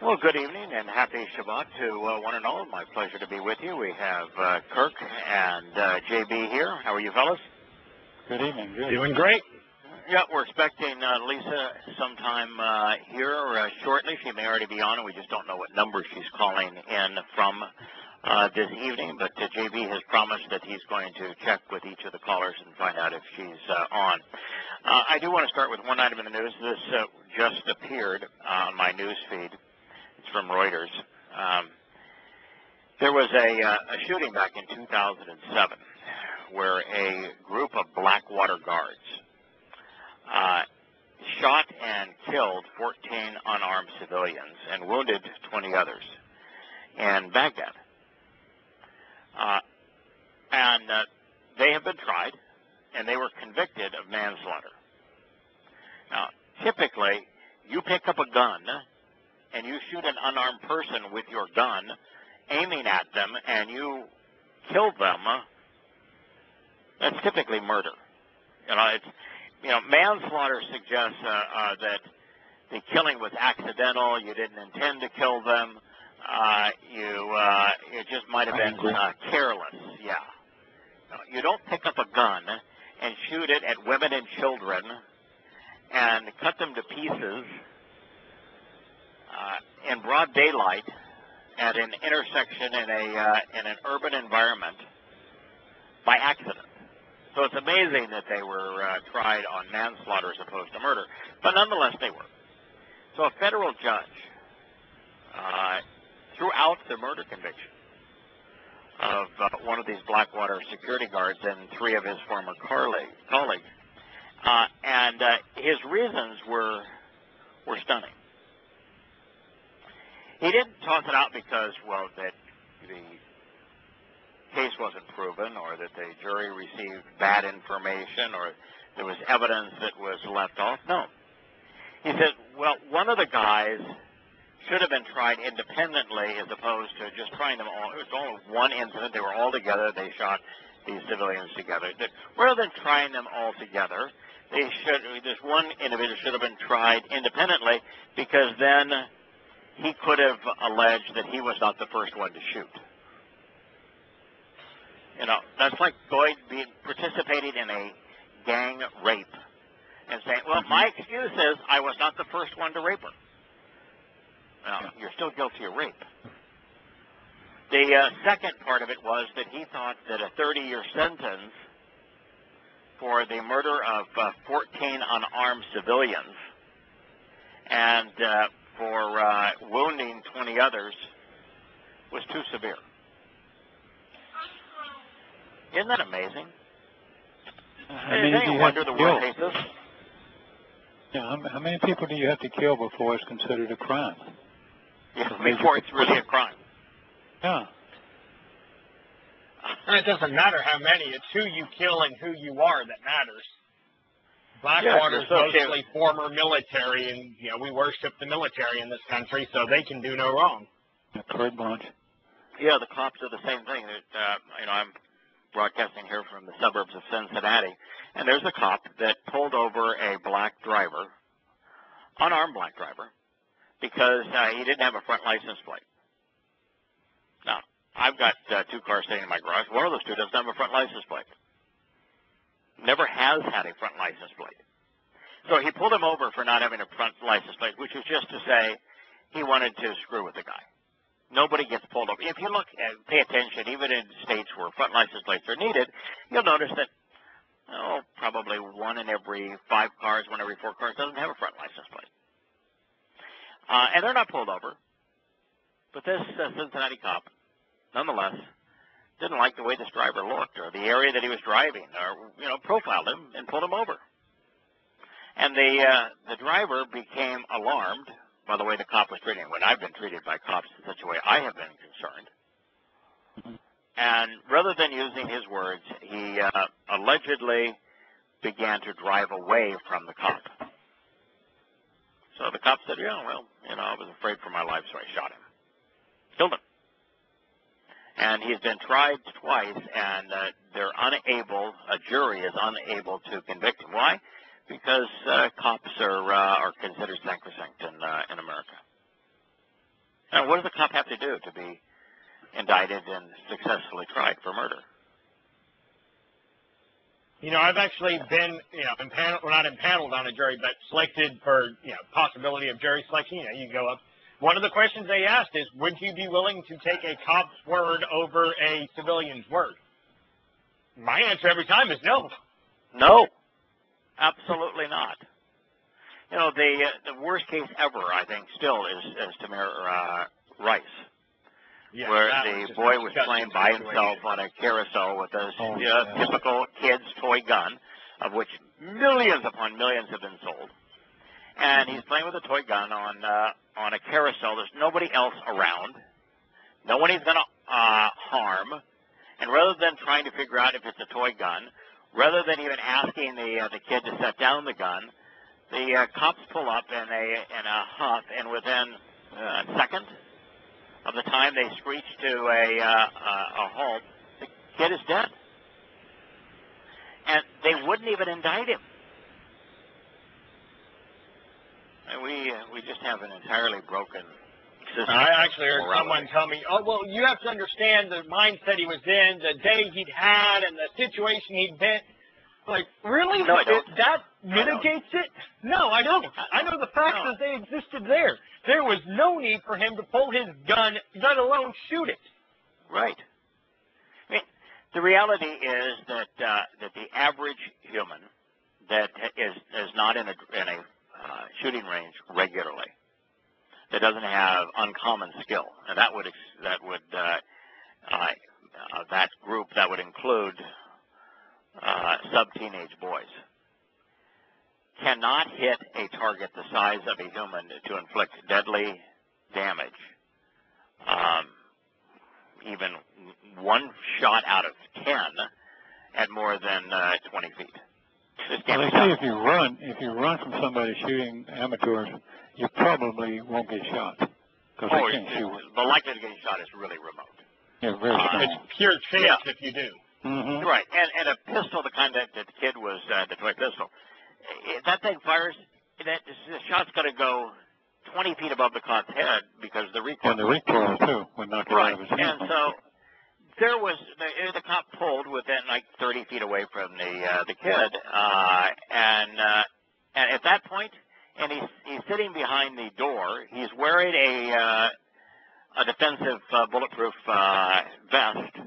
Well, good evening and happy Shabbat to one and all. My pleasure to be with you. We have Kirk and JB here. How are you, fellas? Good evening. Good. Doing great. Yeah, we're expecting Lisa sometime here shortly. She may already be on, and we just don't know what number she's calling in from this evening. But JB has promised that he's going to check with each of the callers and find out if she's on. I do want to start with one item in the news. This just appeared on my news feed. It's from Reuters. There was a shooting back in 2007 where a group of Blackwater guards shot and killed 14 unarmed civilians and wounded 20 others in Baghdad. And they have been tried, and they were convicted of manslaughter. Now, typically, you pick up a gun and you shoot an unarmed person with your gun, aiming at them, and you kill them. That's typically murder. Manslaughter suggests that the killing was accidental. You didn't intend to kill them. It just might have been careless. Yeah. You don't pick up a gun and shoot it at women and children and cut them to pieces in broad daylight at an intersection in an urban environment by accident. So it's amazing that they were tried on manslaughter as opposed to murder, but nonetheless they were. So a federal judge threw out the murder conviction of one of these Blackwater security guards and 3 of his former colleagues, and his reasons were stunning. He didn't toss it out because, well, that the case wasn't proven or that the jury received bad information or there was evidence that was left off. No. He said, well, one of the guys should have been tried independently as opposed to just trying them all. It was all one incident. They were all together. They shot these civilians together. Rather than trying them all together, this one individual should have been tried independently because then he could have alleged that he was not the first one to shoot. That's like participating in a gang rape and saying, well, my excuse is I was not the first one to rape her. Well, you're still guilty of rape. The second part of it was that he thought that a 30-year sentence for the murder of 14 unarmed civilians and for wounding 20 others was too severe. Isn't that amazing? I wonder the world hates us. Yeah, how many people do you have to kill before it's considered a crime? Yeah, before it's really a crime. Yeah. It doesn't matter how many. It's who you kill and who you are that matters. Blackwater's mostly former military, and we worship the military in this country, so they can do no wrong. Carte blanche. Yeah, the cops are the same thing. I'm broadcasting here from the suburbs of Cincinnati, and there's a cop that pulled over a black driver, unarmed black driver, because he didn't have a front license plate. Now, I've got 2 cars sitting in my garage. One of those 2 doesn't have a front license plate. Never has had a front license plate. So he pulled him over for not having a front license plate, which was just to say he wanted to screw with the guy. Nobody gets pulled over. If you look and pay attention, even in states where front license plates are needed, you'll notice that probably 1 in every 5 cars, 1 every 4 cars doesn't have a front license plate. And they're not pulled over. But this Cincinnati cop, nonetheless, didn't like the way this driver looked or the area that he was driving or, profiled him and pulled him over. And the driver became alarmed by the way the cop was treating him. When I've been treated by cops in such a way, I have been concerned. And rather than using his words, he allegedly began to drive away from the cop. So the cop said, I was afraid for my life, so I shot him. Killed him. And he's been tried twice, and a jury is unable to convict him. Why? Because cops are considered sacrosanct in America. what does the cop have to do to be indicted and successfully tried for murder? I've actually been, not impaneled on a jury, but selected for, possibility of jury selection. You go up. One of the questions they asked is, would you be willing to take a cop's word over a civilian's word? My answer every time is no. No, absolutely not. The worst case ever, I think, still is Tamir Rice. Yeah, where the boy was playing by himself on a carousel with a typical kid's toy gun, of which millions upon millions have been sold. And he's playing with a toy gun on a carousel. There's nobody else around. No one he's going to harm. And rather than trying to figure out if it's a toy gun, rather than even asking the kid to set down the gun, the cops pull up in a huff, and within a second of the time they screech to a halt, the kid is dead. And they wouldn't even indict him. And we just have an entirely broken system. I actually heard someone tell me, oh, well, you have to understand the mindset he was in, the day he'd had, and the situation he'd been. Like, really? No, I don't. That mitigates it? No, I don't. I know the facts as they existed there. There was no need for him to pull his gun, let alone shoot it. Right. I mean, the reality is that the average human that is not in a shooting range regularly, that doesn't have uncommon skill, and that group that would include sub-teenage boys, cannot hit a target the size of a human to inflict deadly damage. Even one shot out of 10 at more than 20 feet. Well, they say if you run from somebody shooting amateurs, you probably won't get shot. Because they can't shoot. The likelihood of getting shot is really remote. Yeah, very small. It's pure chance if you do. Mm-hmm. Right, and a pistol, the kind that the kid was, the toy pistol, that thing fires, the shot's going to go 20 feet above the cop's head because the recoil. And the recoil, too, would knock it out of his hand. And so there was, the cop pulled within like 30 feet away from the kid, and at that point, and he's sitting behind the door, he's wearing a defensive bulletproof vest.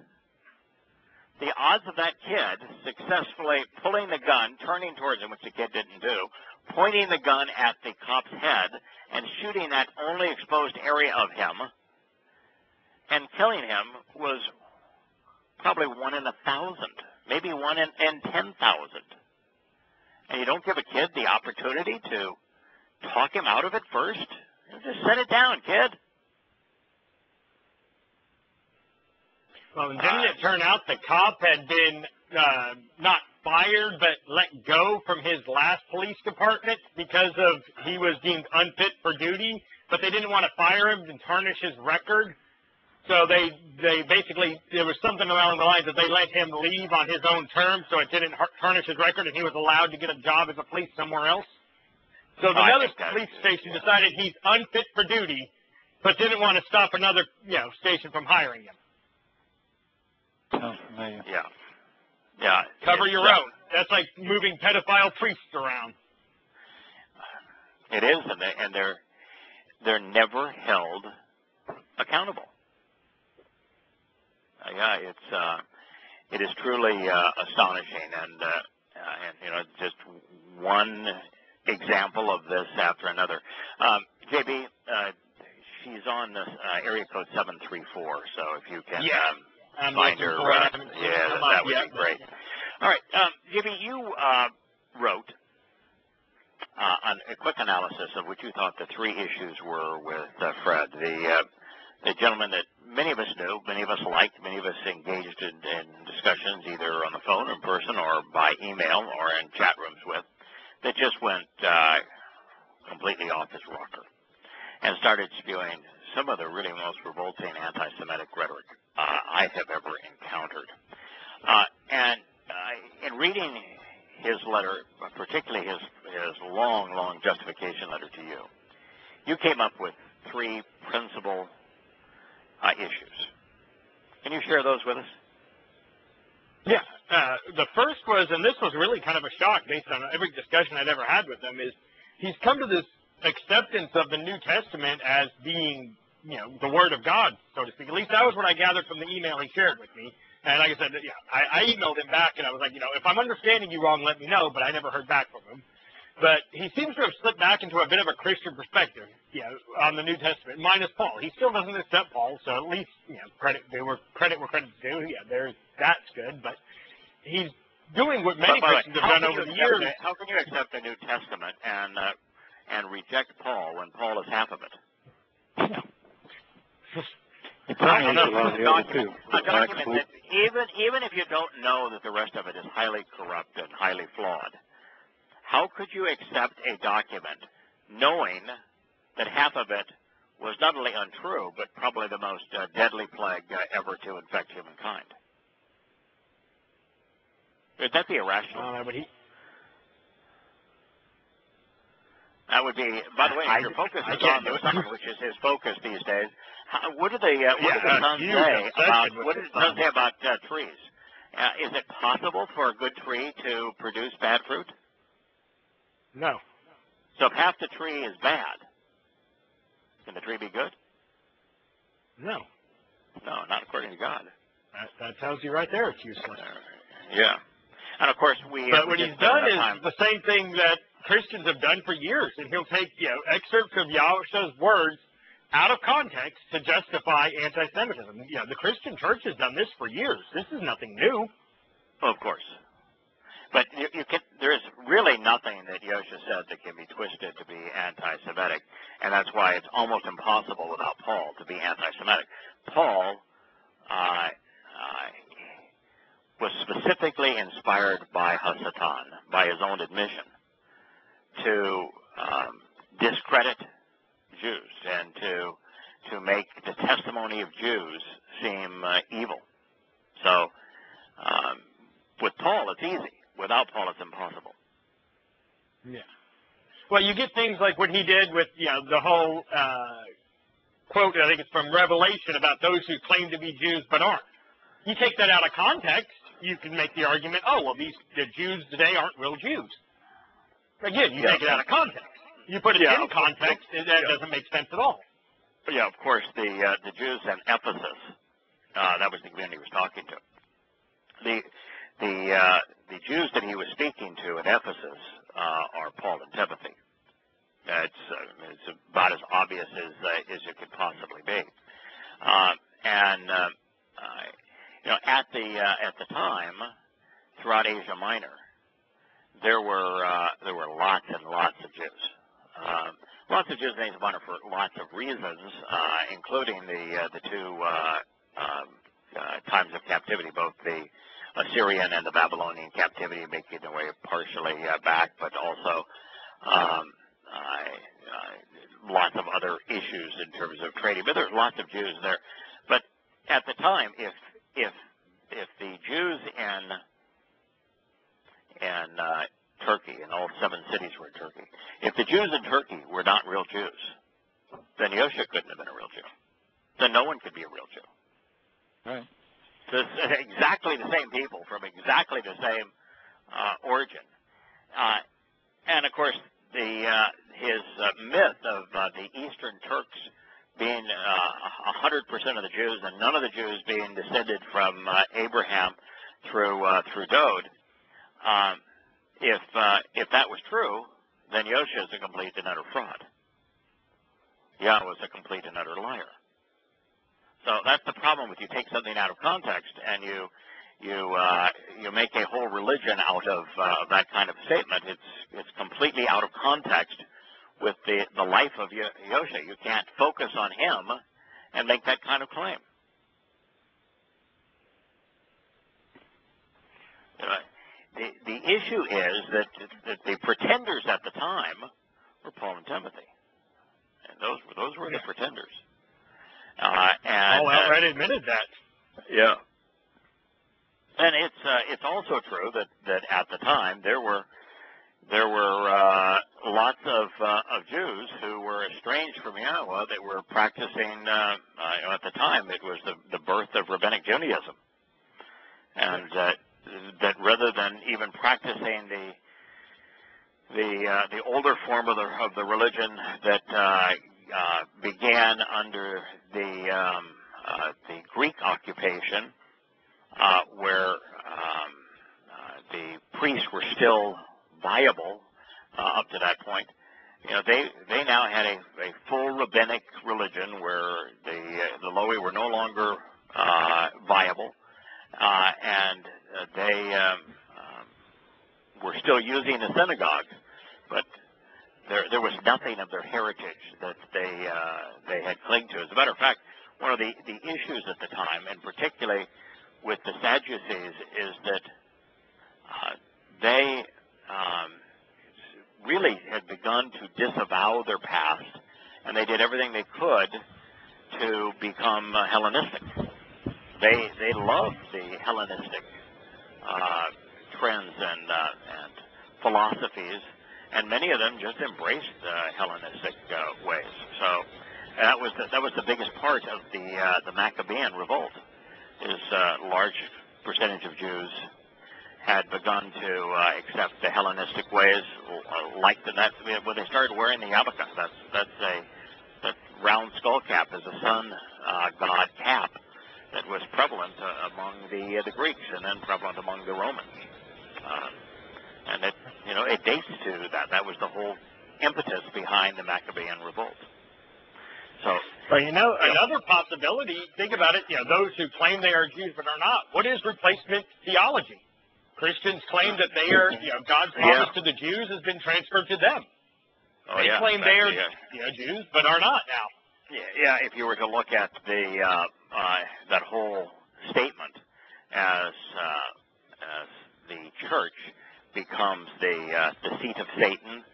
The odds of that kid successfully pulling the gun, turning towards him, which the kid didn't do, pointing the gun at the cop's head and shooting that only exposed area of him and killing him was probably 1 in 1,000, maybe 1 in 10,000. And you don't give a kid the opportunity to talk him out of it first? Just set it down, kid. Well, didn't it turn out the cop had been not fired but let go from his last police department because of he was deemed unfit for duty, but they didn't want to fire him and tarnish his record? So they basically, there was something along the lines that they let him leave on his own terms so it didn't tarnish his record and he was allowed to get a job as a police somewhere else. So another police station decided he's unfit for duty but didn't want to stop another station from hiring him. Sounds familiar. Yeah. Cover your own. That's like moving pedophile priests around. It is, and they're never held accountable. It is truly astonishing, and just one example of this after another. JB, she's on this area code 734, so if you can find her, that would be great. All right, JB, you wrote a quick analysis of what you thought the 3 issues were with Fred, the gentleman that many of us knew, many of us liked, many of us engaged in discussions either on the phone, in person, or by email, or in chat rooms with, that just went completely off his rocker and started spewing some of the really most revolting anti-Semitic rhetoric I have ever encountered. And in reading his letter, particularly his long justification letter to you, you came up with 3 principal Can you share those with us? Yeah. The first was, and this was really kind of a shock based on every discussion I'd ever had with him, is he's come to this acceptance of the New Testament as being, the Word of God, so to speak. At least that was what I gathered from the email he shared with me. And like I said, I emailed him back, and I was like, if I'm understanding you wrong, let me know, but I never heard back from him. But he seems to have slipped back into a bit of a Christian perspective, on the New Testament, minus Paul. He still doesn't accept Paul, so at least, credit where credit's due. Yeah, that's good. But he's doing what many Christians have done over the years. How can you accept the New Testament and reject Paul when Paul is half of it? A document that even if you don't know that the rest of it is highly corrupt and highly flawed, how could you accept a document knowing that half of it was not only untrue, but probably the most deadly plague ever to infect humankind? Would that be irrational? That would be, by the way, if your focus is on the sun, which is his focus these days, what did the sun say about trees? Is it possible for a good tree to produce bad fruit? No. So if half the tree is bad, can the tree be good? No. No, not according to God. That tells you right there it's useless. Yeah. And of course But what he's done is the same thing that Christians have done for years, and he'll take excerpts of Yahweh's words out of context to justify anti-Semitism. The Christian church has done this for years. This is nothing new. Of course. But there's really nothing that Yosha said that can be twisted to be anti-Semitic, and that's why it's almost impossible without Paul to be anti-Semitic. Paul was specifically inspired by Hasatan, by his own admission, to discredit Jews and to make the testimony of Jews seem evil. So with Paul, it's easy. Without Paul, it's impossible. Yeah. Well, you get things like what he did with, the whole quote, I think it's from Revelation, about those who claim to be Jews but aren't. You take that out of context, you can make the argument, the Jews today aren't real Jews. Again, you take it out of context. You put it in context, and that doesn't make sense at all. Yeah, of course, the Jews in Ephesus, that was the community he was talking to. The Jews that he was speaking to in Ephesus are Paul and Timothy. It's about as obvious as it could possibly be. At the time, throughout Asia Minor, there were lots and lots of Jews. Lots of Jews in Asia Minor for lots of reasons, including the two times of captivity, both the Assyrian and the Babylonian captivity, making their way partially back, but also lots of other issues in terms of trading. But there's lots of Jews there. But at the time, if the Jews in Turkey, and all 7 cities were in Turkey, if the Jews in Turkey were not real Jews, then Yosha couldn't have been a real Jew. Then no one could be a real Jew. Right. So it's exactly the same people from exactly the same origin. And of course, his myth of the Eastern Turks being 100% of the Jews and none of the Jews being descended from Abraham through Dode. If that was true, then Yosha is a complete and utter fraud. Yahweh was a complete and utter liar. So that's the problem with you take something out of context and you make a whole religion out of that kind of statement. It's completely out of context with the life of Yosha. You can't focus on him and make that kind of claim. The issue is that the pretenders at the time were Paul and Timothy, and those were the pretenders. And Paul outright admitted that. Yeah. And it's also true that at the time there were lots of Jews who were estranged from Yahowah that were practicing, at the time, it was the birth of Rabbinic Judaism. And that rather than even practicing the older form of the religion that began under the Greek occupation, where the priests were still viable up to that point, they now had a full rabbinic religion where the Loi were no longer viable, and they were still using the synagogues, but there was nothing of their heritage that they had clinged to. As a matter of fact, one of the issues at the time, and particularly with the Sadducees, is that they really had begun to disavow their past, and they did everything they could to become Hellenistic. They loved the Hellenistic trends and philosophies, and many of them just embraced Hellenistic ways. So that was the biggest part of the Maccabean revolt. Is a large percentage of Jews had begun to accept the Hellenistic ways, like that when they started wearing the yarmulke. That round skull cap is a sun god cap that was prevalent among the Greeks, and then prevalent among the Romans. And it dates to that. That was the whole impetus behind the Maccabean revolt. So, well, another possibility, think about it, those who claim they are Jews but are not, what is replacement theology? Christians claim that they are, God's promise to the Jews has been transferred to them. They claim they are Jews but are not now. Yeah, if you were to look at that whole statement as the church becomes the seat of Satan,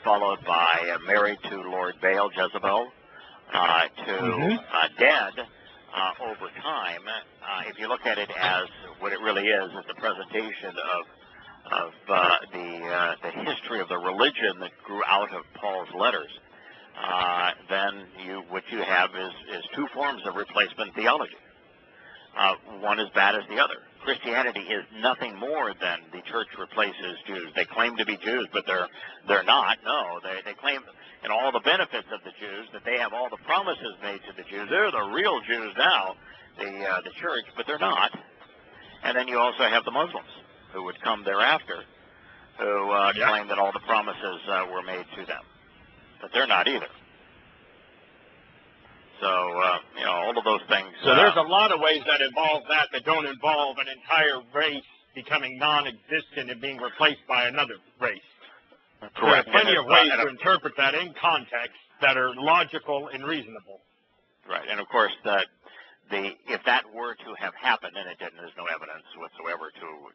followed by married to Lord Baal, Jezebel, to dead over time. If you look at it as what it really is the presentation of the history of the religion that grew out of Paul's letters, then what you have is two forms of replacement theology. One as bad as the other. Christianity is nothing more than the church replaces Jews. They claim to be Jews, but they're not. No, they claim and all the benefits of the Jews, that they have all the promises made to the Jews. They're the real Jews now, the church, but they're not. And then you also have the Muslims who would come thereafter, who claim that all the promises were made to them, but they're not either. So, all of those things. So there's a lot of ways that involve that don't involve an entire race becoming non-existent and being replaced by another race. Correct. There are plenty of ways to interpret that in context that are logical and reasonable. Right, and of course, if that were to have happened, and it didn't, there's no evidence whatsoever to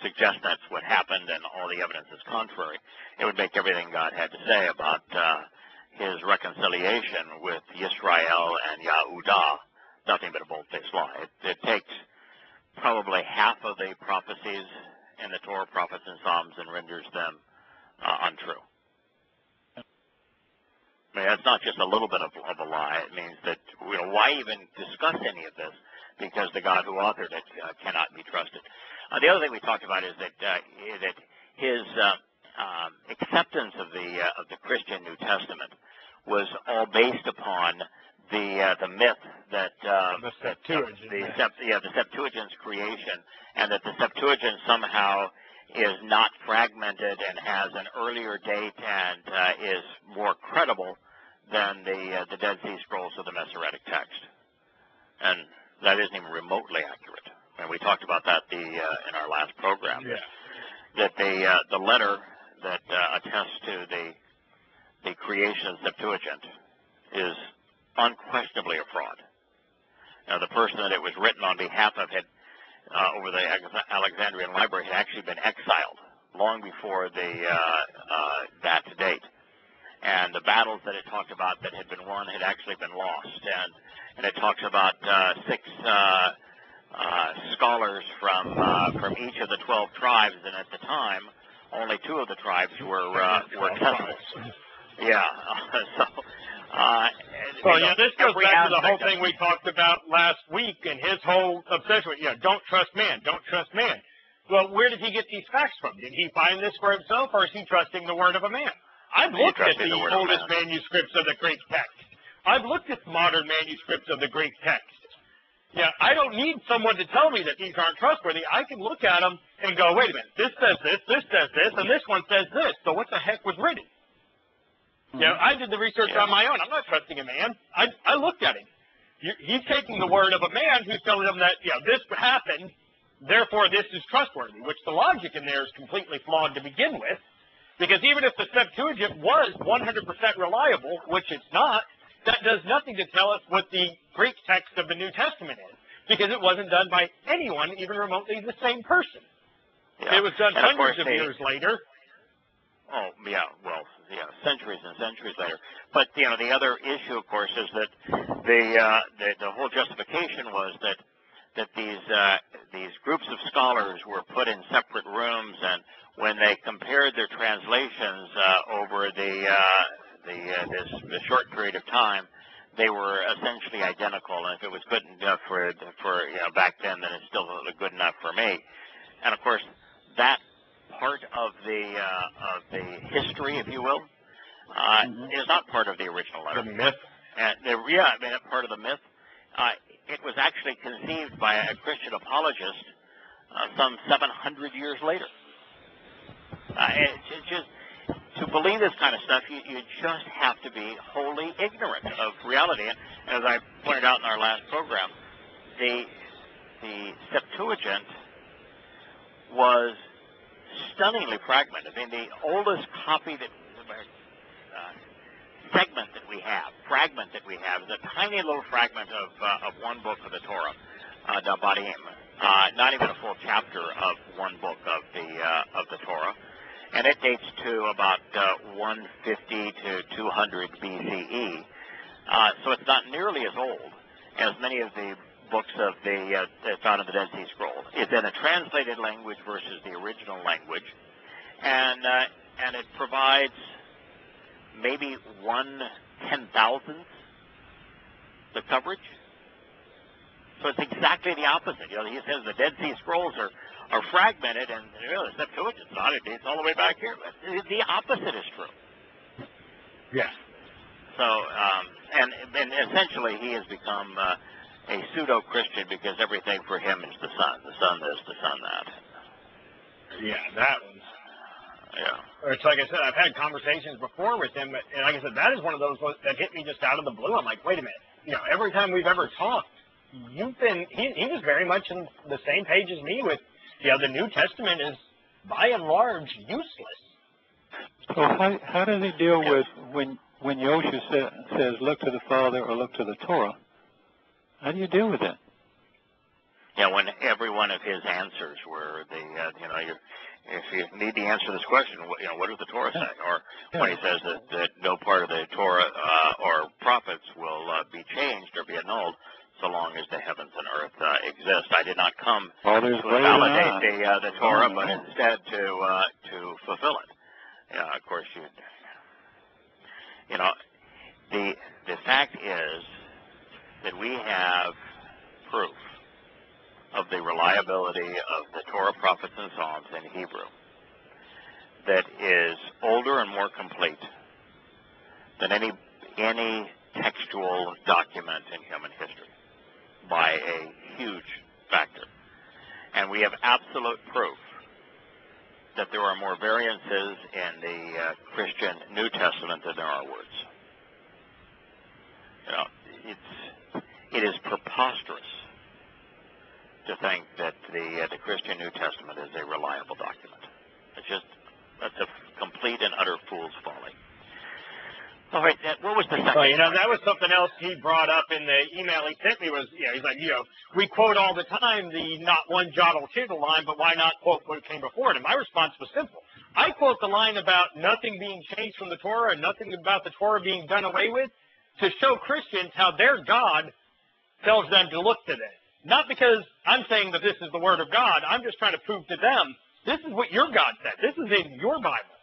suggest that's what happened, and all the evidence is contrary. It would make everything God had to say about his reconciliation with Yisrael and Yahudah nothing but a bold-faced lie. It takes probably half of the prophecies in the Torah, prophets, and Psalms and renders them untrue. I mean, that's not just a little bit of a lie. It means that, why even discuss any of this? Because the God who authored it cannot be trusted. The other thing we talked about is that his acceptance of the Christian New Testament was all based upon the myth that the Septuagint, the Septuagint's creation, and that the Septuagint somehow is not fragmented and has an earlier date and is more credible than the Dead Sea Scrolls of the Masoretic text, and that isn't even remotely accurate. And we talked about that in our last program. Yeah. That the letter that attests to the creation of the Septuagint is unquestionably a fraud. Now, the person that it was written on behalf of had, over the Alexandrian Library, had actually been exiled long before that date. And the battles that it talked about that had been won had actually been lost. And it talks about 6 scholars from each of the 12 tribes, and at the time, only 2 of the tribes were testable. Yeah. Well, yeah, this goes back to the whole thing we talked about last week and his whole obsession with, don't trust man, don't trust man. Well, where did he get these facts from? Did he find this for himself, or is he trusting the word of a man? I've looked at the oldest manuscripts of the Greek text. I've looked at modern manuscripts of the Greek text. Yeah, I don't need someone to tell me that these aren't trustworthy. I can look at them and go, wait a minute, this says this says this, and this one says this. So what the heck was written? I did the research on my own. I'm not trusting a man. I looked at him. He's taking the word of a man who's telling him that, this happened, therefore this is trustworthy, which the logic in there is completely flawed to begin with, because even if the Septuagint was 100% reliable, which it's not, that does nothing to tell us what the Greek text of the New Testament is, because it wasn't done by anyone even remotely the same person. It was done hundreds of years later. Oh, yeah, well, centuries and centuries later. But, the other issue, of course, is that the whole justification was that these groups of scholars were put in separate rooms, and when they compared their translations over the short period of time, they were essentially identical. And if it was good enough for back then it's still good enough for me. And, of course, that part of the history, if you will, is not part of the original letter. The myth. Part of the myth. It was actually conceived by a Christian apologist some 700 years later. It's just, to believe this kind of stuff, you just have to be wholly ignorant of reality. And as I pointed out in our last program, the Septuagint was stunningly fragmented. I mean, the oldest copy fragment that we have is a tiny little fragment of one book of the Torah, Dabarim, not even a full chapter of one book of the Torah, and it dates to about 150 to 200 BCE. So it's not nearly as old as many of the books of found in the Dead Sea Scrolls. It's in a translated language versus the original language, and it provides maybe 1/10,000th the coverage. So it's exactly the opposite. He says the Dead Sea Scrolls are fragmented, and the Septuagint's not. It dates all the way back here. But the opposite is true. Yeah. So, and essentially he has become a pseudo-Christian because everything for him is the sun. The sun this, the sun that. Yeah, that was. Yeah. It's like I said, I've had conversations before with him, and like I said, that is one of those that hit me just out of the blue. I'm like, wait a minute. Every time we've ever talked, he was very much on the same page as me with, the New Testament is by and large useless. So how does he deal with when Yosha says, look to the Father or look to the Torah? How do you deal with that? Yeah, when every one of his answers were if you need the answer to this question, what does the Torah say? Or when he says that no part of the Torah or prophets will be changed or be annulled so long as the heavens and earth exist. I did not come to validate the Torah, but instead to fulfill it. Yeah, of course the fact is that we have proof of the reliability of the Torah, prophets, and Psalms in Hebrew that is older and more complete than any textual document in human history by a huge factor. And we have absolute proof that there are more variances in the Christian New Testament than there are words. It is preposterous to think that the Christian New Testament is a reliable document. That's a complete and utter fool's folly. All right, what was the second? Well, that was something else he brought up in the email he sent me was, he's like, we quote all the time the not one jot or tittle line, but why not quote what came before it? And my response was simple. I quote the line about nothing being changed from the Torah and nothing about the Torah being done away with to show Christians how their God tells them to look to this. Not because I'm saying that this is the Word of God. I'm just trying to prove to them This is what your God said. This is in your Bible.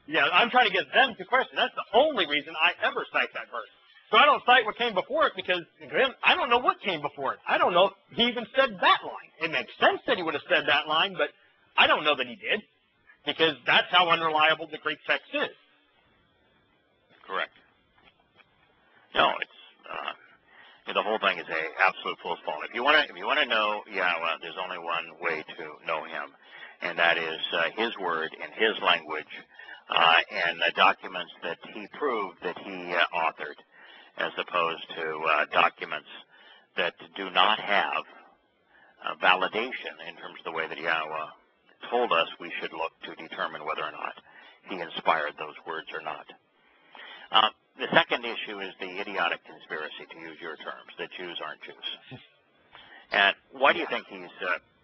Yeah, I'm trying to get them to question. That's the only reason I ever cite that verse. So I don't cite what came before it because, again, I don't know what came before it. I don't know if he even said that line. It makes sense that he would have said that line, but I don't know that he did because that's how unreliable the Greek text is. Correct. No, it's the whole thing is a absolute fool's fault. If you want to know Yahweh, there's only one way to know Him, and that is His word in His language, and the documents that He proved that He authored, as opposed to documents that do not have validation in terms of the way that Yahweh told us we should look to determine whether or not He inspired those words or not. The second issue is the idiotic conspiracy, to use your terms, that Jews aren't Jews. And why do you think he's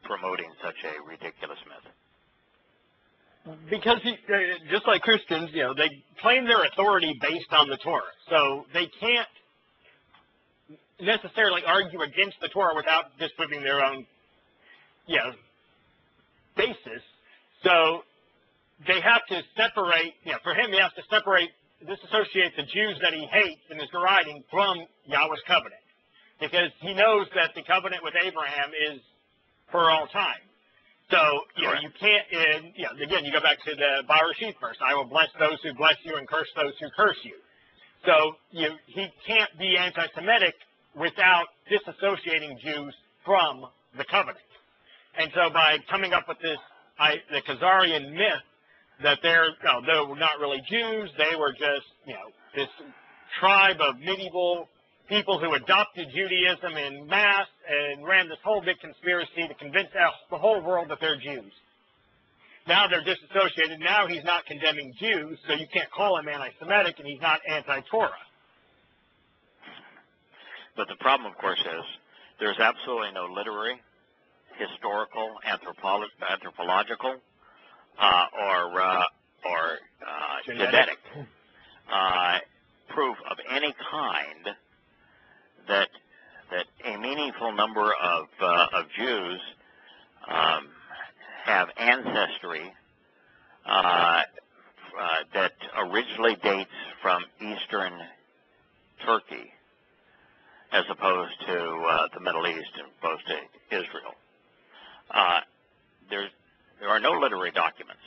promoting such a ridiculous myth? Because just like Christians, they claim their authority based on the Torah. So they can't necessarily argue against the Torah without disproving their own, basis. So they have to separate, for him, he has to disassociate the Jews that he hates in his writing from Yahweh's covenant. Because he knows that the covenant with Abraham is for all time. So, you can't, again, you go back to the Bereshit verse, I will bless those who bless you and curse those who curse you. So, he can't be anti-Semitic without disassociating Jews from the covenant. And so by coming up with this, the Khazarian myth, that they were not really Jews, they were just, this tribe of medieval people who adopted Judaism en masse and ran this whole big conspiracy to convince the whole world that they're Jews. Now they're disassociated. Now he's not condemning Jews, so you can't call him anti-Semitic, and he's not anti-Torah. But the problem, of course, is there's absolutely no literary, historical, anthropological, or genetic proof of any kind that a meaningful number of Jews have ancestry that originally dates from Eastern Turkey, as opposed to the Middle East, and opposed to Israel. There are no literary documents.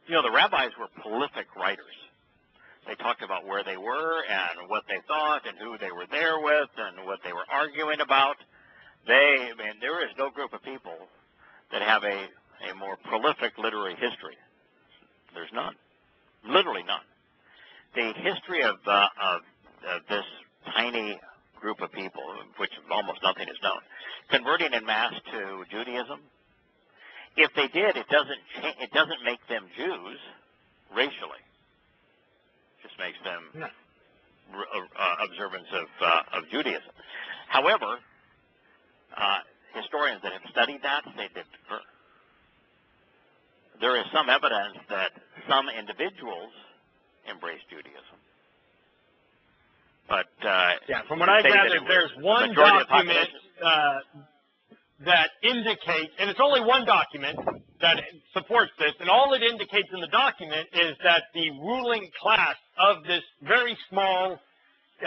The rabbis were prolific writers. They talked about where they were and what they thought and who they were there with and what they were arguing about. There is no group of people that have a more prolific literary history. There's none. Literally none. The history of this tiny group of people, which almost nothing is known, converting en masse to Judaism. If they did, it doesn't make them Jews racially. It just makes them observance of Judaism. However, historians that have studied that say they differ. There is some evidence that some individuals embrace Judaism. But from what I gather, there's one document that indicates, and it's only one document that supports this, and all it indicates in the document is that the ruling class of this very small,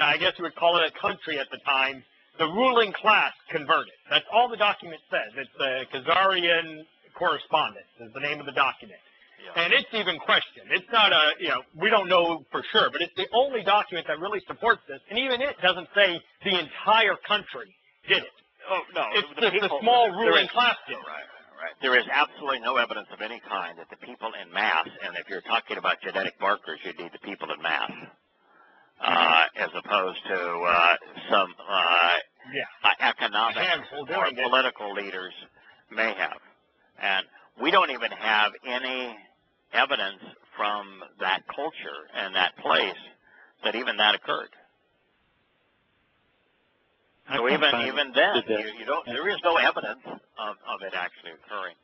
I guess you would call it a country at the time, the ruling class converted. That's all the document says. It's the Khazarian Correspondence is the name of the document. Yeah. And it's even questioned. It's not we don't know for sure, but it's the only document that really supports this. And even it doesn't say the entire country did it. Oh, no. It's just the small ruling class did it. Right. There is absolutely no evidence of any kind that the people in mass, and if you're talking about genetic markers, you need the people in mass, as opposed to some economic or political leaders may have. And we don't even have any evidence from that culture and that place that even that occurred. So even then, you don't. There is no evidence of it actually occurring.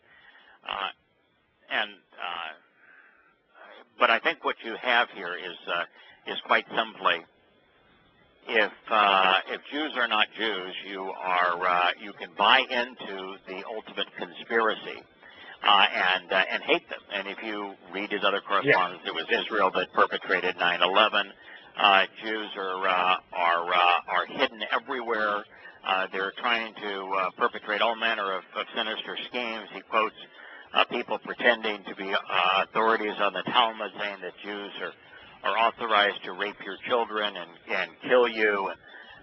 But I think what you have here is quite simply, if Jews are not Jews, you can buy into the ultimate conspiracy and hate them. And if you read his other correspondence, it was Israel that perpetrated 9/11. Jews are hidden everywhere. They're trying to perpetrate all manner of sinister schemes. He quotes people pretending to be authorities on the Talmud, saying that Jews are authorized to rape your children and kill you,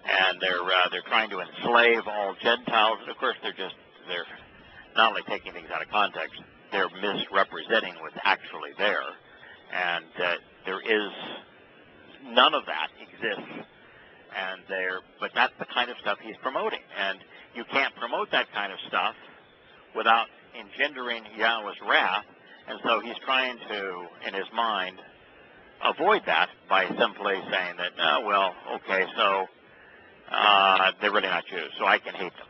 and they're trying to enslave all Gentiles. And of course, they're not only taking things out of context, they're misrepresenting what's actually there, and there is none of that exists. But that's the kind of stuff he's promoting, and you can't promote that kind of stuff without engendering Yahweh's wrath, and so he's trying to, in his mind, avoid that by simply saying that, oh, well, okay, so they're really not Jews, so I can hate them.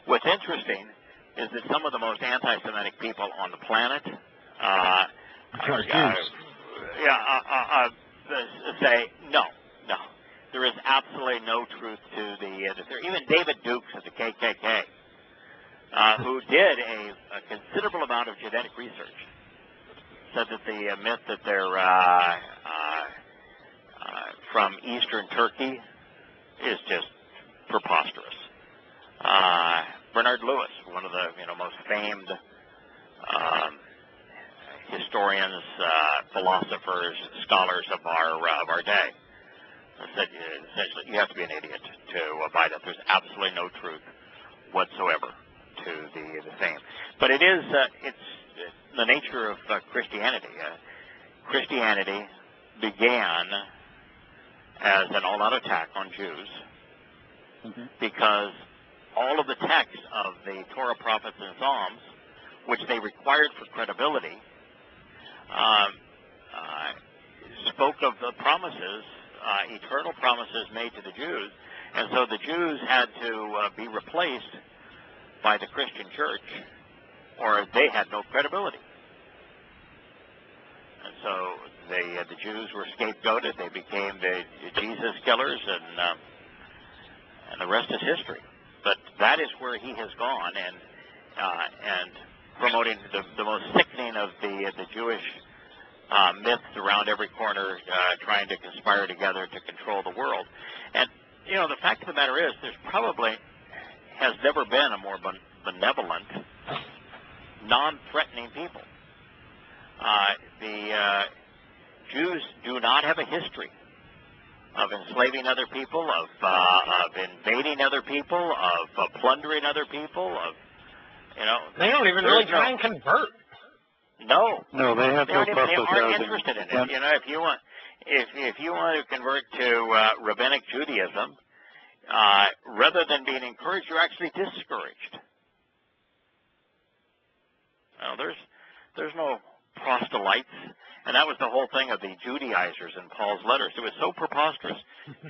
What's interesting is that some of the most anti-Semitic people on the planet say, no, there is absolutely no truth to even David Dukes of the KKK, who did a considerable amount of genetic research, said that the myth that they're from Eastern Turkey is just preposterous. Bernard Lewis, one of the most famed historians, philosophers, scholars of our day, said essentially you have to be an idiot to buy that. There's absolutely no truth whatsoever to the same. But it's the nature of Christianity. Christianity began as an all-out attack on Jews because all of the texts of the Torah, prophets, and Psalms, which they required for credibility, spoke of the promises, eternal promises made to the Jews, and so the Jews had to be replaced by the Christian church, or they had no credibility. And so the Jews were scapegoated. They became the Jesus killers, and the rest is history. But that is where he has gone, and promoting the most sickening of the Jewish myths around every corner, trying to conspire together to control the world. And the fact of the matter is, there's probably has never been a more benevolent, non-threatening people. The Jews do not have a history of enslaving other people, of invading other people, of plundering other people, They don't even really try and convert. No, they have no purpose. They aren't interested in it. If you want to convert to rabbinic Judaism, rather than being encouraged, you're actually discouraged. There's no proselytes. And that was the whole thing of the Judaizers in Paul's letters. It was so preposterous.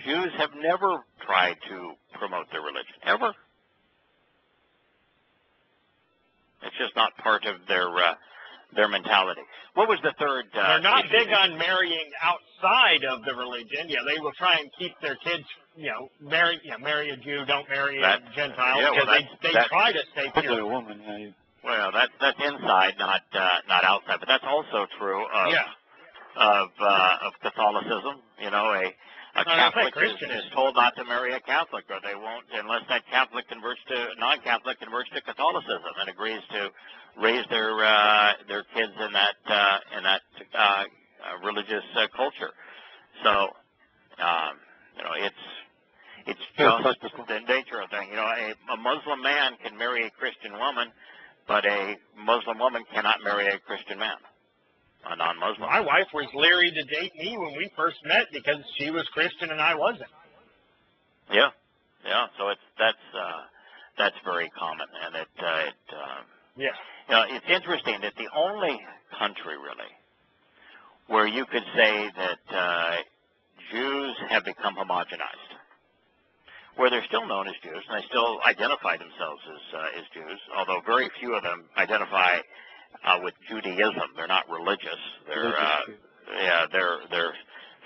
Jews have never tried to promote their religion, ever. It's just not part of their mentality. What was the third? They're not big on marrying outside of the religion. Yeah, they will try and keep their kids, marry a Jew, don't marry a Gentile, because they try to stay pure. Well, that's inside, not outside. But that's also true of Catholicism. A Catholic is told not to marry a Catholic, or they won't unless that Catholic non-Catholic converts to Catholicism and agrees to raise their kids in that religious culture. So it's just the nature of things. A Muslim man can marry a Christian woman, but a Muslim woman cannot marry a Christian man, a non-Muslim. My wife was leery to date me when we first met because she was Christian and I wasn't. Yeah. So that's very common, and it's interesting that the only country really where you could say that Jews have become homogenized, where they're still known as Jews, and they still identify themselves as Jews, although very few of them identify with Judaism. They're not religious. They're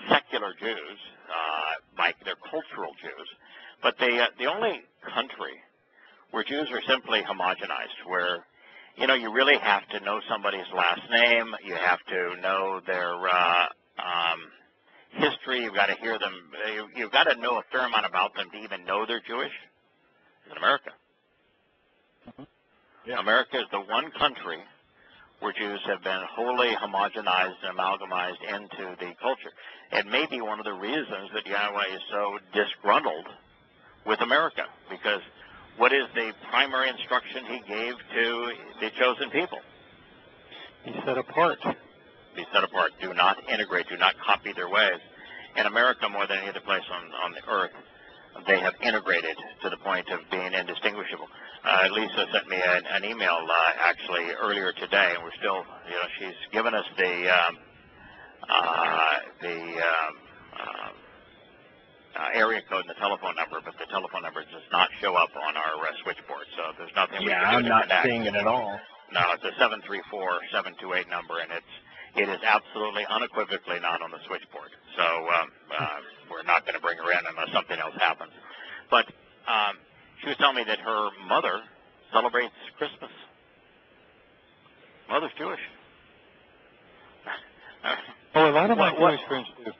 secular Jews, they're cultural Jews. But the only country where Jews are simply homogenized, where, you know, you really have to know somebody's last name, you have to know their history, you've got to hear them, you've got to know a fair amount about them to even know they're Jewish. In America. Yeah. America is the one country where Jews have been wholly homogenized and amalgamized into the culture. It may be one of the reasons that Yahweh is so disgruntled with America, because what is the primary instruction he gave to the chosen people? Be set apart. Be set apart. Do not integrate. Do not copy their ways. In America, more than any other place on the earth, they have integrated to the point of being indistinguishable. Lisa sent me an email actually earlier today, and we're still, you know, she's given us the area code and the telephone number, but the telephone number does not show up on our switchboard, so there's nothing we can do I'm to not connect. seeing it at all. No, it's a 734-728 number, and it is absolutely unequivocally not on the switchboard. So we're not going to bring her in unless something else happens. But she was telling me that her mother celebrates Christmas. Mother's Jewish. Oh, a lot of my Jewish friends do.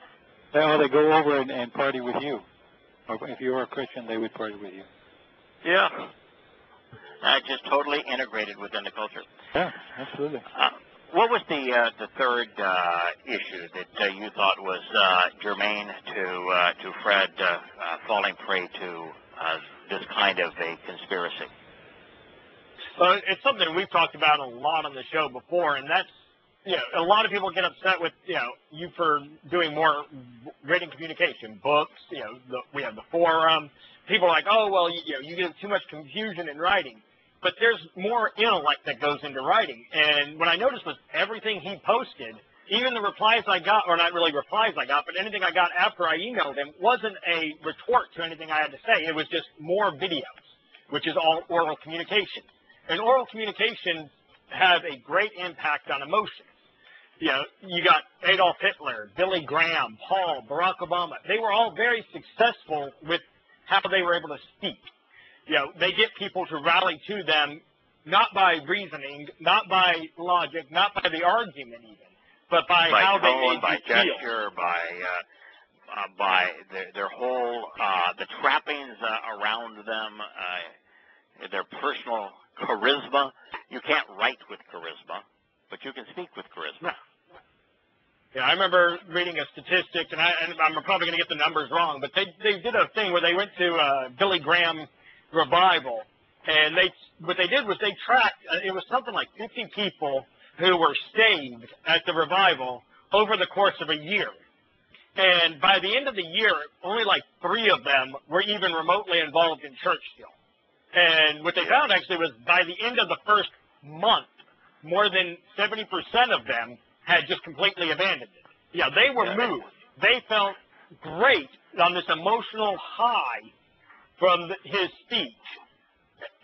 They go over and party with you. Or if you were a Christian, they would party with you. Yeah. Just totally integrated within the culture. Yeah, absolutely. What was the third issue that you thought was germane to Fred falling prey to this kind of a conspiracy? It's something we've talked about a lot on the show before, and that's, you know, a lot of people get upset with, you know, you for doing more written communication, books, you know, we have the forum. People are like, oh, well, you get too much confusion in writing. But there's more intellect that goes into writing. And what I noticed was everything he posted, even the replies I got, or not really replies I got, but anything I got after I emailed him, wasn't a retort to anything I had to say. It was just more videos, which is all oral communication. And oral communications have a great impact on emotions. You know, you got Adolf Hitler, Billy Graham, Paul, Barack Obama. They were all very successful with how they were able to speak. You know, they get people to rally to them, not by reasoning, not by logic, not by the argument even, but by how tone, they made by you gesture, feel. by their whole, the trappings around them, their personal charisma. You can't write with charisma, but you can speak with charisma. Yeah, I remember reading a statistic, and I'm probably going to get the numbers wrong, but they did a thing where they went to Billy Graham revival, and what they did was they tracked, it was something like 50 people who were saved at the revival over the course of a year. And by the end of the year, only like 3 of them were even remotely involved in church still. And what they found actually was by the end of the first month, more than 70% of them had just completely abandoned it. Yeah, they were moved. They felt great on this emotional high from his speech,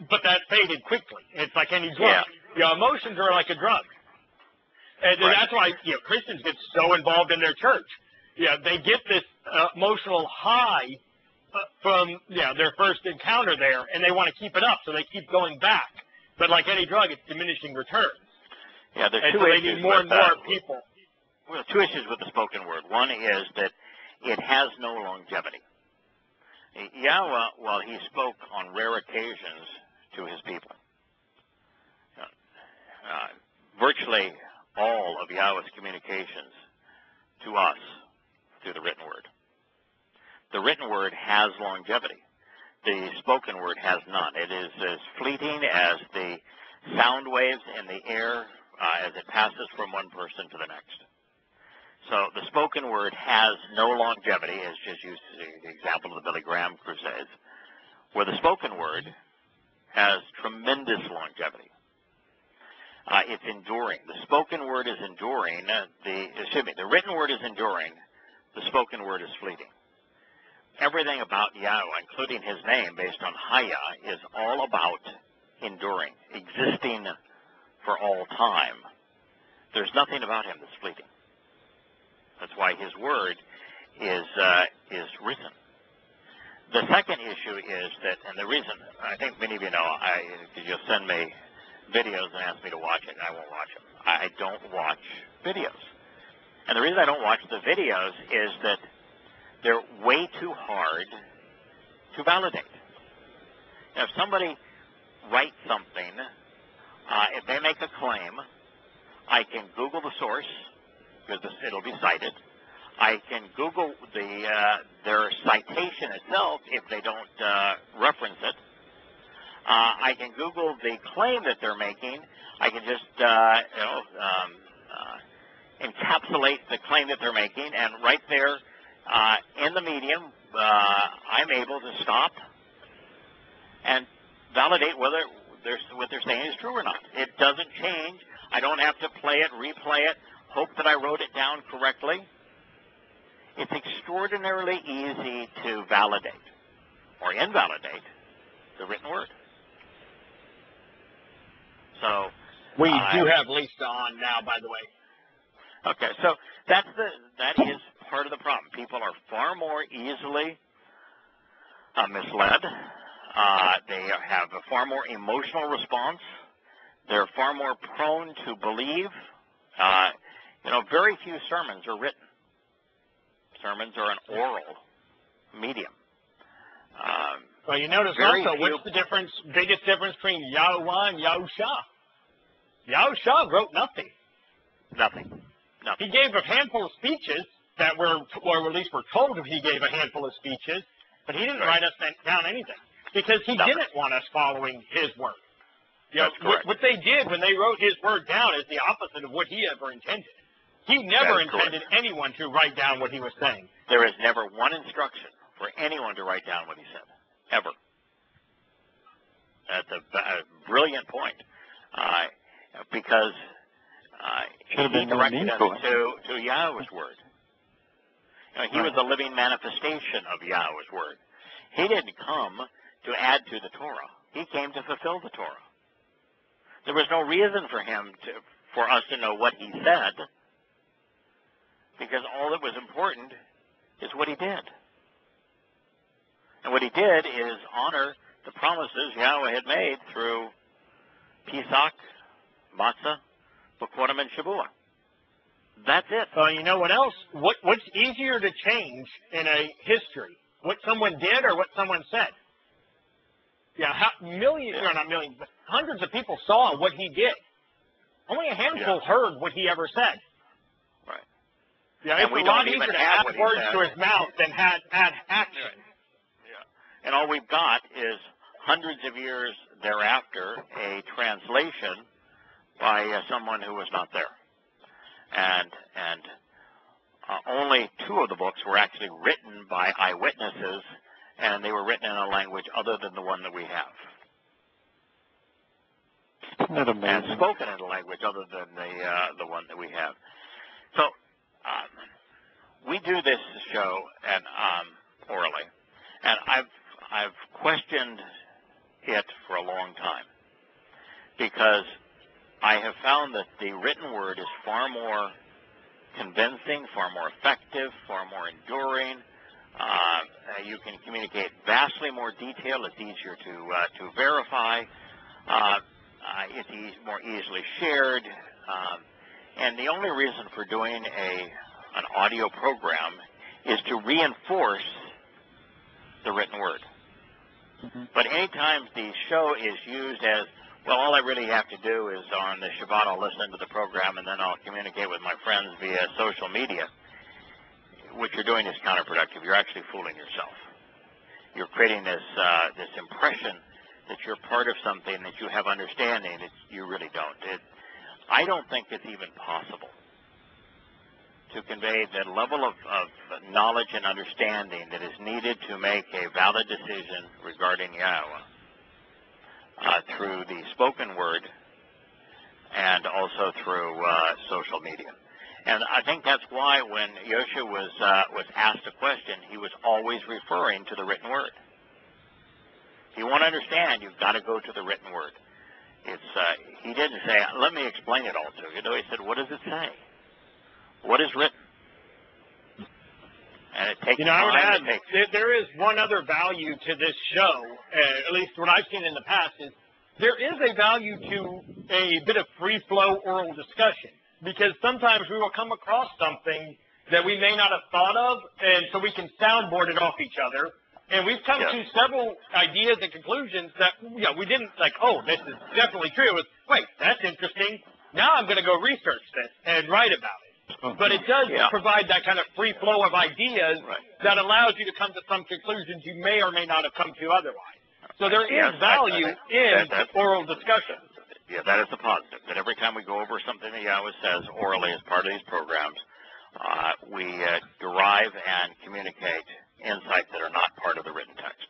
but that faded quickly. It's like any drug. Yeah. Emotions are like a drug. And that's why, Christians get so involved in their church. Yeah, they get this emotional high from their first encounter there, and they want to keep it up, so they keep going back. But like any drug, it's diminishing returns. Yeah, there's and two so they issues need more and more people. Well, 2 issues with the spoken word. One is that it has no longevity. Yahweh, while he spoke on rare occasions to his people, virtually all of Yahweh's communications to us through the written word. The written word has longevity. The spoken word has none. It is as fleeting as the sound waves in the air as it passes from one person to the next. So the spoken word has no longevity, as just used the example of the Billy Graham crusades, where the spoken word has tremendous longevity. It's enduring. The spoken word is enduring. The written word is enduring. The spoken word is fleeting. Everything about Yahweh, including his name based on Haya, is all about enduring, existing for all time. There's nothing about him that's fleeting. That's why his word is written. The second issue is that, and the reason I think many of you know, you'll send me videos and ask me to watch it, and I won't watch them. I don't watch videos. And the reason I don't watch the videos is that they're way too hard to validate. If somebody writes something, if they make a claim, I can Google the source, because it'll be cited. I can Google their citation itself if they don't reference it. I can Google the claim that they're making. I can just encapsulate the claim that they're making, and right there in the medium, I'm able to stop and validate whether what they're saying is true or not. It doesn't change. I don't have to play it, replay it, hope that I wrote it down correctly. It's extraordinarily easy to validate or invalidate the written word. So we do have Lisa on now, by the way. Okay, so that is part of the problem. People are far more easily misled. They have a far more emotional response. They're far more prone to believe. Very few sermons are written. Sermons are an oral medium. Well, you notice also, what's the biggest difference between Yahowah and Yahushua? Yahushua wrote nothing. Nothing. He gave a handful of speeches that or at least we're told he gave a handful of speeches, but he didn't write us down anything because he didn't want us following his word. What they did when they wrote his word down is the opposite of what he ever intended. He never intended anyone to write down what he was saying. There is never one instruction for anyone to write down what he said, ever. That's a brilliant point, because he directed us to Yahweh's word. He was a living manifestation of Yahweh's word. He didn't come to add to the Torah. He came to fulfill the Torah. There was no reason for us to know what he said, because all that was important is what he did. And what he did is honor the promises Yahweh had made through Pesach, Matzah, B'Korim, and Shavuot. That's it. You know what else? What's easier to change in a history? What someone did or what someone said? Yeah, not millions, but hundreds of people saw what he did. Only a handful heard what he ever said. Right. Yeah, it's a lot easier to add words to his mouth than add action. Yeah. And all we've got is hundreds of years thereafter a translation by someone who was not there. And only 2 of the books were actually written by eyewitnesses, and they were written in a language other than the one that we have. Isn't that amazing? And spoken in a language other than the one that we have. So we do this show and orally, and I've questioned it for a long time, because I have found that the written word is far more convincing, far more effective, far more enduring. You can communicate vastly more detail. It's easier to verify. It's more easily shared. And the only reason for doing an audio program is to reinforce the written word. Mm-hmm. But anytime the show is used as, well, all I really have to do is on the Shabbat I'll listen to the program and then I'll communicate with my friends via social media, what you're doing is counterproductive. You're actually fooling yourself. You're creating this impression that you're part of something, that you have understanding, that you really don't. I don't think it's even possible to convey the level of knowledge and understanding that is needed to make a valid decision regarding Yahweh through the spoken word and also through social media. And I think that's why when Yoshua was asked a question, he was always referring to the written word. If you want to understand, you've got to go to the written word. He didn't say, let me explain it all to you. He said, what does it say? What is written? And it takes I time. would add, there is one other value to this show, at least what I've seen in the past, is there is a value to a bit of free-flow oral discussion, because sometimes we will come across something that we may not have thought of, and so we can soundboard it off each other. And we've come to several ideas and conclusions that we didn't like, oh, this is definitely true. It was, wait, that's interesting. Now I'm going to go research this and write about it. But it does provide that kind of free flow of ideas that allows you to come to some conclusions you may or may not have come to otherwise. So there is value in oral discussion. Yeah, that is the positive. That every time we go over something that Yahweh says orally as part of these programs, we derive and communicate insights that are not part of the written text.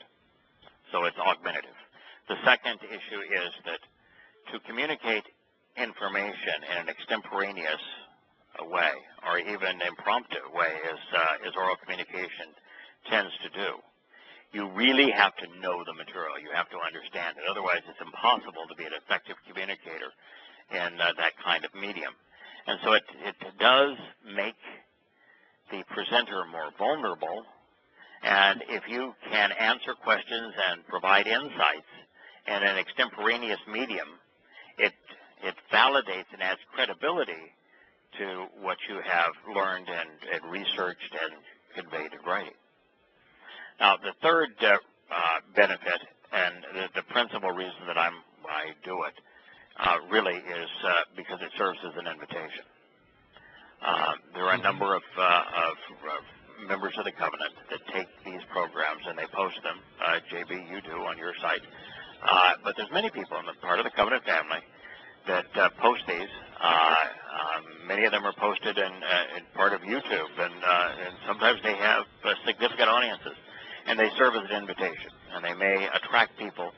So it's augmentative. The second issue is that to communicate information in an extemporaneous way, or even impromptu way, as oral communication tends to do, you really have to know the material. You have to understand it. Otherwise, it's impossible to be an effective communicator in that kind of medium. And so it does make the presenter more vulnerable. And if you can answer questions and provide insights in an extemporaneous medium, it validates and adds credibility to what you have learned and researched and conveyed in writing. Now, the third benefit, and the principal reason that I do it, really is because it serves as an invitation. There are a number of members of the covenant that take these programs and they post them. JB, you do on your site. But there's many people in the part of the covenant family that post these. Many of them are posted in part of YouTube, and sometimes they have significant audiences, and they serve as an invitation, and they may attract people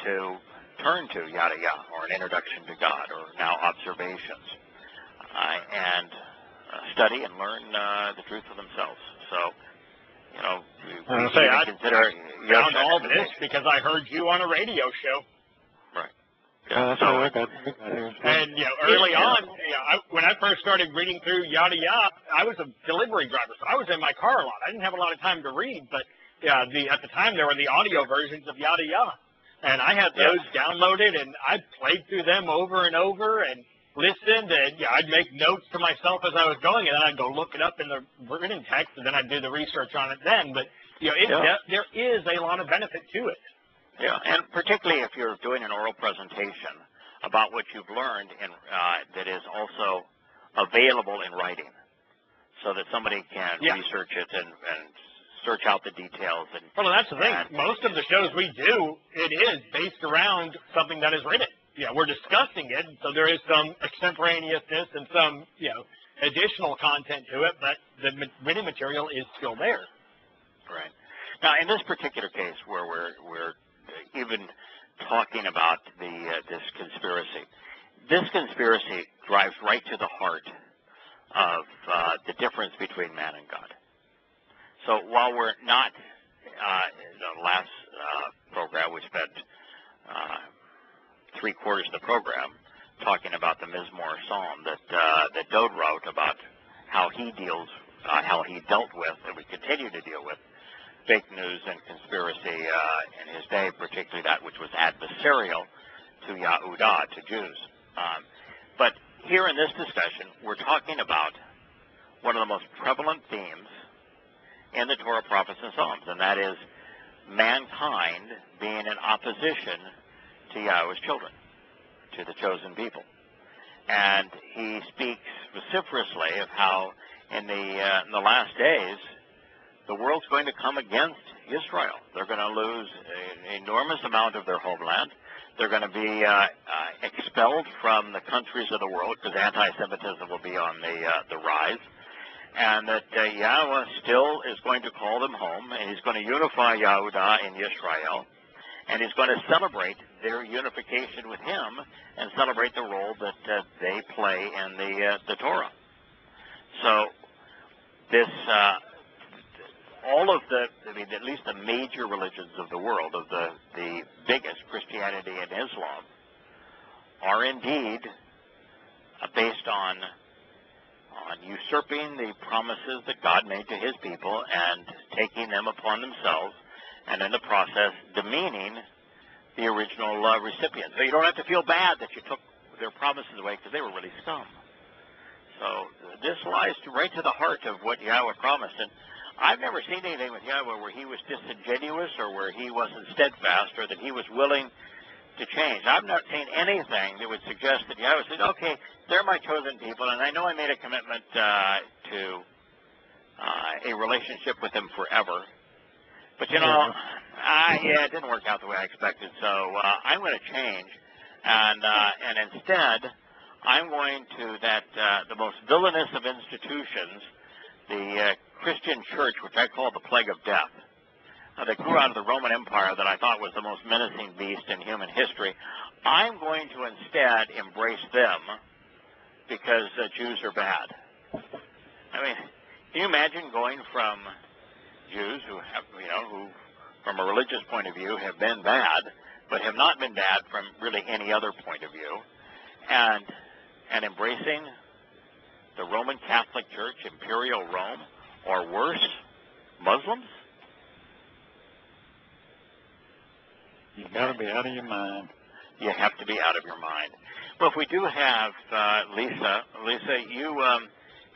to turn to Yada Yah, or an introduction to God, or now observations, and study and learn the truth for themselves. So, I consider found all this because I heard you on a radio show. Right. That's how I got here. And early on, when I first started reading through Yada Yah, I was a delivery driver, so I was in my car a lot. I didn't have a lot of time to read, but at the time there were the audio versions of Yada Yah, and I had those downloaded, and I played through them over and over and listened, and I'd make notes to myself as I was going, and then I'd go look it up in the written text, and then I'd do the research on it then. But there is a lot of benefit to it. Yeah, and particularly if you're doing an oral presentation about what you've learned that is also available in writing, so that somebody can research it and search out the details. Well, that's the thing. Most of the shows we do, it is based around something that is written. We're discussing it, so there is some extemporaneousness and some, additional content to it, but the written material is still there. Right. Now, in this particular case, where we're even talking about this conspiracy drives right to the heart of the difference between man and God. So while we're not, the last program, we spent 3/4 of the program talking about the Mizmor Psalm that Dode wrote about how he dealt with, and we continue to deal with, fake news and conspiracy in his day, particularly that which was adversarial to Yahudah, to Jews. But here in this discussion, we're talking about one of the most prevalent themes in the Torah, prophets, and Psalms, and that is mankind being in opposition to Yahweh's children, to the chosen people. And he speaks vociferously of how in the last days, the world's going to come against Israel. They're going to lose an enormous amount of their homeland. They're going to be expelled from the countries of the world because anti-Semitism will be on the rise. And that Yahweh still is going to call them home, and he's going to unify Yahudah in Israel, and he's going to celebrate their unification with him and celebrate the role that they play in the Torah. So this, all of at least the major religions of the world, of the biggest, Christianity and Islam, are indeed based on on usurping the promises that God made to his people and taking them upon themselves, and in the process demeaning the original recipient. So you don't have to feel bad that you took their promises away, because they were really scum. So this lies right to the heart of what Yahweh promised. And I've never seen anything with Yahweh where he was disingenuous or where he wasn't steadfast or that he was willing to change. I've not seen anything that would suggest that Yahweh said, okay, they're my chosen people, and I know I made a commitment to a relationship with them forever. But, you know, yeah, it didn't work out the way I expected, so I'm going to change. And instead, I'm going to the most villainous of institutions, the Christian church, which I call the plague of death. That grew out of the Roman Empire that I thought was the most menacing beast in human history. I'm going to instead embrace them because Jews are bad. I mean, can you imagine going from Jews who have, who from a religious point of view have been bad, but have not been bad from really any other point of view, and embracing the Roman Catholic Church, Imperial Rome, or worse, Muslims? You've got to be out of your mind. You have to be out of your mind. Well, if we do have Lisa, you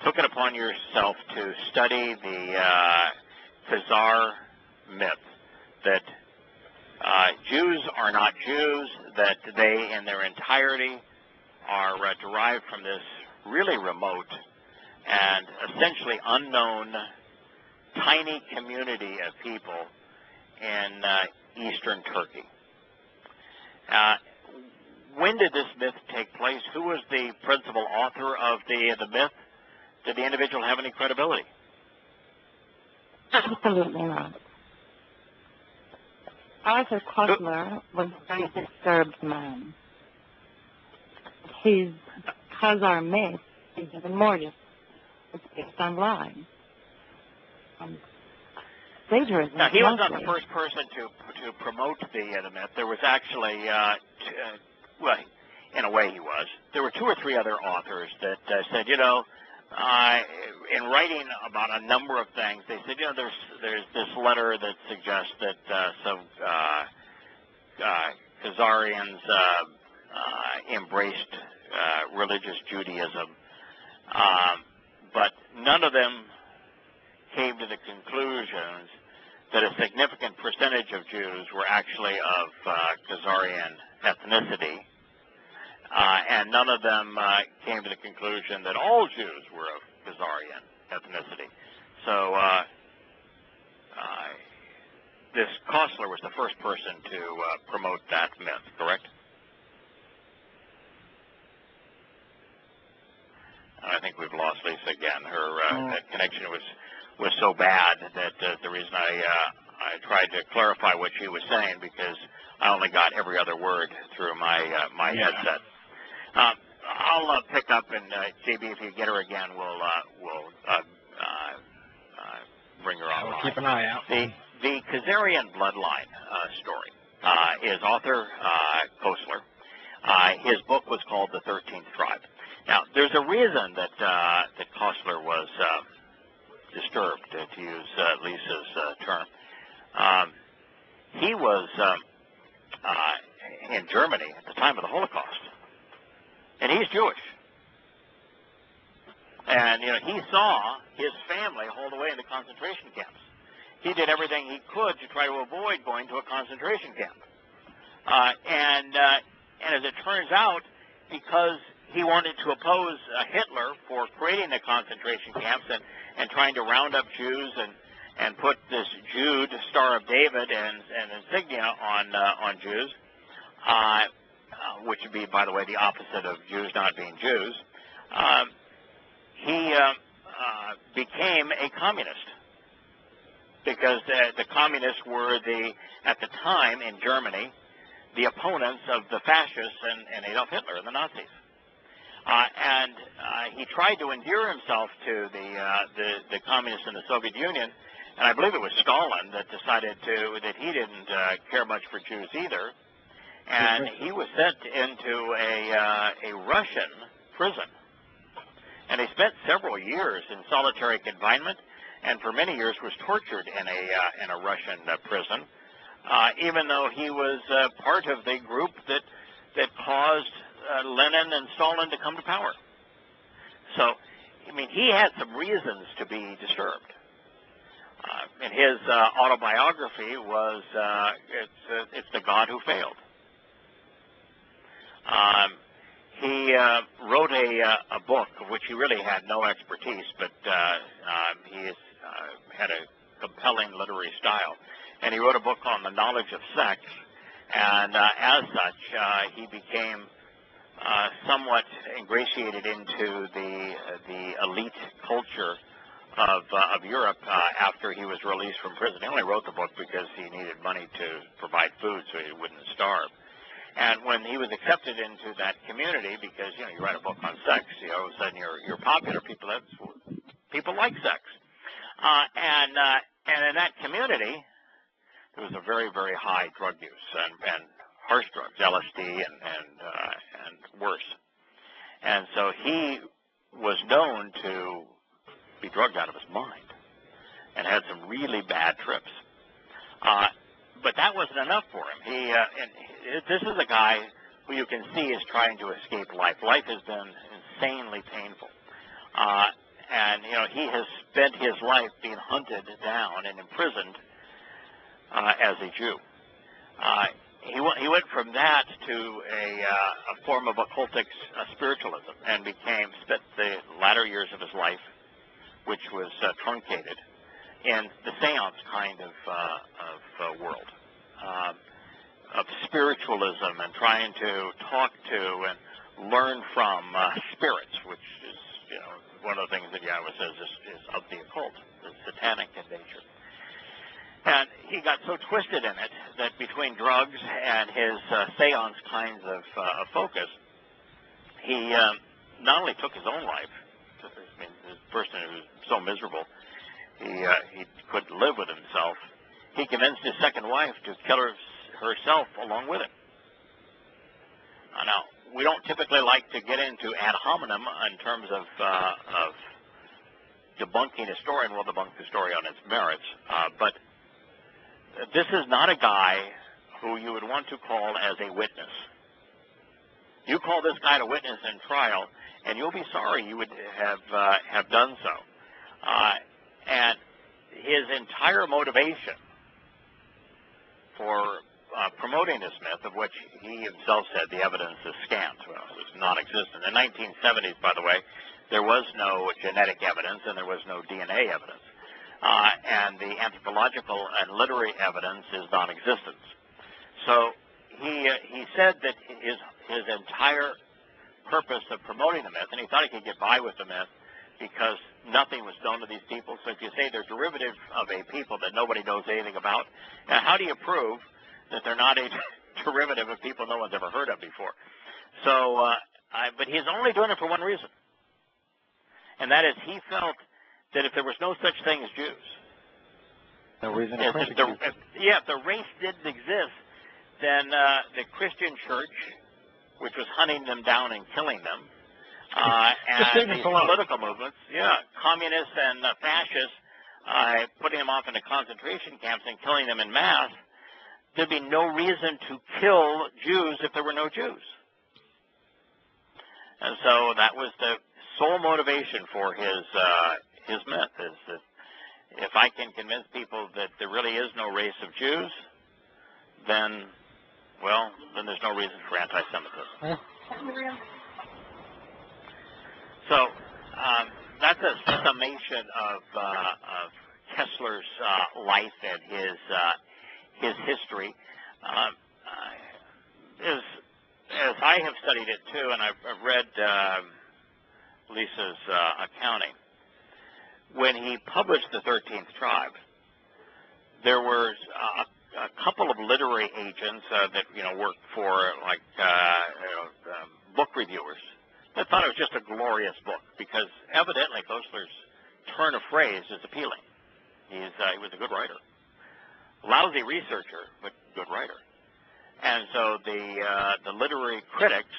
took it upon yourself to study the Khazar myth that Jews are not Jews, that they in their entirety are derived from this really remote and essentially unknown tiny community of people in eastern Turkey. When did this myth take place? Who was the principal author of the myth? Did the individual have any credibility? Absolutely not. Arthur Koestler was a very disturbed man. His Khazar myth is even more just, it's based on lies. Plagiarism. Now, he was not the first person to promote the myth. There was actually, well, in a way he was. There were 2 or 3 other authors that said, in writing about a number of things, they said, there's this letter that suggests that some Khazarians embraced religious Judaism, but none of them came to the conclusions that a significant percentage of Jews were actually of Khazarian ethnicity, and none of them came to the conclusion that all Jews were of Khazarian ethnicity. So this Koestler was the first person to promote that myth, correct? I think we've lost Lisa again. Her connection was so bad that the reason I tried to clarify what she was saying, because I only got every other word through my headset. I'll pick up, and JB, if you get her again, we'll bring her on. We'll keep an eye out. The Khazarian bloodline story is author Koestler. His book was called The 13th Tribe. Now, there's a reason that Koestler was disturbed, to use Lisa's term. He was in Germany at the time of the Holocaust, and he's Jewish. And, he saw his family hauled away into concentration camps. He did everything he could to try to avoid going to a concentration camp. And as it turns out, because he wanted to oppose Hitler for creating the concentration camps and trying to round up Jews and put this Jude, Star of David, and insignia on Jews, which would be, by the way, the opposite of Jews not being Jews, he became a communist, because the communists were at the time in Germany, the opponents of the fascists and Adolf Hitler and the Nazis. And he tried to endear himself to the communists in the Soviet Union, and I believe it was Stalin that decided that he didn't care much for Jews either, and he was sent into a Russian prison. And he spent several years in solitary confinement, and for many years was tortured in a Russian prison, even though he was part of the group that caused Lenin and Stalin to come to power. So, I mean, he had some reasons to be disturbed. And his autobiography was it's the God who failed. He wrote a book of which he really had no expertise, but he had a compelling literary style. And he wrote a book on the knowledge of sex, and as such, he became somewhat ingratiated into the elite culture of Europe after he was released from prison. He only wrote the book because he needed money to provide food so he wouldn't starve. And when he was accepted into that community, because you write a book on sex, all of a sudden you're popular. People like sex, and in that community there was a very, very high drug use and harsh drugs, LSD and worse. And so he was known to be drugged out of his mind and had some really bad trips. But that wasn't enough for him. This is a guy who you can see is trying to escape life. Life has been insanely painful. And he has spent his life being hunted down and imprisoned as a Jew. He went from that to a form of occultic spiritualism and spent the latter years of his life, which was truncated, in the seance kind of world, of spiritualism and trying to talk to and learn from spirits, which is one of the things that Yahweh says is of the occult, is satanic in nature. And he got so twisted in it that between drugs and his seance kinds of focus, he not only took his own life. I mean, this person who was so miserable, he couldn't live with himself. He convinced his second wife to kill herself along with him. Now, we don't typically like to get into ad hominem in terms of debunking a story, and we'll debunk the story on its merits, but this is not a guy who you would want to call as a witness. You call this guy to witness in trial, and you'll be sorry you would have done so. And his entire motivation for promoting this myth, of which he himself said the evidence is scant, well, it was non-existent. In the 1970s, by the way, there was no genetic evidence and there was no DNA evidence. And the anthropological and literary evidence is non-existent. So he said that his entire purpose of promoting the myth, and he thought he could get by with the myth because nothing was known to these people. So if you say they're derivative of a people that nobody knows anything about, now how do you prove that they're not a derivative of people no one's ever heard of before? So, but he's only doing it for one reason, and that is he felt that if there was no such thing as Jews, no reason to persecute. If the race didn't exist, then the Christian church, which was hunting them down and killing them, and these political movements, communists and fascists, putting them off into concentration camps and killing them in mass, there'd be no reason to kill Jews if there were no Jews. And so that was the sole motivation for his myth, is that if I can convince people that there really is no race of Jews, then there's no reason for anti-Semitism. So that's a summation of Kessler's life and his history. As I have studied it too, and I've read Lisa's accounting, when he published the 13th Tribe, there was a couple of literary agents that worked for book reviewers that thought it was just a glorious book because evidently Kessler's turn of phrase is appealing. He was a good writer, lousy researcher, but good writer. And so the literary critics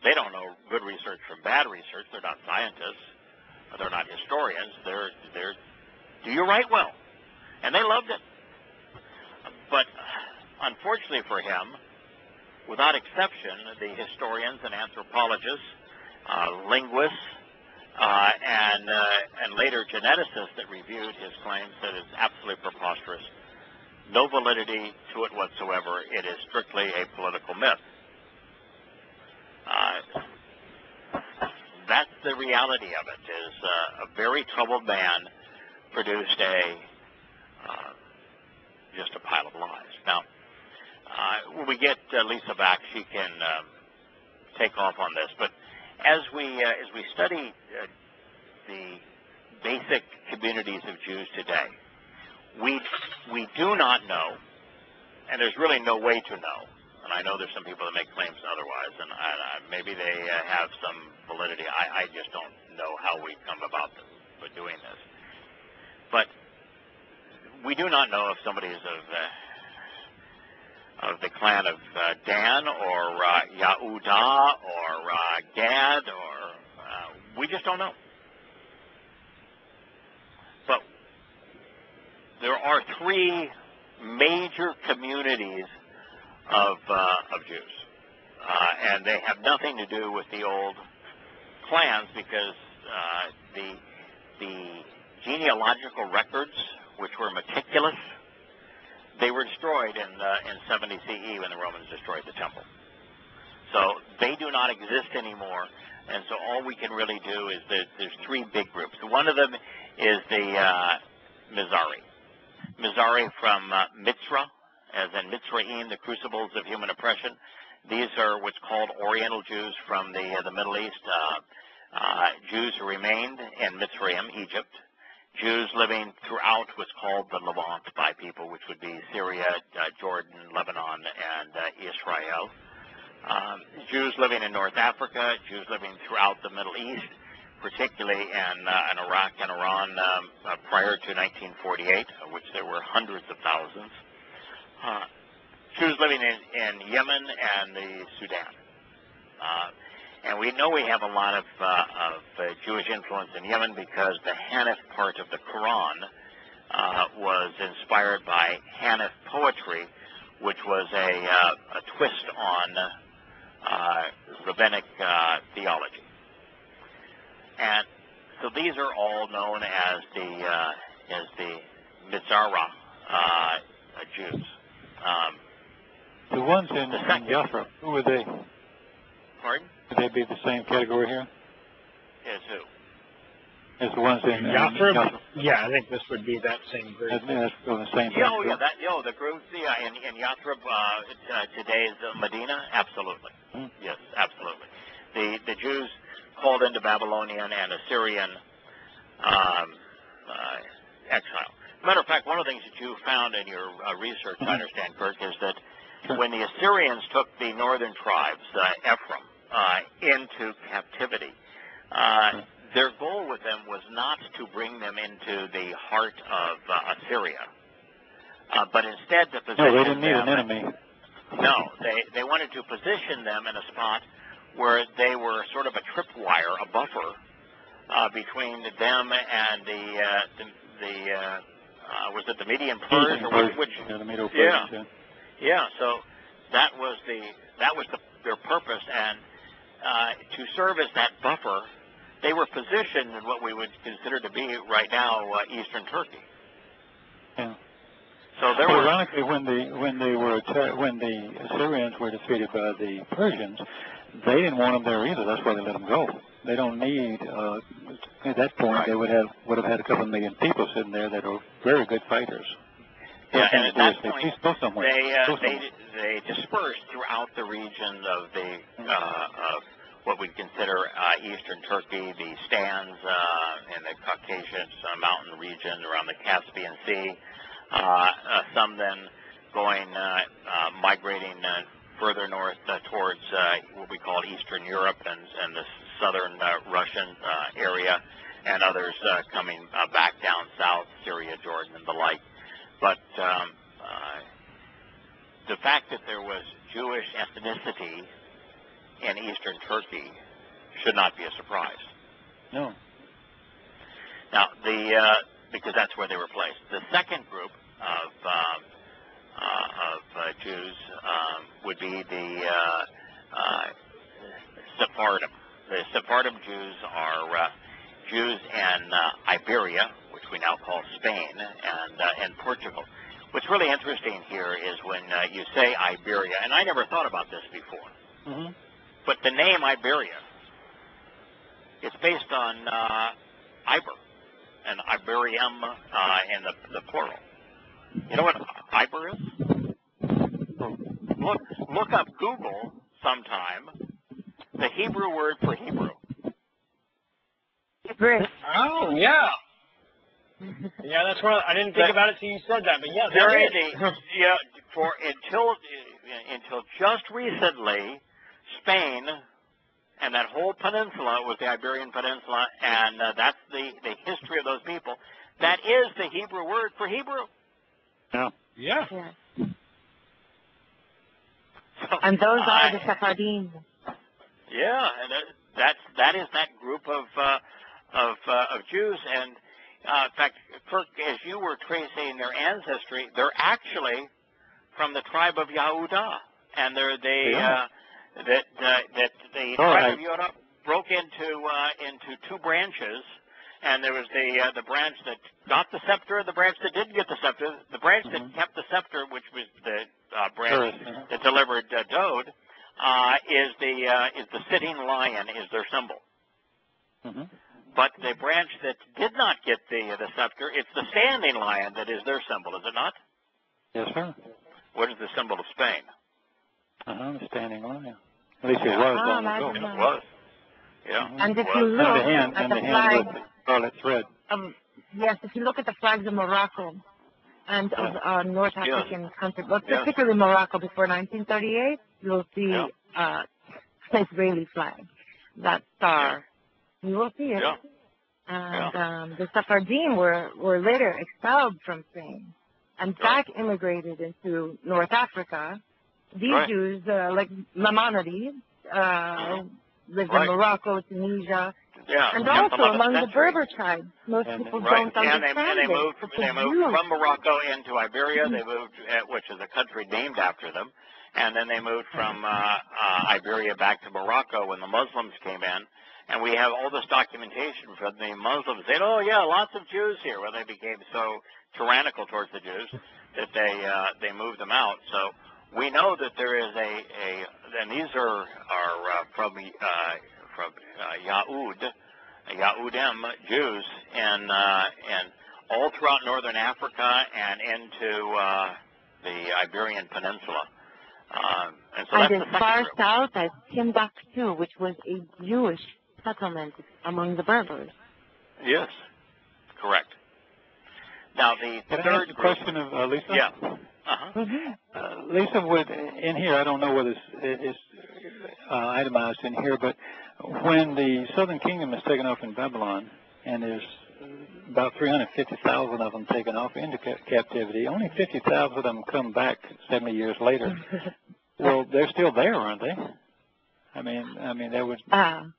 They don't know good research from bad research. They're not scientists. They're not historians. They're do you write well? And they loved it. But unfortunately for him, without exception, the historians and anthropologists, linguists, and later geneticists that reviewed his claims said it's absolutely preposterous. No validity to it whatsoever. It is strictly a political myth. That's the reality of it. Is a very troubled man produced just a pile of lies. Now, when we get Lisa back, she can take off on this. But as we study the basic communities of Jews today, we do not know, and there's really no way to know. And I know there's some people that make claims otherwise, and maybe they have some validity. I just don't know how we come about doing this. But we do not know if somebody is of the clan of Dan or Yehuda or Gad, or we just don't know. But there are three major communities of Jews, and they have nothing to do with the old clans, because the genealogical records, which were meticulous, they were destroyed in 70 CE when the Romans destroyed the temple. So they do not exist anymore, and so all we can really do is there's three big groups. One of them is the Mizrahi. Mizrahi from Mitzrah, as in Mitzrayim, the crucibles of human oppression. These are what's called Oriental Jews from the Middle East, Jews who remained in Mitzrayim, Egypt, Jews living throughout what's called the Levant by people, which would be Syria, Jordan, Lebanon, and Israel. Jews living in North Africa, Jews living throughout the Middle East, particularly in Iraq and Iran prior to 1948, of which there were hundreds of thousands. Jews living in Yemen and the Sudan. And we know we have a lot of Jewish influence in Yemen because the Hanif part of the Quran was inspired by Hanif poetry, which was a twist on rabbinic theology. And so these are all known as the Mizrahi Jews. The ones in Yahowah, who are they? Pardon? Would they be the same category here? As who? As the ones in Yahowah? Yeah, I think this would be that same group. That's the same. The groups. Yeah, in Yahowah today's Medina. Absolutely. Yes, absolutely. The Jews called into Babylonian and Assyrian exile. Matter of fact, one of the things that you found in your research, I understand, Kirk, is that when the Assyrians took the northern tribes, Ephraim, into captivity, their goal with them was not to bring them into the heart of Assyria, but instead to position them... No, they didn't need an enemy. No, they wanted to position them in a spot where they were sort of a tripwire, a buffer, between them and was it the Median Persians, or which? Yeah, the Medo-Persians. Yeah. So that was their purpose, and to serve as that buffer, they were positioned in what we would consider to be right now Eastern Turkey. Yeah. So ironically, when the Assyrians were defeated by the Persians, they didn't want them there either. That's why they let them go. They don't need. At that point, right. They would have had a couple of million people sitting there that are very good fighters. Yeah, and at that point, they dispersed throughout the region of of what we consider Eastern Turkey, the stands in the Caucasus mountain region around the Caspian Sea. Some then migrating further north towards what we call Eastern Europe and the southern Russian area, and others coming back down south, Syria, Jordan, and the like. But the fact that there was Jewish ethnicity in eastern Turkey should not be a surprise. No. Now, because that's where they were placed. The second group of Jews would be the Sephardim. The Sephardim Jews are Jews in Iberia, which we now call Spain, and Portugal. What's really interesting here is when you say Iberia, and I never thought about this before, but the name Iberia, it's based on Iber, and Iberium in the plural. You know what Iber is? Look up Google sometime the Hebrew word for Hebrew. Oh, yeah. Yeah, that's what I didn't think about it till you said that, but yeah, until just recently, Spain and that whole peninsula was the Iberian Peninsula, and that's the history of those people. That is the Hebrew word for Hebrew. Yeah. Yeah. So, and those are the Sephardim. Yeah, and that is that group of Jews, and in fact, Kirk, as you were tracing their ancestry, they're actually from the tribe of Yehudah, and they're the tribe of Yehudah broke into two branches, and there was the branch that got the scepter, and the branch that didn't get the scepter. The branch that kept the scepter, which was the branch that delivered Dode, is the sitting lion, is their symbol. But the branch that did not get the scepter, it's the standing lion that is their symbol, is it not? Yes, sir. What is the symbol of Spain? The standing lion. At least it was long ago. It was. Yeah. And if you look at the flag, with the scarlet thread. Yes, if you look at the flags of Morocco and of North African countries, but particularly Morocco before 1938, you'll see the Israeli flag, that star. You will see it. And the Sephardim were later expelled from Spain and back immigrated into North Africa. These Jews, like Maimonides, lived in Morocco, Tunisia, and also among the Berber tribes. Most people don't understand they moved from Morocco into Iberia. They moved, which is a country named after them, and then they moved from Iberia back to Morocco when the Muslims came in. And we have all this documentation from the Muslims saying, "Oh yeah, lots of Jews here." Well, they became so tyrannical towards the Jews that they moved them out. So we know that there is and these are from Yahudim Jews and all throughout northern Africa and into the Iberian Peninsula. And so that's as far south as Timbuktu, which was a Jewish settlement among the Berbers. Yes, correct. Now the third question of Lisa. Yeah. Lisa, in here, I don't know whether it's itemized in here, but when the Southern Kingdom is taken off in Babylon, and there's about 350,000 of them taken off into captivity, only 50,000 of them come back 70 years later. Well, they're still there, aren't they? I mean, there was.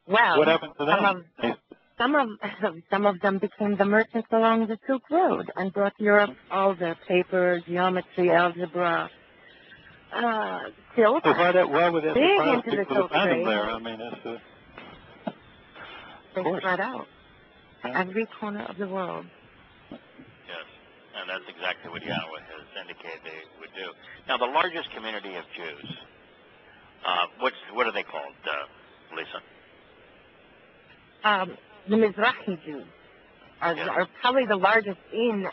What happened to them? Some of them became the merchants along the Silk Road and brought Europe all the paper, geometry, algebra, silk. So why would that surprise people to find them there? I mean, it's they spread out every corner of the world. Yes, and that's exactly what Yahweh has indicated they would do. Now, the largest community of Jews, what are they called, Lisa? The Mizrahi Jews are probably the largest in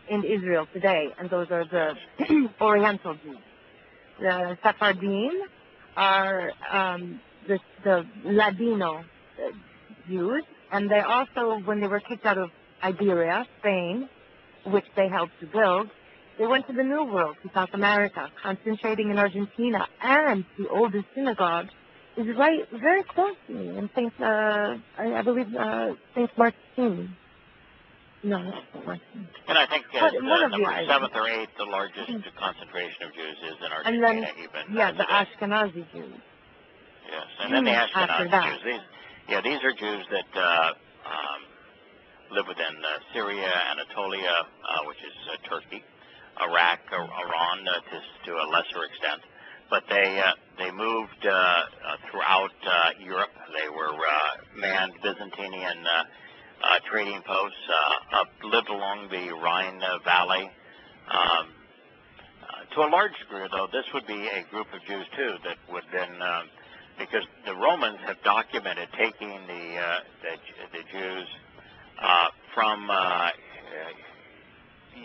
Israel today, and those are the Oriental Jews. The Sephardim are the Ladino Jews, and they also, when they were kicked out of Iberia, Spain, which they helped to build, they went to the New World, to South America, concentrating in Argentina, and the oldest synagogue is right very close to me in I believe St. Martin. No, not Martin. And I think number 7th or 8th, the largest concentration of Jews is in Argentina, and then, the Ashkenazi Jews. Yes, and then the after Ashkenazi that. Jews. These are Jews that live within Syria, Anatolia, which is Turkey, Iraq, Iran to a lesser extent. But they moved throughout Europe. They were manned Byzantine trading posts, lived along the Rhine Valley. To a large degree, though, this would be a group of Jews, too, that would then, because the Romans have documented taking the Jews from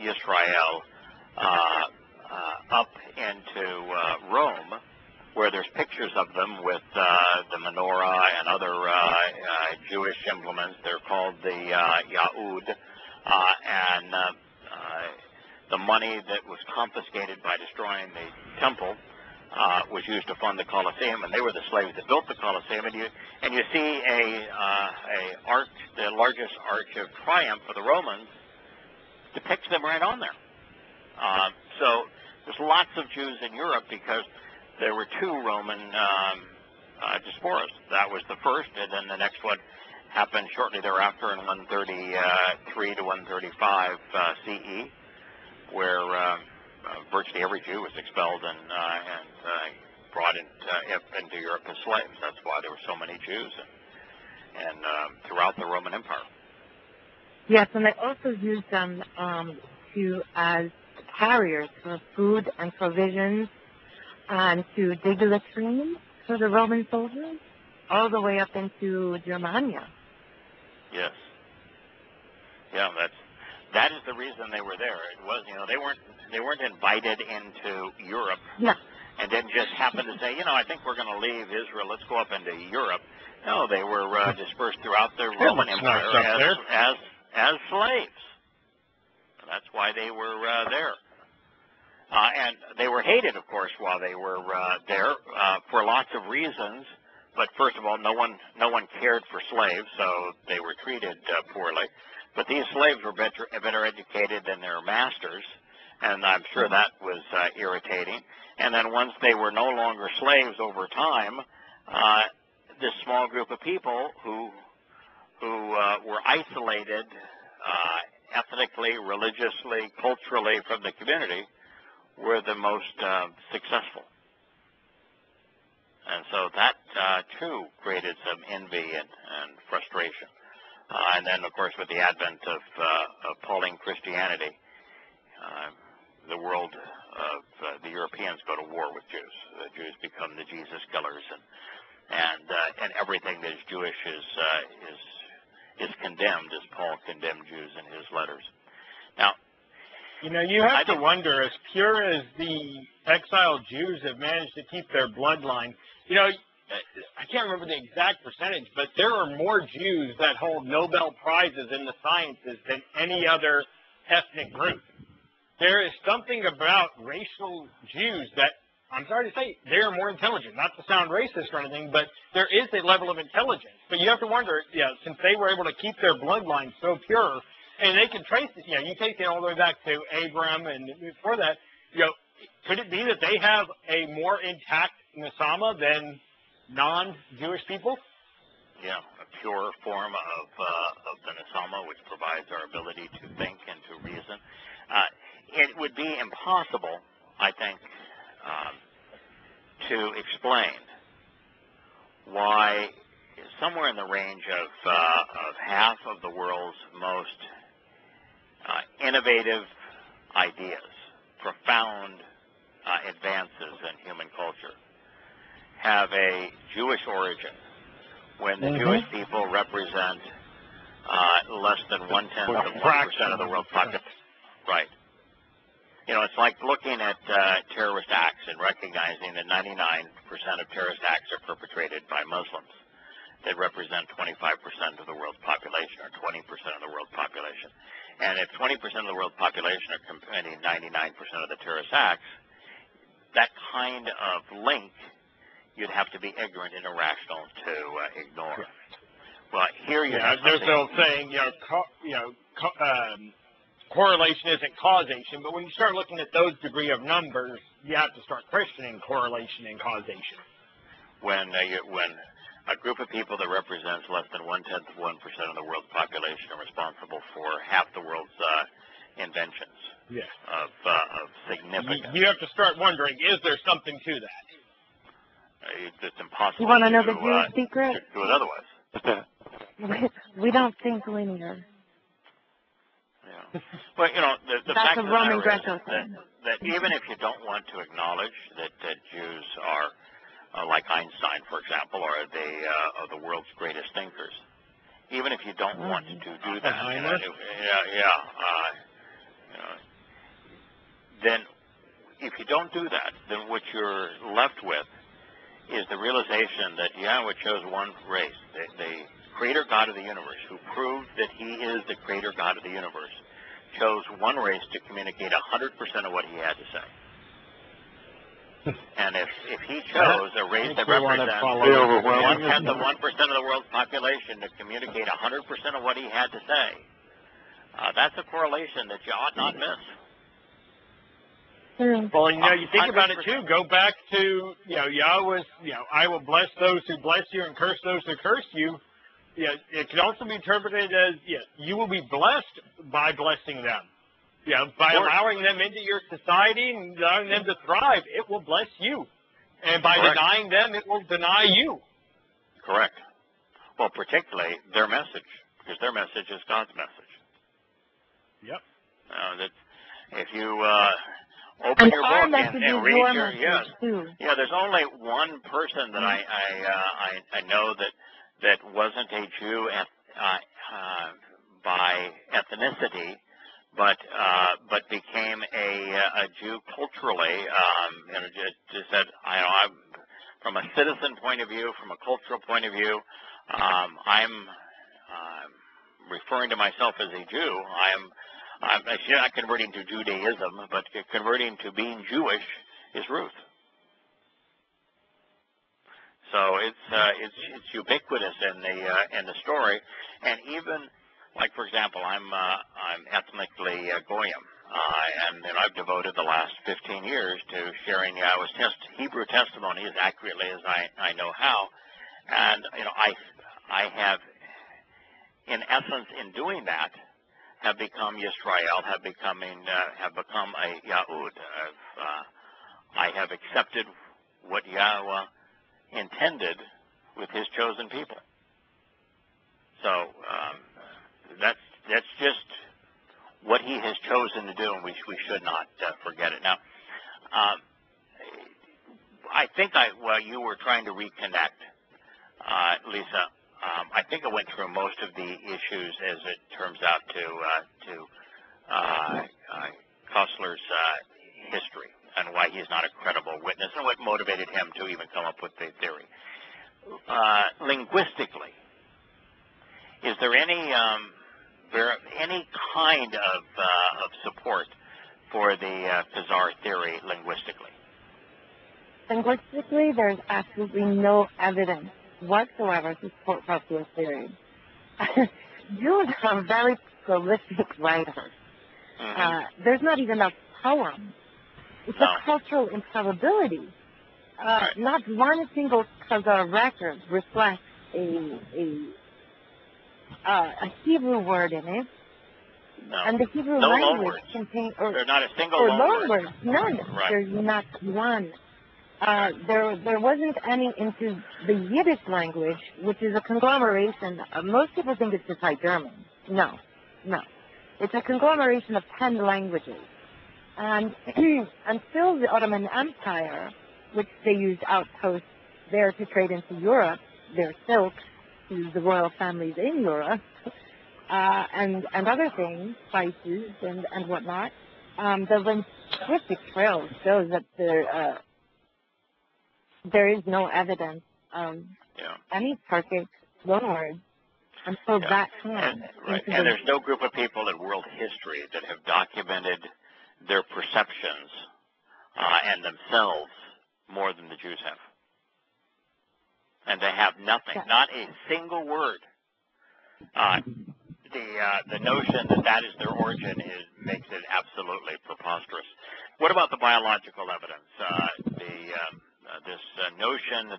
Israel up into Rome, where there's pictures of them with the menorah and other Jewish implements. They're called the Yahud, and the money that was confiscated by destroying the temple was used to fund the Colosseum, and they were the slaves that built the Colosseum. And you see a arch, the largest arch of triumph for the Romans, depicts them right on there. So there's lots of Jews in Europe because there were two Roman diasporas. That was the first, and then the next one happened shortly thereafter in 133 to 135 CE, where virtually every Jew was expelled and brought into Europe as slaves. That's why there were so many Jews and throughout the Roman Empire. Yes, and they also used them as carriers for food and provisions and to dig the streams for the Roman soldiers all the way up into Germania. Yes. Yeah, that is the reason they were there. It was, they weren't invited into Europe. No. And didn't just happen to say, I think we're going to leave Israel. Let's go up into Europe. No, they were dispersed throughout the Roman Empire as slaves. That's why they were there. And they were hated, of course, while they were there for lots of reasons. But first of all, no one cared for slaves, so they were treated poorly. But these slaves were better educated than their masters, and I'm sure that was irritating. And then once they were no longer slaves over time, this small group of people who were isolated ethnically, religiously, culturally from the community were the most successful. And so that, too, created some envy and frustration. And then, of course, with the advent of appalling Christianity, the world of the Europeans go to war with Jews. The Jews become the Jesus killers, and everything that is Jewish is condemned, as Paul condemned Jews in his letters. Now, you have to wonder, as pure as the exiled Jews have managed to keep their bloodline, I can't remember the exact percentage, but there are more Jews that hold Nobel Prizes in the sciences than any other ethnic group. There is something about racial Jews that, I'm sorry to say, they are more intelligent. Not to sound racist or anything, but there is a level of intelligence. But you have to wonder, since they were able to keep their bloodline so pure, and they can trace it, you take it all the way back to Abraham and before that, could it be that they have a more intact Nesama than non-Jewish people? Yeah, a pure form of the Nesama, which provides our ability to think and to reason. It would be impossible, I think, to explain why somewhere in the range of half of the world's most innovative ideas, profound advances in human culture, have a Jewish origin when the Jewish people represent less than 1/10 of the world's population. Right. It's like looking at terrorist acts and recognizing that 99% of terrorist acts are perpetrated by Muslims that represent 25% of the world's population or 20% of the world's population. And if 20% of the world's population are committing 99% of the terrorist acts, that kind of link you'd have to be ignorant and irrational to ignore. Well, here you have there's no saying, correlation isn't causation, but when you start looking at those degree of numbers, you have to start questioning correlation and causation. when a group of people that represents less than 1/10 of 1% of the world's population are responsible for half the world's inventions of significance. You have to start wondering, is there something to that? It's impossible. You want to know the Jewish secret? To do it otherwise. We don't think linear. Yeah. Well, the That's fact a of the Roman matter Greco is thing. that even if you don't want to acknowledge that Jews are like Einstein, for example, or the world's greatest thinkers, even if you don't want to do that, then if you don't do that, then what you're left with is the realization that Yahweh chose one race, the creator God of the universe, who proved that he is the creator God of the universe, chose one race to communicate 100% of what he had to say. And if he chose a race that represents 1/10 of 1% of the world's population to communicate 100% of what he had to say, that's a correlation that you ought not miss. Well, you think about it too. Go back to, Yahweh's, I will bless those who bless you and curse those who curse you. It can also be interpreted as, you will be blessed by blessing them. By allowing them into your society and allowing them to thrive, it will bless you. And by denying them, it will deny you. Correct. Well, particularly their message, because their message is God's message. Yep. That if you open your book and read there's only one person that I know that wasn't a Jew by ethnicity, but became a Jew culturally, and just said, I'm from a citizen point of view, from a cultural point of view, I'm referring to myself as a Jew. I'm not converting to Judaism, but converting to being Jewish is Ruth. So it's ubiquitous in the story, and even like, for example, I'm ethnically Goyim, and I've devoted the last 15 years to sharing Yahweh's Hebrew testimony as accurately as I know how, and I have, in essence, in doing that, have become Yisrael, have become a Yahud. I have accepted what Yahweh intended with his chosen people. So that's just what he has chosen to do, and we should not forget it. Now, I think while you were trying to reconnect, Lisa, I think I went through most of the issues as it turns out to Kostler's history and why he's not a credible witness and what motivated him to even come up with the theory. Linguistically, is there any kind of support for the Khazar theory linguistically? Linguistically, there's absolutely no evidence whatsoever to support Kostler's theory. Jews are very prolific writers. Mm-hmm. There's not even a poem. It's a cultural improbability. Not one single Khazar record reflects a Hebrew word in it. No. And the Hebrew no language contains... There's not a single loan word. None. Right. There's not one. There wasn't any into the Yiddish language, which is a conglomeration. Most people think it's just like German. No. It's a conglomeration of 10 languages. And until the Ottoman Empire, which they used outposts there to trade into Europe, their silk to the royal families in Europe, and other things, spices and whatnot, the linguistic trail shows that there is no evidence of any Turkic loanwords until that time. And there's no group of people in world history that have documented their perceptions and themselves more than the Jews have. And they have nothing, not a single word. The notion that is their origin makes it absolutely preposterous. What about the biological evidence? This notion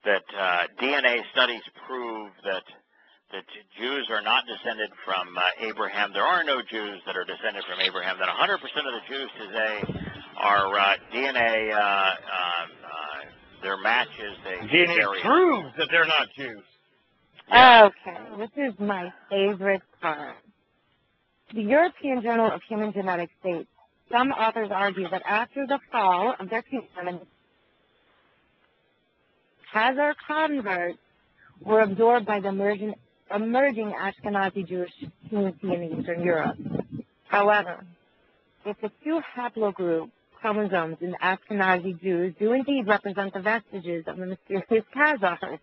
that DNA studies prove that Jews are not descended from Abraham. There are no Jews that are descended from Abraham. That 100% of the Jews today are DNA. Their match is a DNA proves that they're not Jews. Yeah. Okay, this is my favorite part. The European Journal of Human Genetics states, some authors argue that after the fall of their kingdom, Khazar converts were absorbed by the emerging Ashkenazi Jewish community in Eastern Europe. However, if the two haplogroup chromosomes in Ashkenazi Jews do indeed represent the vestiges of the mysterious Khazars,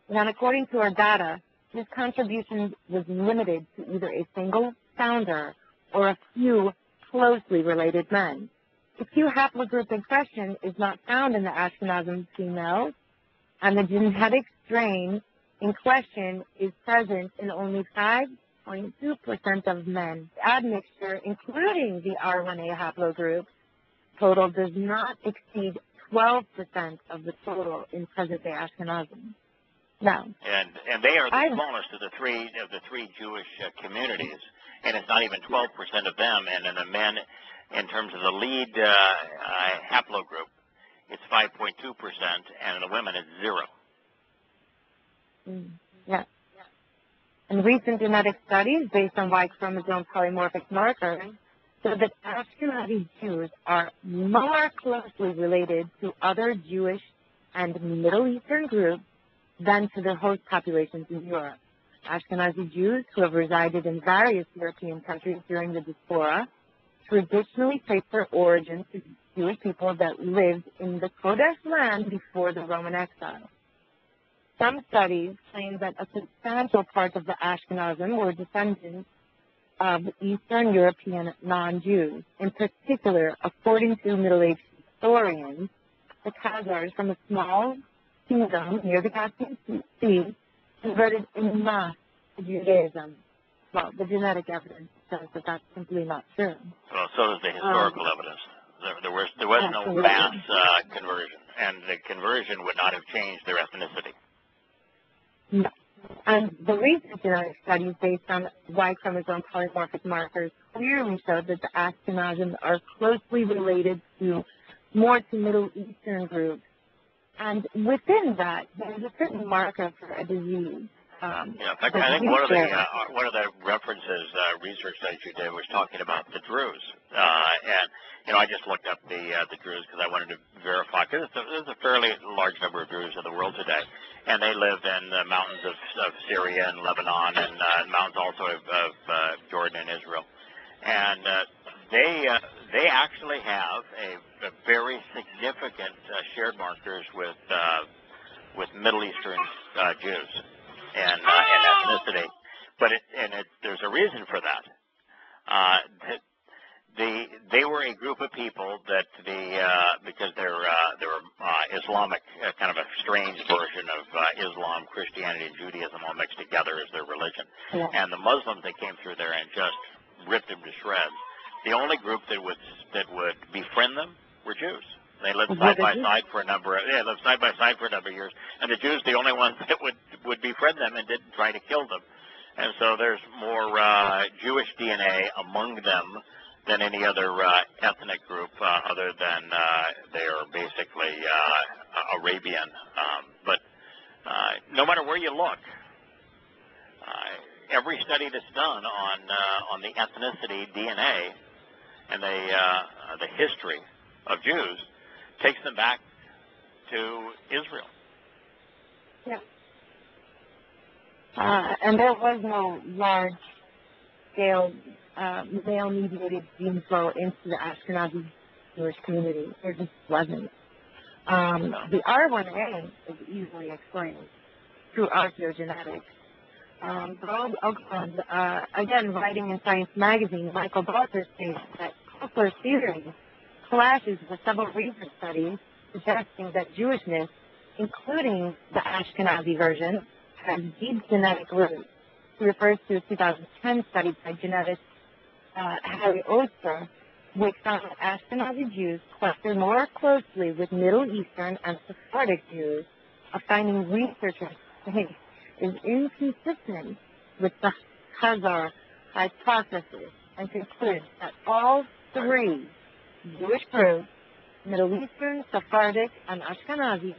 then according to our data, this contribution was limited to either a single founder or a few closely related men. The Q haplogroup in question is not found in the Ashkenazi females, and the genetic strain in question is present in only 5.2% of men. The admixture, including the R1A haplogroup, total does not exceed 12% of the total in present-day Ashkenazim. Now, and they are the smallest of the three Jewish communities, and it's not even 12% of them. And in the men, in terms of the lead haplogroup, it's 5.2%, and in the women, it's 0. Yeah. And recent genetic studies based on Y chromosome polymorphic markers show that Ashkenazi Jews are more closely related to other Jewish and Middle Eastern groups than to their host populations in Europe. Ashkenazi Jews who have resided in various European countries during the diaspora traditionally trace their origins to Jewish people that lived in the Kodesh land before the Roman exile. Some studies claim that a substantial part of the Ashkenazim were descendants of Eastern European non-Jews. In particular, according to Middle-aged historians, the Khazars from a small kingdom near the Caspian Sea converted en masse to Judaism. Well, the genetic evidence says that that's simply not true. Well, so does the historical evidence. There was no mass conversion, and the conversion would not have changed their ethnicity. No. And the recent genetic studies based on Y chromosome polymorphic markers clearly showed that the Ashkenazim are closely related to more to Middle Eastern groups. And within that, there's a certain marker for a disease. Yeah, in fact, I think one of the references, research that you did was talking about the Druze. And, I just looked up the Druze because I wanted to verify, because there's a fairly large number of Druze in the world today. And they live in the mountains of Syria and Lebanon and mountains also of Jordan and Israel. And they actually have a very significant shared markers with Middle Eastern Jews and ethnicity. But there's a reason for that. They were a group of people that because they're Islamic, kind of a strange version of Islam, Christianity, and Judaism all mixed together as their religion. Yeah. And the Muslims that came through there and just ripped them to shreds. The only group that would befriend them were Jews. They lived side by side for a number of years. And the Jews, the only ones that would befriend them and didn't try to kill them. And so there's more Jewish DNA among them than any other ethnic group, other than they are basically Arabian. But no matter where you look, every study that's done on the ethnicity DNA and the history of Jews takes them back to Israel. Yeah. And there was no large-scale male-mediated gene flow into the Ashkenazi Jewish community. There just wasn't. The R1A is easily explained through archaeogenetics. But I'll go on. Again, writing in Science magazine, Michael Balter states that Kepler's theory clashes with several recent studies suggesting that Jewishness, including the Ashkenazi version, has deep genetic roots. He refers to a 2010 study by geneticist Harry Oster, which found that Ashkenazi Jews cluster more closely with Middle Eastern and Sephardic Jews of finding researchers say is inconsistent with the Khazar hypothesis and concludes that all three Jewish groups, Middle Eastern, Sephardic, and Ashkenazi,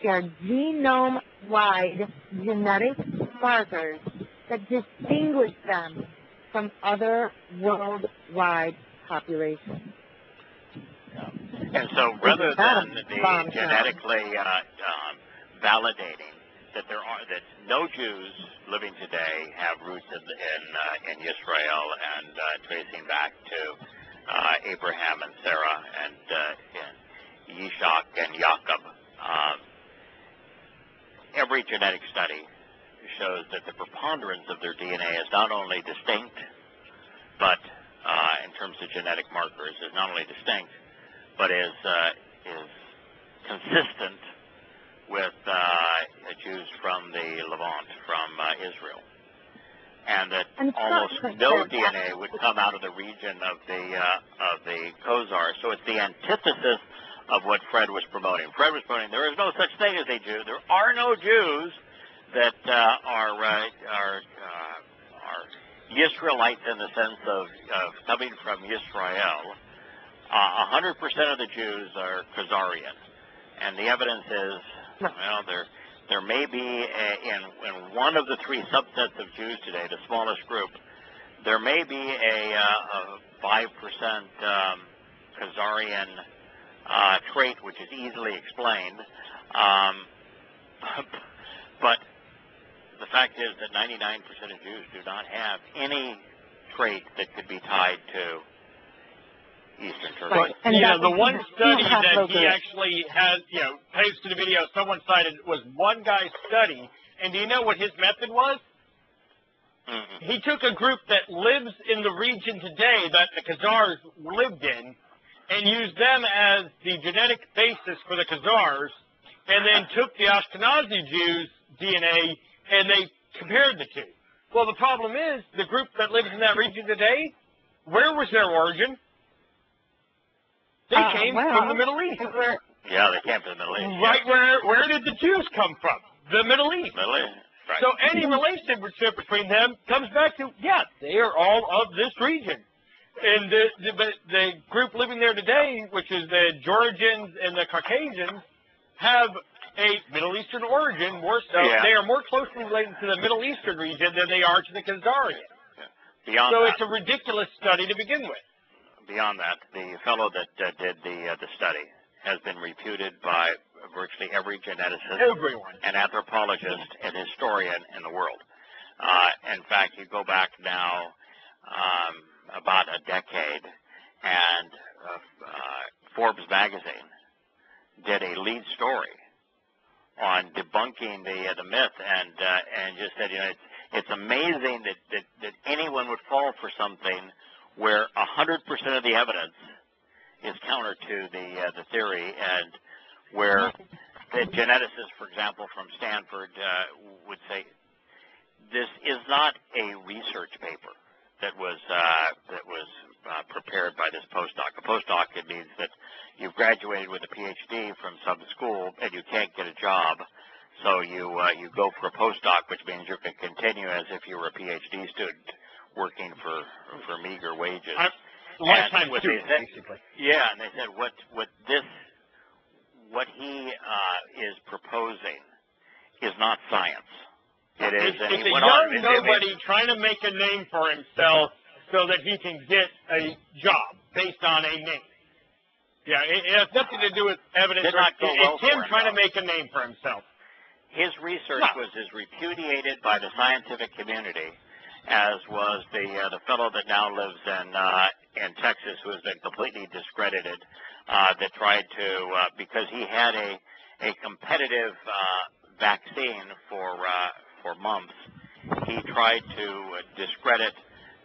share genome-wide genetic markers that distinguish them from other worldwide populations. And so rather than the genetically validating that that no Jews living today have roots in Israel and tracing back to Abraham and Sarah and Yishak and Jacob, every genetic study shows that the preponderance of their DNA is not only distinct, but in terms of genetic markers, is not only distinct, but is consistent with Jews from the Levant, from Israel, and that almost no DNA would come out of the region of the Khazar. So it's the antithesis of what Fred was promoting. Fred was promoting there is no such thing as a Jew. There are no Jews that are Israelites in the sense of coming from Israel. 100% of the Jews are Khazarian, and the evidence is, well, there may be in one of the three subsets of Jews today, the smallest group, there may be a 5% Khazarian trait, which is easily explained, but the fact is that 99% of Jews do not have any trait that could be tied to Eastern Turkey. Right. And the one study that he actually has, posted a video someone cited was one guy's study, and do you know what his method was? Mm-hmm. He took a group that lives in the region today that the Khazars lived in and used them as the genetic basis for the Khazars, and then took the Ashkenazi Jews' DNA and they compared the two. Well, the problem is the group that lives in that region today, where was their origin? They came from the Middle East. Yeah, they came from the Middle East. Right, where did the Jews come from? The Middle East. Middle East. Right. So any relationship between them comes back to, they are all of this region. And the group living there today, which is the Georgians and the Caucasians, have a Middle Eastern origin, more so. Yeah. They are more closely related to the Middle Eastern region than they are to the Khazarian. Yeah. So it's a ridiculous study to begin with. Beyond that, the fellow that did the study has been reputed by virtually every geneticist, and anthropologist, and historian in the world. In fact, you go back now about a decade, and Forbes magazine did a lead story on debunking the myth, and just said, it's amazing that anyone would fall for something where 100% of the evidence is counter to the theory, and where the geneticists, for example, from Stanford would say this is not a research paper that was prepared by this postdoc. A postdoc, it means that you've graduated with a PhD from some school and you can't get a job, so you go for a postdoc, which means you can continue as if you were a PhD student working for meager wages. Lifetime student, basically. Yeah, and they said what he is proposing is not science. It is. It's a young nobody trying to make a name for himself so that he can get a job based on a name. Yeah, it has nothing to do with evidence. It's him trying to make a name for himself. His research was as repudiated by the scientific community as was the fellow that now lives in Texas, who has been completely discredited, that tried to, because he had a competitive vaccine for mumps, he tried to discredit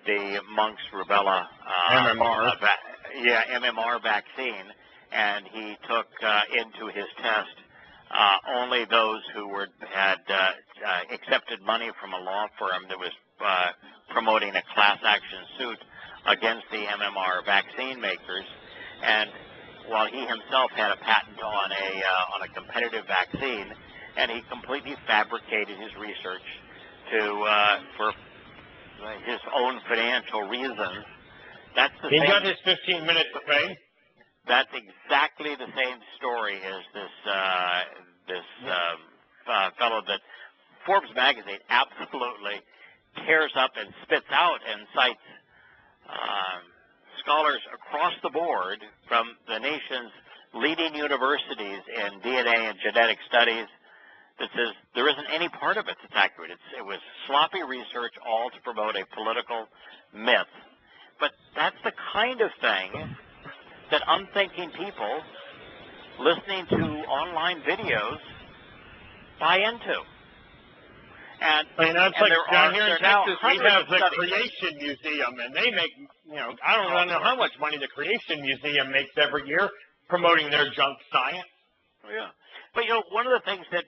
the monk's rubella MMR vaccine, and he took into his test only those who had accepted money from a law firm that was promoting a class action suit against the MMR vaccine makers, and while he himself had a patent on a competitive vaccine, and he completely fabricated his research for his own financial reasons. That's the he same. got his 15 minutes of fame. That's exactly the same story as this fellow that Forbes magazine absolutely tears up and spits out and cites scholars across the board from the nation's leading universities in DNA and genetic studies that says there isn't any part of it that's accurate. It was sloppy research, all to promote a political myth. But that's the kind of thing that unthinking people listening to online videos buy into. And that's like down here in Texas, we have the studies. Creation Museum, and they make, I don't know how much money the Creation Museum makes every year promoting their junk science. Yeah. But, one of the things that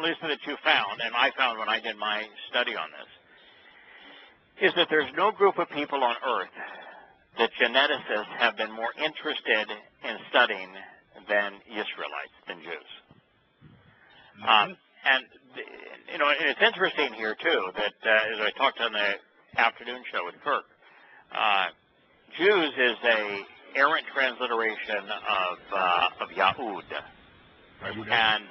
Lisa, that you found, and I found when I did my study on this, is that there's no group of people on Earth that geneticists have been more interested in studying than Israelites, than Jews. And it's interesting here, too, that as I talked on the afternoon show with Kirk, Jews is a errant transliteration of Yahud. And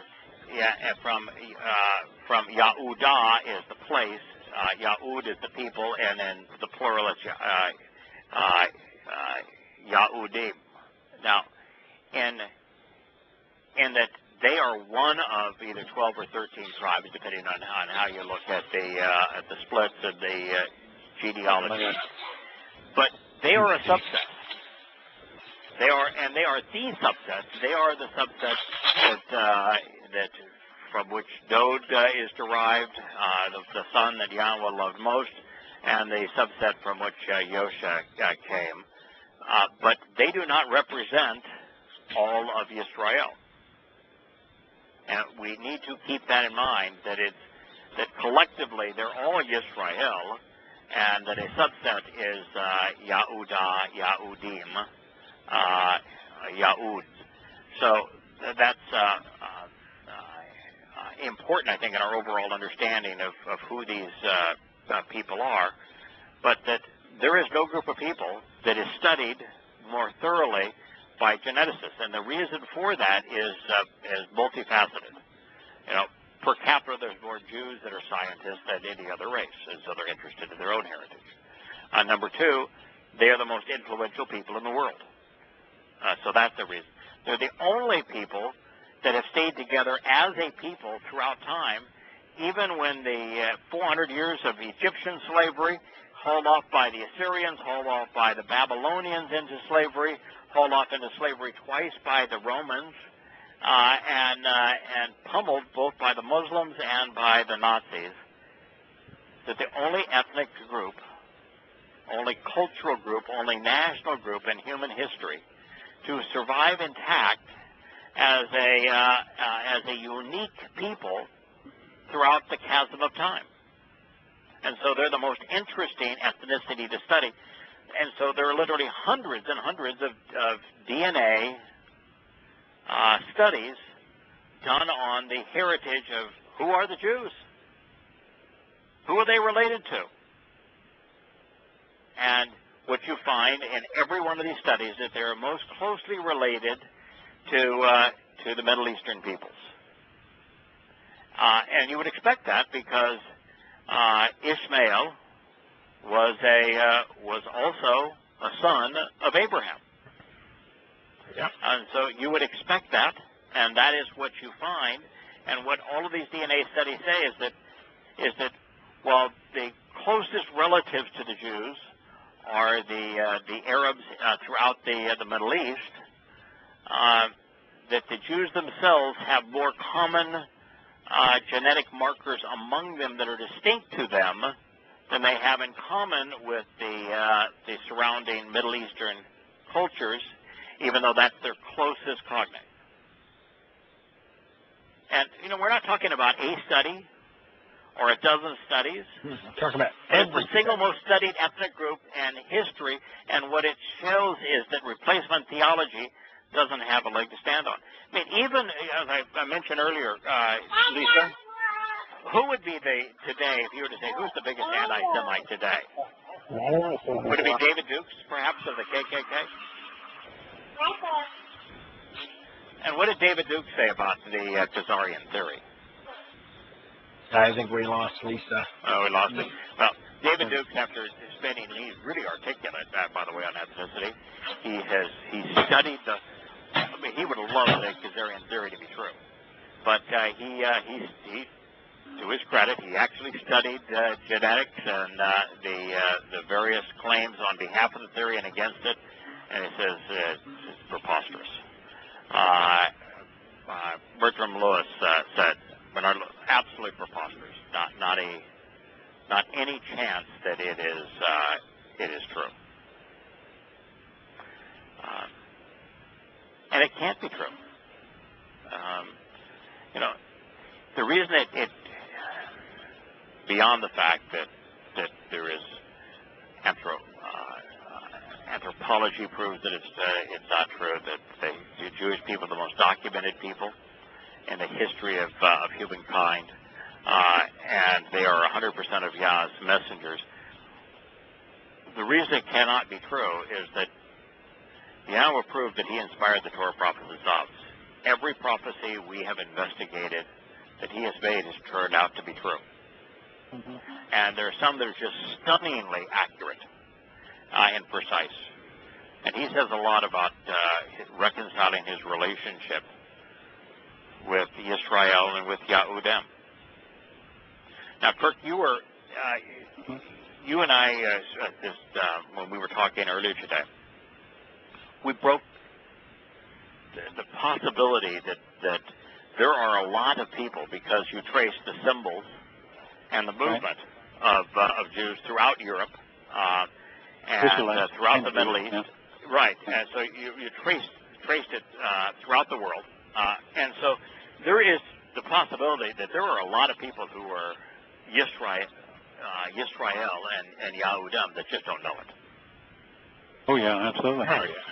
from Yahudah is the place, Yahud is the people, and then the plural is Yahudim. Now, in that they are one of either 12 or 13 tribes, depending on how you look at the splits of the genealogy. But they are a subset. They are the subset. They are the subset that from which Dod is derived, the son that Yahweh loved most, and the subset from which Yosha came. But they do not represent all of Yisrael. And we need to keep that in mind, that collectively they're all Yisrael, and that a subset is Yahudah, Yahudim, Yahud. So that's important, I think, in our overall understanding of who these people are, but that there is no group of people that is studied more thoroughly by geneticists, and the reason for that is multifaceted. Per capita, there's more Jews that are scientists than any other race, and so they're interested in their own heritage. Number two, they are the most influential people in the world. So that's the reason. They're the only people that have stayed together as a people throughout time, even when the 400 years of Egyptian slavery, hauled off by the Assyrians, hauled off by the Babylonians into slavery, hauled off into slavery twice by the Romans, and pummeled both by the Muslims and by the Nazis, that the only ethnic group, only cultural group, only national group in human history to survive intact as a unique people throughout the chasm of time. And so they're the most interesting ethnicity to study. And so there are literally hundreds and hundreds of DNA studies done on the heritage of who are the Jews? Who are they related to? And what you find in every one of these studies is that they are most closely related to the Middle Eastern peoples. And you would expect that because Ishmael was also a son of Abraham. Yep. And so you would expect that, and that is what you find. And what all of these DNA studies say is that while the closest relatives to the Jews are the Arabs throughout the Middle East, that the Jews themselves have more common genetic markers among them that are distinct to them than they have in common with the surrounding Middle Eastern cultures, even though that's their closest cognate. And, we're not talking about a study or a dozen studies. We're talking about it's the single most studied ethnic group in history, and what it shows is that replacement theology doesn't have a leg to stand on. I mean, even as I mentioned earlier, Lisa, who would be today, if you were to say, who's the biggest anti-Semite today? Would it be David Dukes, perhaps, of the KKK? And what did David Dukes say about the Khazarian theory? I think we lost Lisa. Oh, we lost it. Well, David Dukes, after spending, he's really articulate, by the way, on ethnicity. He studied the. I mean, he would have loved the Khazarian theory to be true, but he to his credit, he actually studied genetics and the various claims on behalf of the theory and against it, and he says it's preposterous. Bertram Lewis said, Bernard, absolutely preposterous. Not any chance that it is true. And it can't be true. The reason it beyond the fact that there is anthropology proves that it's not true, that the Jewish people are the most documented people in the history of humankind, and they are 100% of Yah's messengers. The reason it cannot be true is that Yahweh proved that he inspired the Torah, prophets, and Psalms. Every prophecy we have investigated that he has made has turned out to be true. Mm-hmm. And there are some that are just stunningly accurate and precise. And he says a lot about reconciling his relationship with Israel and with Yahudim. Now, Kirk, you and I, when we were talking earlier today, we broke the possibility that there are a lot of people, because you trace the symbols and the movement of Jews throughout Europe and throughout the Middle East. Yeah. Right. And so you traced it throughout the world. And so there is the possibility that there are a lot of people who are Yisrael and Yahudim that just don't know it. Oh, yeah, absolutely. Oh, yeah.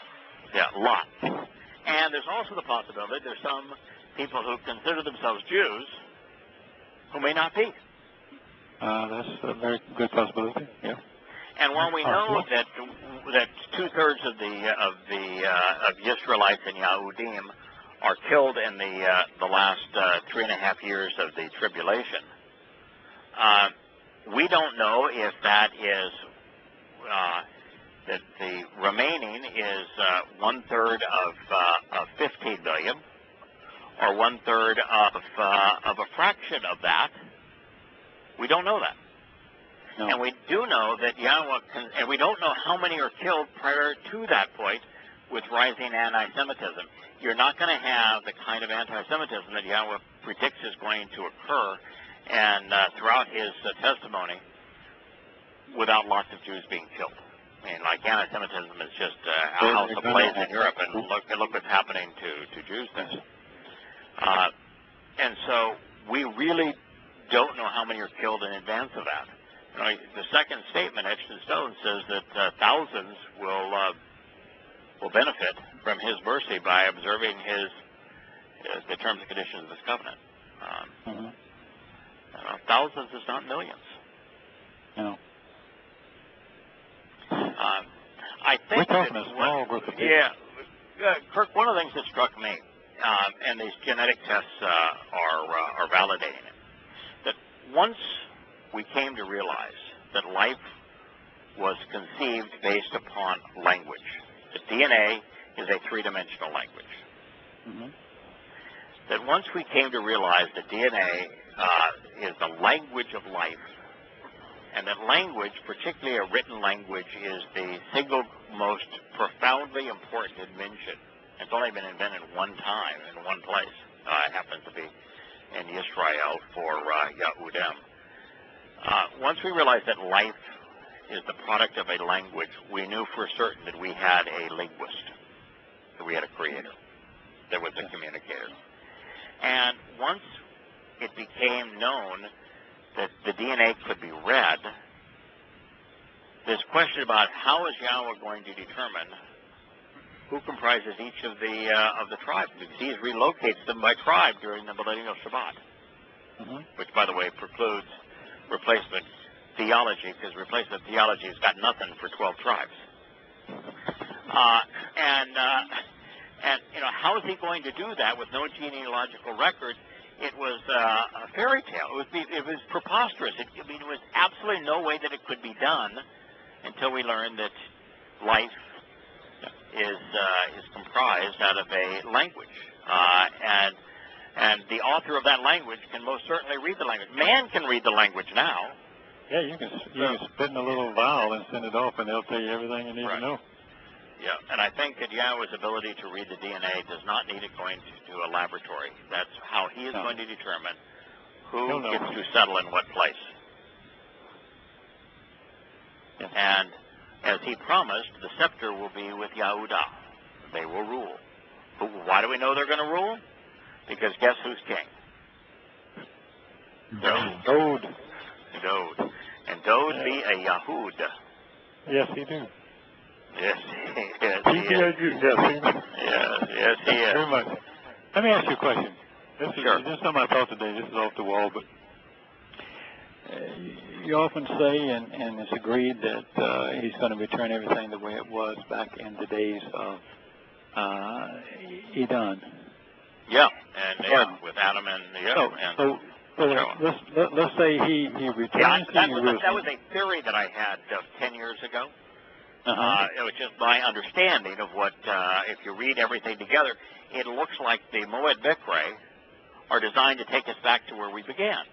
Yeah, lots. And there's also the possibility there's some people who consider themselves Jews who may not be. That's a very good possibility. Yeah. And while we know that 2/3 of Israelites and Yahudim are killed in the last 3.5 years of the tribulation, we don't know if that is that the remaining is 1/3 of 15 million, or 1/3 of a fraction of that. We don't know that. No. And we do know that Yahweh and we don't know how many are killed prior to that point with rising anti-Semitism. You're not going to have the kind of anti-Semitism that Yahweh predicts is going to occur and throughout his testimony without lots of Jews being killed. I mean, like anti-Semitism is just a house ablaze in Europe, and look what's happening to Jews there. And so we really don't know how many are killed in advance of that. You know, the second statement, etched in stone, says that thousands will benefit from his mercy by observing the terms and conditions of his covenant. Thousands is not millions. No. I think we're talking a small group of people. Yeah, Kirk. One of the things that struck me, and these genetic tests are validating it, that once we came to realize that life was conceived based upon language, that DNA is a three-dimensional language. Mm-hmm. That once we came to realize that DNA is the language of life, and that language, particularly a written language, is the single most profoundly important invention. It's only been invented one time in one place. It happens to be in Israel for Yahudim. Once we realized that life is the product of a language, we knew for certain that we had a linguist, that we had a creator, that was a communicator. And once it became known that the DNA could be read, this question about how is Yahweh going to determine who comprises each of the tribes, because he relocates them by tribe during the millennial Shabbat, which, by the way, precludes replacement theology, because replacement theology has got nothing for 12 tribes. And you know, how is he going to do that with no genealogical record? It was a fairy tale. It was preposterous. I mean, there was absolutely no way that it could be done until we learned that life is comprised out of a language, and the author of that language can most certainly read the language. Man can read the language now. Yeah, you can spit in a little vial and send it off, and they'll tell you everything you need to know. Yeah, and I think that Yahweh's ability to read the DNA does not need it going to a laboratory. That's how he is going to determine who gets to settle in what place. Yes. And as he promised, the scepter will be with Yahudah. They will rule. Why do we know they're going to rule? Because guess who's king? Dode. And Dode be a Yahud. Yes, he do. Yes, he is. Yes, he is. Yes, he is. Very much. Let me ask you a question. Sure. This is something I thought today. This is off the wall, but you often say, and it's agreed, that he's going to return everything the way it was back in the days of Edom. Yeah, and with Adam and let's say he returns to Jerusalem. That was a theory that I had 10 years ago. It was just my understanding of what, if you read everything together, it looks like the Moed Mikre are designed to take us back to where we began.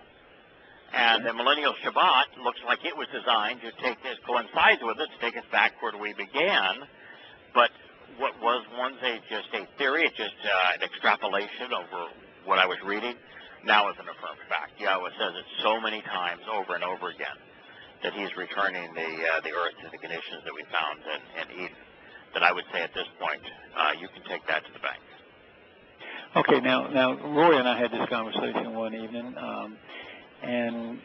And the millennial Shabbat looks like it was designed to coincide with it, to take us back where we began. But what was once just a theory, it's just an extrapolation over what I was reading, now is an affirmed fact. Yahweh says it so many times over and over again that he's returning the earth to the conditions that we found in Eden, that I would say at this point, you can take that to the bank. Okay, now Roy and I had this conversation one evening, and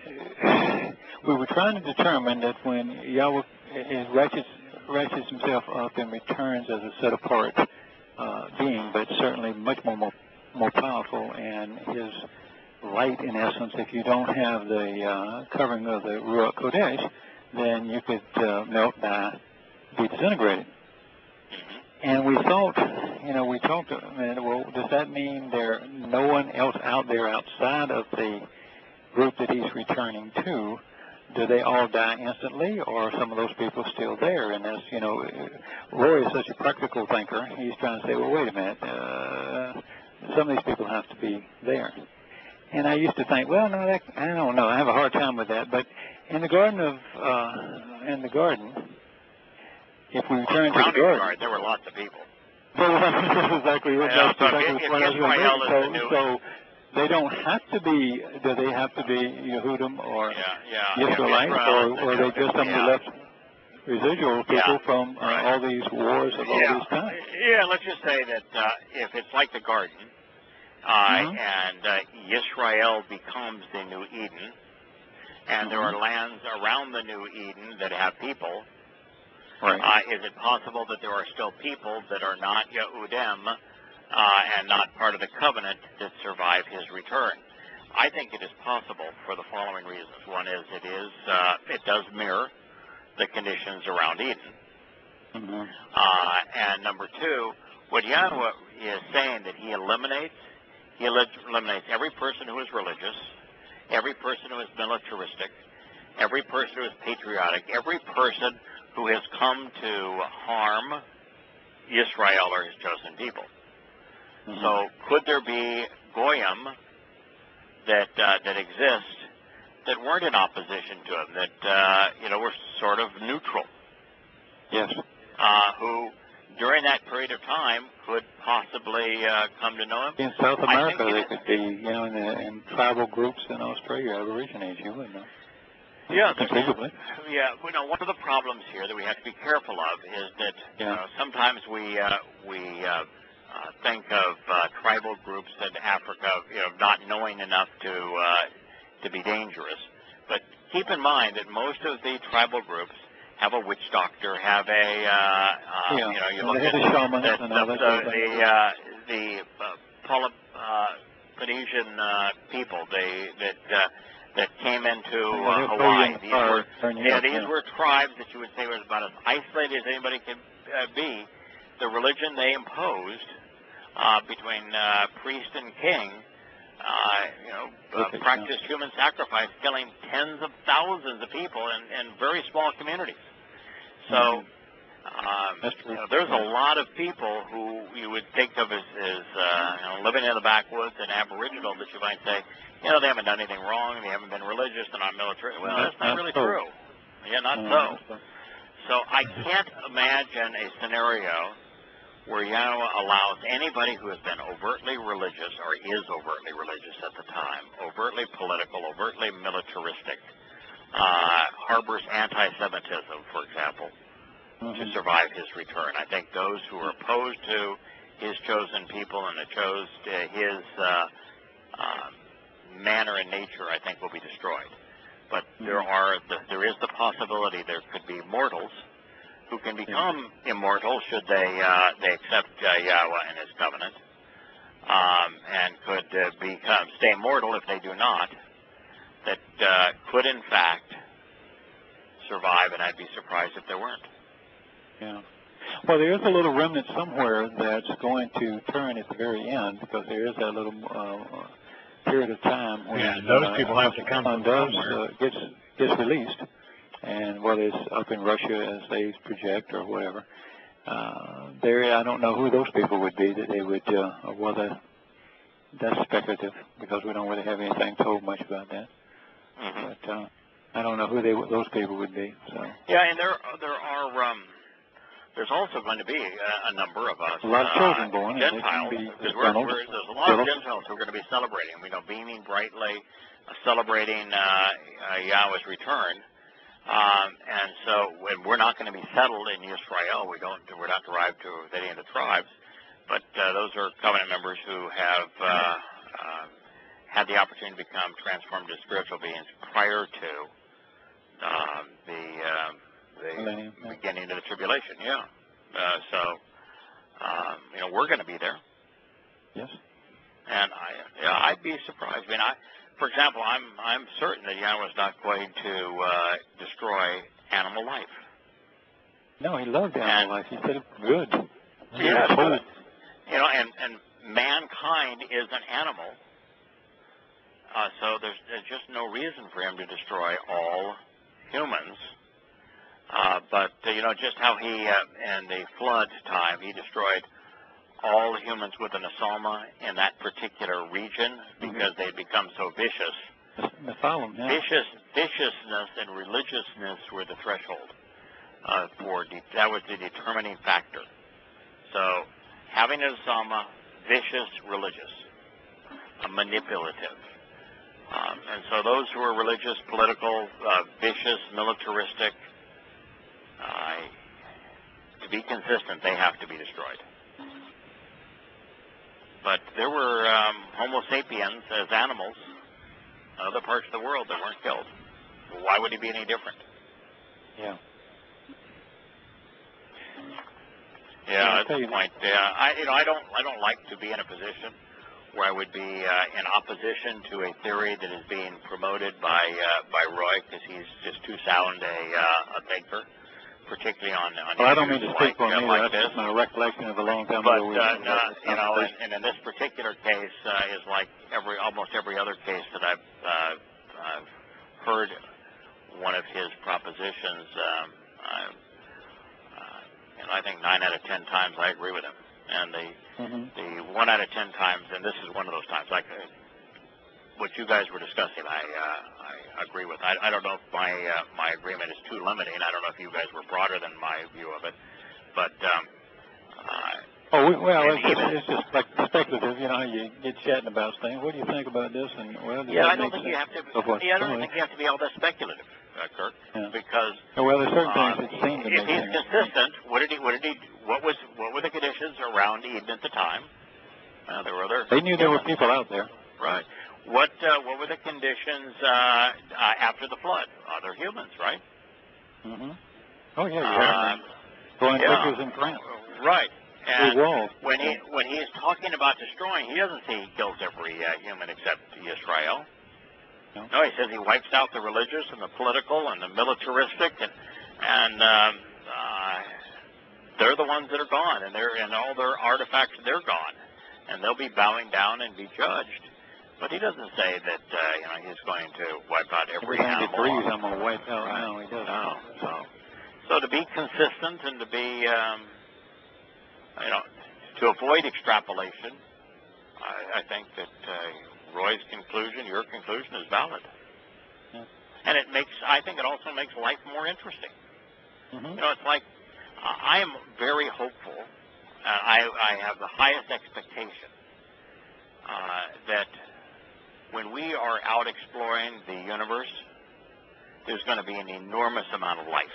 we were trying to determine that when Yahweh ratchets himself up and returns as a set-apart being, but certainly much more powerful, and his light, in essence, if you don't have the covering of the Ruach Kodesh, then you could be disintegrated. And we thought, we talked, well, does that mean there's no one else out there outside of the group that he's returning to? Do they all die instantly, or are some of those people still there? And as, Roy is such a practical thinker, he's trying to say, well, wait a minute, some of these people have to be there. And I used to think, well, no, I don't know. I have a hard time with that. But in the garden, if we return to the garden, there were lots of people. Exactly. So they don't have to be. Do they have to be Yehudim or Israelites, or are they just some of the left residual people from all these wars of all these times? Yeah, let's just say that if it's like the garden, and Yisrael becomes the new Eden, and there are lands around the new Eden that have people, is it possible that there are still people that are not Yehudim and not part of the covenant that survive his return? I think it is possible for the following reasons. One is it does mirror the conditions around Eden. And number two, what Yahweh is saying that he eliminates every person who is religious, every person who is militaristic, every person who is patriotic, every person who has come to harm Israel or his chosen people. So could there be Goyim that exist that weren't in opposition to him, that were sort of neutral? Yes. Who during that period of time could possibly come to know him. In South America, they could be, in tribal groups in Australia, Aborigines, you would know. Yeah, conceivably. Yeah. One of the problems here that we have to be careful of is that sometimes we think of tribal groups in Africa, not knowing enough to be dangerous. But keep in mind that most of the tribal groups have a witch doctor, have a you know, you look at the Polynesian people that came into Hawaii. These were tribes that you would say was about as isolated as anybody could be. The religion they imposed between priest and king, practiced human sacrifice, killing tens of thousands of people in very small communities. So there's a lot of people who you would think of as living in the backwoods and Aboriginal that you might say, they haven't done anything wrong, they haven't been religious, they're not military. Well, that's not really true. Yeah, not so. So I can't imagine a scenario where Yahowah allows anybody who has been overtly religious or is overtly religious at the time, overtly political, overtly militaristic, harbors anti-Semitism, for example, to survive his return. I think those who are opposed to his chosen people and opposed to his manner and nature, I think, will be destroyed. But there is the possibility there could be mortals who can become immortal should they accept Yahowah and his covenant, and could stay mortal if they do not, that could in fact survive, and I'd be surprised if there weren't. Yeah. Well, there is a little remnant somewhere that's going to turn at the very end, because there is that little period of time when those people have to come from somewhere. Gets released, and whether it's up in Russia as they project or whatever, I don't know who those people would be that they would, or whether that's speculative, because we don't really have anything told much about that. But I don't know who those people would be. So. Yeah, and there's also going to be a number of us, a lot of children born, Gentiles, because there's a lot of Gentiles who are going to be celebrating, beaming brightly, celebrating Yahowah's return. And so we're not going to be settled in Israel. We're not derived to any of the tribes, but those are covenant members who have had the opportunity to become transformed into spiritual beings prior to the beginning of the tribulation. Yeah. We're going to be there. Yes. And I'd be surprised. For example, I'm certain that Yahowah's not going to destroy animal life. No, he loved animal life. He said it's good. Yes. And mankind is an animal. So there's just no reason for him to destroy all humans. But just how he, in the flood time, he destroyed all humans with an asoma in that particular region because they'd become so vicious. Viciousness and religiousness were the threshold that was the determining factor. So having an asoma, vicious, religious, manipulative. And so those who are religious, political, vicious, militaristic, to be consistent, they have to be destroyed. But there were Homo sapiens as animals in other parts of the world that weren't killed. Why would he be any different? Yeah. Yeah, that's the point. I don't like to be in a position where I would be in opposition to a theory that is being promoted by Roy, because he's just too sound a thinker, particually on well, I don't mean to speak for me. Like that's this. My recollection of a long time ago. But and in this particular case is like almost every other case that I've heard one of his propositions. I think 9 out of 10 times I agree with him, and the 1 out of 10 times, and this is one of those times, like what you guys were discussing, I agree with. I don't know if my agreement is too limiting. I don't know if you guys were broader than my view of it, but it's just like speculative. You get chatting about things. What do you think about this? And I don't think you have to. I don't think you have to be all that speculative, Kirk, because there's certain things that seem to if he's consistent, what were the conditions around Eden at the time? There were other. They knew there were people out there. Right. What were the conditions after the flood? Other humans, right? Oh yeah, you have throwing pictures in France. Right. And walls. when he's talking about destroying, he doesn't say he kills every human except Israel. No, he says he wipes out the religious and the political and the militaristic, and they're the ones that are gone, and all their artifacts, they're gone, and they'll be bowing down and be judged. But he doesn't say that he's going to wipe out every animal. Everything I'm going to wipe out. Right. No, he doesn't. No. So to be consistent and to be to avoid extrapolation, I think that Roy's conclusion, your conclusion, is valid. Yeah. And I think it also makes life more interesting. Mm-hmm. It's like, I am very hopeful, I have the highest expectation that when we are out exploring the universe, there's going to be an enormous amount of life.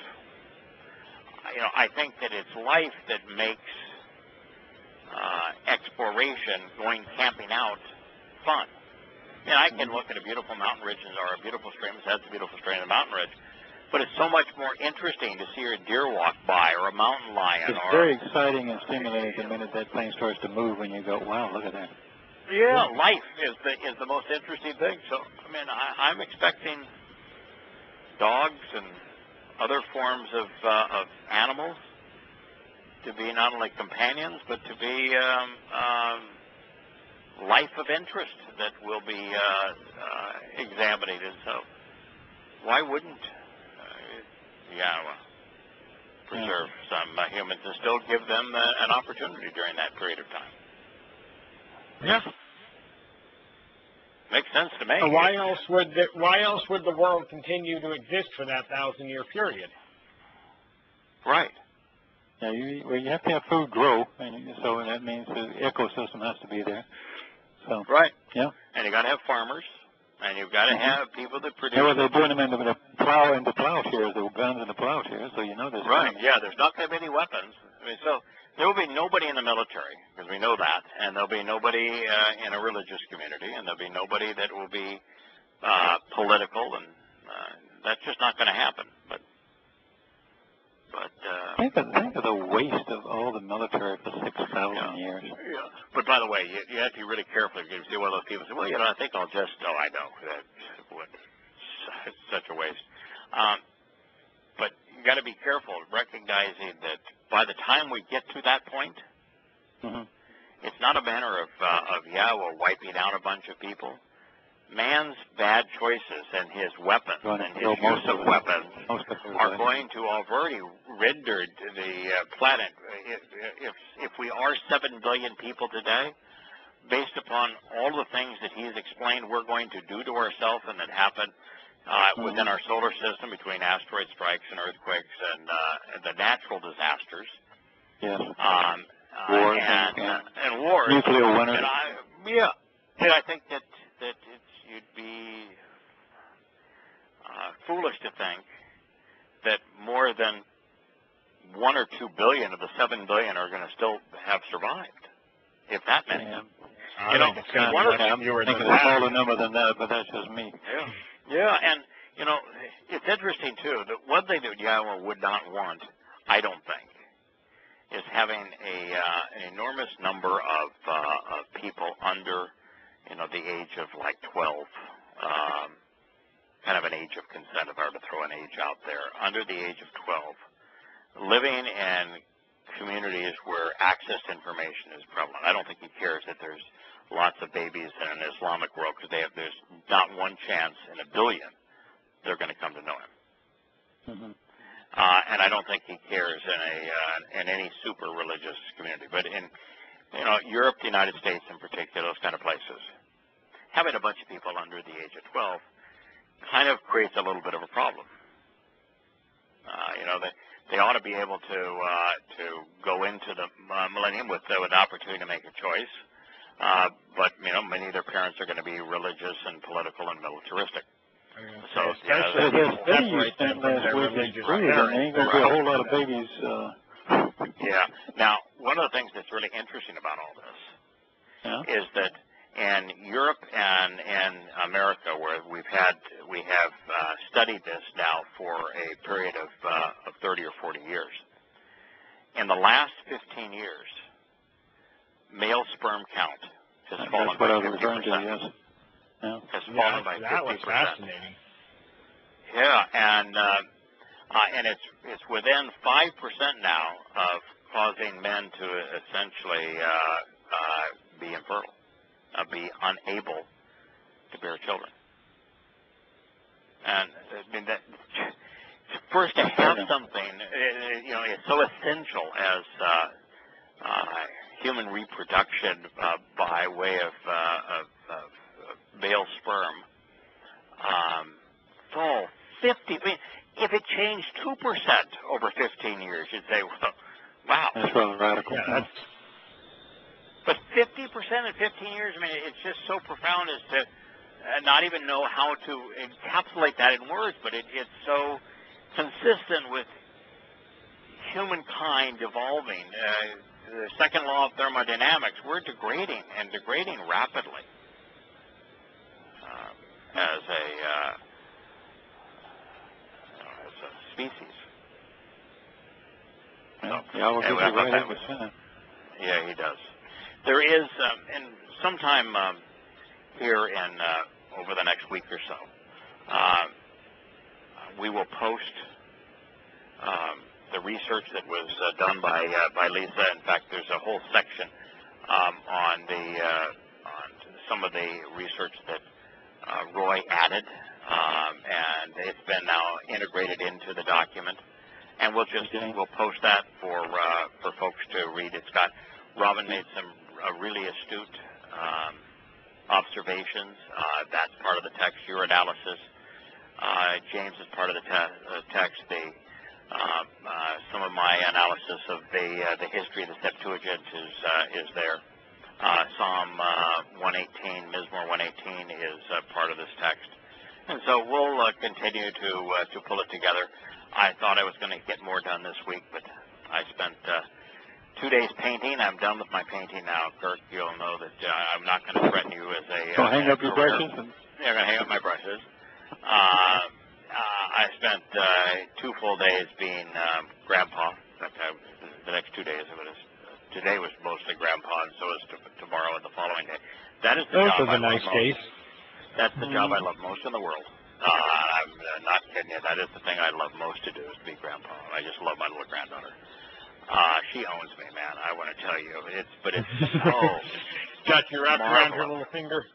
I think that it's life that makes exploration, going camping out, fun. I can look at a beautiful mountain ridge or a beautiful stream. That's a beautiful stream in the mountain ridge. But it's so much more interesting to see a deer walk by or a mountain lion. It's very exciting and stimulating the minute that plane starts to move and you go, wow, look at that. Yeah, life is the most interesting thing. So, I'm expecting dogs and other forms of animals to be not only companions, but to be life of interest that will be examined. And so, why wouldn't Yahowah preserve some humans and still give them an opportunity during that period of time? Yeah. Makes sense to me. So why else would the world continue to exist for that 1,000-year period? Right. Yeah, you have to have food grow, and so that means the ecosystem has to be there. So. Right. Yeah. And you got to have farmers, and you've got to have people that produce. Yeah, well, they're doing them into the plowshares, the guns and the plowshares, so there's. Right. Yeah, there's not going to be any weapons. So there will be nobody in the military, because we know that, and there'll be nobody in a religious community, and there'll be nobody that will be political, and that's just not going to happen. But think of the waste of all the military for 6,000 years. Yeah. But by the way, you have to be really careful. You see one of those people say, well, I think I'll just. Oh, I know it's such a waste. But you got to be careful, recognizing that by the time we get to that point, it's not a matter of Yahowah wiping out a bunch of people. Man's bad choices and his weapons and his use of weapons are going to have already rendered the planet. If we are 7 billion people today, based upon all the things that he's explained we're going to do to ourselves and that happen within our solar system between asteroid strikes and earthquakes and the natural disasters. Yes. Wars and wars. Nuclear winter. And I think that you'd be foolish to think that more than 1 or 2 billion of the 7 billion are going to still have survived, if that many. Yeah. I'm thinking a smaller number than that, but that's just me. Yeah, and it's interesting too that one thing that Yahowah would not want, I don't think, is having an enormous number of people under the age of like 12, kind of an age of consent, if I were to throw an age out there, under the age of 12, living in communities where access to information is prevalent. I don't think he cares that there's lots of babies in an Islamic world, because there's not one chance in a billion they're going to come to know him. And I don't think he cares in any super religious community, but in Europe, the United States in particular, those kind of places, having a bunch of people under the age of 12 kind of creates a little bit of a problem. They ought to be able to go into the millennium with an opportunity to make a choice, but many of their parents are going to be religious and political and militaristic. So separate them from their religious parents. Ain't going to be a whole lot of babies. Yeah. Now, one of the things that's really interesting about all this is that in Europe and in America, where we have studied this now for a period of 30 or 40 years. In the last 15 years, male sperm count has fallen by 50%. Yes. Yeah. Has fallen by 50%. That was fascinating. Yeah, and it's within 5% now of causing men to essentially be infertile, be unable to bear children. And I mean that first to have something, it's so essential as human reproduction by way of male sperm. So 50. I mean, if it changed 2% over 15 years, you'd say, well, wow, that's rather radical. Yeah, but 50% in 15 years, I mean, it's just so profound as to not even know how to encapsulate that in words, but it's so consistent with humankind evolving. The second law of thermodynamics, we're degrading, and degrading rapidly as a species. Yeah, yeah, he does. There is, and sometime here in over the next week or so, we will post the research that was done by Lisa. In fact, there's a whole section on some of the research that Roy added, and it's been now integrated into the document. And we'll post that for folks to read. Robin made some really astute observations. That's part of the text. Your analysis. James is part of the text. Some of my analysis of the history of the Septuagint is there. Psalm 118, Mizmor 118 is part of this text. And so we'll continue to pull it together. I thought I was going to get more done this week, but I spent 2 days painting. I'm done with my painting now, Kirk. You'll know that I'm not going to threaten you as a... hang up your brushes? Yeah, I'm going to hang up my brushes. I spent 2 full days being grandpa. In fact, the next 2 days, today was mostly grandpa, and so is tomorrow and the following day. That is the job I love most. That's the job I love most in the world. I'm not kidding you. That is the thing I love most to do, is be grandpa. I just love my little granddaughter. She owns me, man. I want to tell you. It's so got you wrapped around her little finger.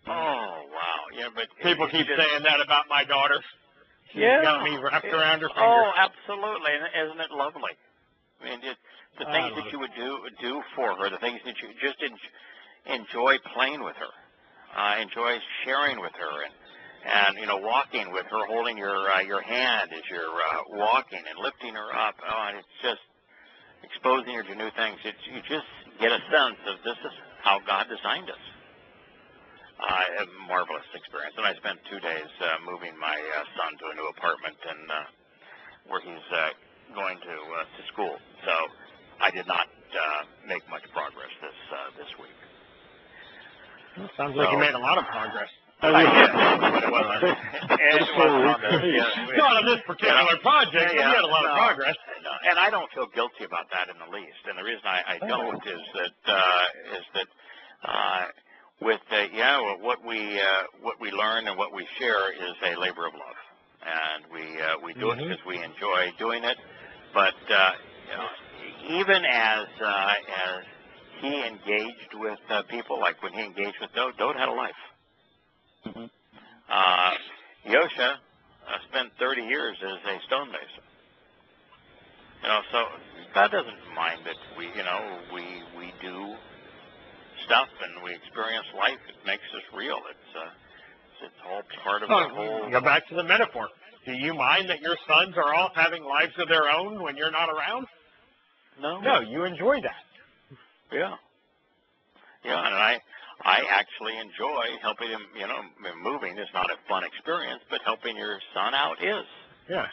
Oh, wow. Yeah, but people keep saying that about my daughter. She's got me wrapped around her finger. Oh, absolutely. Isn't it lovely? I mean, the things that you would do for her, the things that you just enjoy playing with her, enjoy sharing with her, and walking with her, holding your hand as you're walking and lifting her up. Oh, and it's just exposing her to new things. You just get a sense of this is how God designed us. A marvelous experience. And I spent 2 days moving my son to a new apartment and where he's going to school. So I did not make much progress this week. Well, sounds like you made a lot of progress. I did, but it wasn't. Not on this particular project, but you had a lot of progress. No, and I don't feel guilty about that in the least. And the reason I don't is that what we learn and what we share is a labor of love, and we do it because we enjoy doing it. But even as he engaged with people, like when he engaged with Dode had a life. Yosha spent 30 years as a stonemason. So God doesn't mind that we do stuff and we experience life. It makes us real. It's all part of the whole. Go back to the metaphor. Do you mind that your sons are off having lives of their own when you're not around? No. No, you enjoy that. Yeah. Yeah, and I actually enjoy helping him. Moving is not a fun experience, but helping your son out is. Yeah.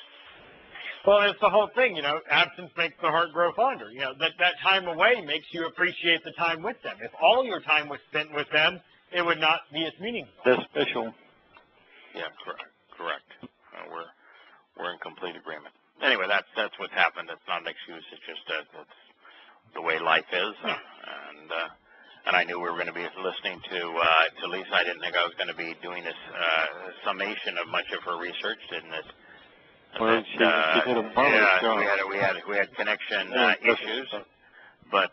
Well, it's the whole thing, absence makes the heart grow fonder. That time away makes you appreciate the time with them. If all your time was spent with them, it would not be as meaningful. That's special. Yeah, correct. We're in complete agreement. Anyway, that's what's happened. It's not an excuse. It's just that's the way life is. And I knew we were going to be listening to Lisa. I didn't think I was going to be doing this summation of much of her research, didn't it? Well, she did a marvelous job. we had connection issues, but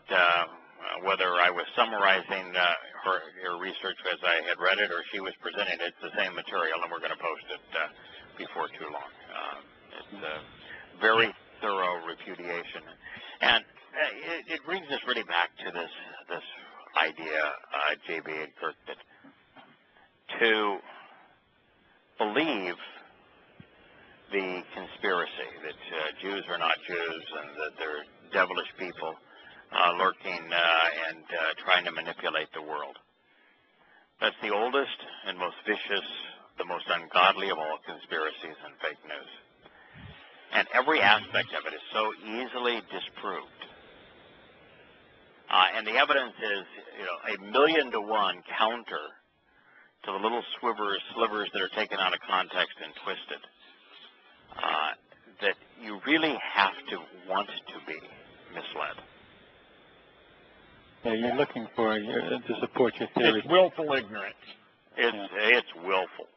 whether I was summarizing her research as I had read it or she was presenting it, it's the same material, and we're going to post it before too long. It's a very thorough repudiation, and it brings us really back to this idea, JB and Kirk, that to believe the conspiracy that Jews are not Jews and that they're devilish people lurking and trying to manipulate the world. That's the oldest and most vicious, the most ungodly of all conspiracies and fake news. And every aspect of it is so easily disproved. And the evidence is, 1,000,000 to 1 counter to the little slivers that are taken out of context and twisted. That you really have to want to be misled. Yeah, you're looking for to support your theory. It's willful ignorance. It's willful,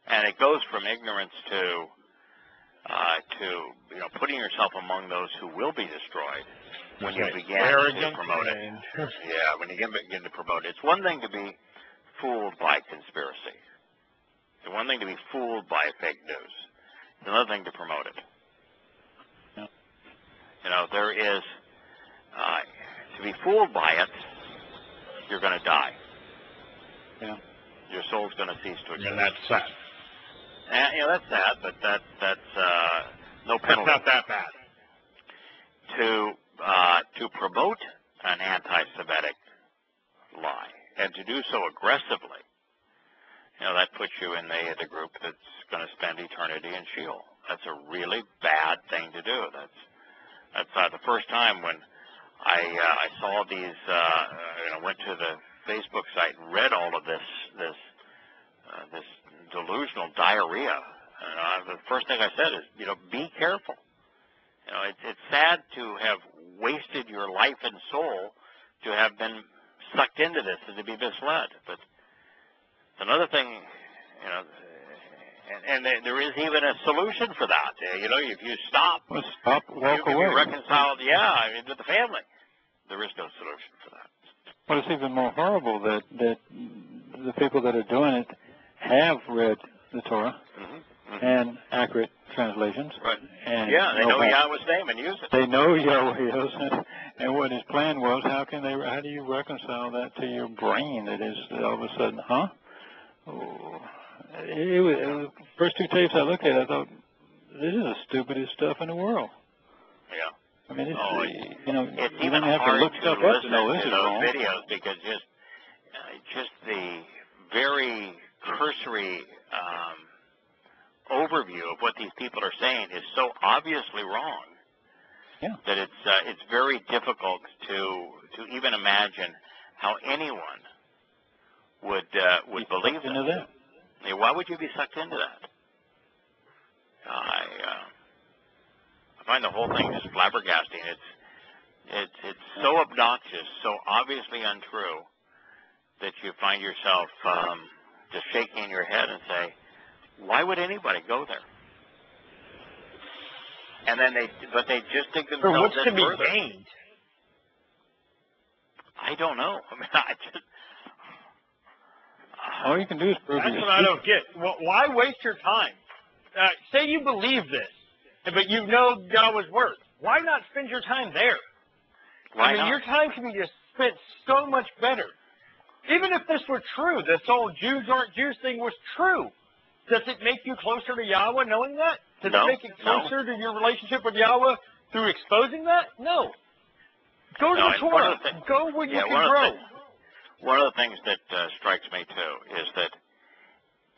and it goes from ignorance to putting yourself among those who will be destroyed when you begin to promote it. Yeah, when you begin to promote it. It's one thing to be fooled by conspiracy. It's one thing to be fooled by fake news. It's another thing to promote it. Yeah. There is, to be fooled by it, you're going to die. Yeah. Your soul's going to cease to exist. And that's sad. That's sad, but that's no penalty. That's not that bad. To promote an anti-Semitic lie, and to do so aggressively, that puts you in the group that's going to spend eternity in Sheol. That's a really bad thing to do. That's the first time when I saw these, went to the Facebook site and read all of this delusional diarrhea. The first thing I said is, be careful. It's sad to have wasted your life and soul to have been sucked into this and to be misled. But another thing, and there is even a solution for that. If you stop, walk you away. Be reconciled, with the family. There is no solution for that. Well, it's even more horrible that the people that are doing it have read the Torah and accurate translations. Right. And they know Yahweh's name and use it. They know Yahweh and what his plan was. How do you reconcile that to your brain? That is all of a sudden, huh? Oh, it was first 2 tapes I looked at, I thought, this is the stupidest stuff in the world. Yeah. I mean, it's you even don't have hard to look stuff up to know this to is those wrong. videos because just the very cursory overview of what these people are saying is so obviously wrong that it's very difficult to even imagine how anyone would believe that. Why would you be sucked into that? I find the whole thing just flabbergasting. It's so obnoxious, so obviously untrue that you find yourself just shaking your head and say, why would anybody go there? And then they just dig themselves what's in to be further. gained? I don't know. I mean, all you can do is prove That's what I don't get. Well, why waste your time? Say you believe this, but you know Yahweh's word. Why not spend your time there? Why not? Your time can be spent so much better. Even if this were true, this whole Jews aren't Jews thing was true, does it make you closer to Yahweh knowing that? Does it make it closer to your relationship with Yahweh through exposing that? No. Go to the Torah. Go where you can grow. One of the things that strikes me, too, is that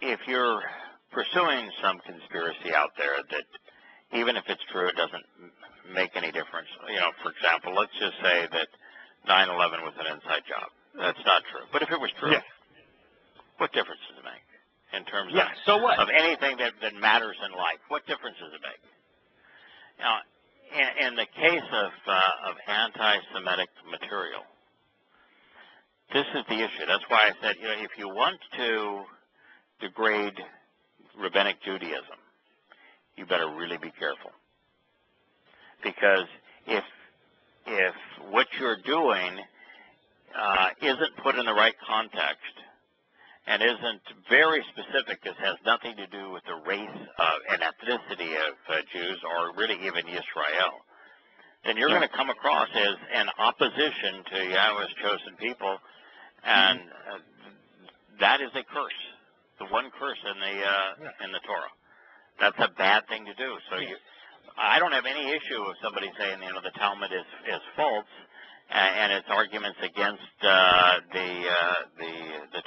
if you're pursuing some conspiracy out there that even if it's true, it doesn't make any difference. You know, for example, let's just say that 9/11 was an inside job. That's not true. But if it was true, what difference does it make in terms of anything that matters in life? What difference does it make? Now, in the case of anti-Semitic material, this is the issue. That's why I said, you know, if you want to degrade Rabbinic Judaism, you better really be careful. Because if what you're doing isn't put in the right context and isn't very specific, it has nothing to do with the race and ethnicity of Jews or really even Israel, then you're going to come across as an opposition to Yahweh's chosen people, and that is a curse, the one curse in the Torah. That's a bad thing to do. So I don't have any issue with somebody saying, you know, the Talmud is false and its arguments against the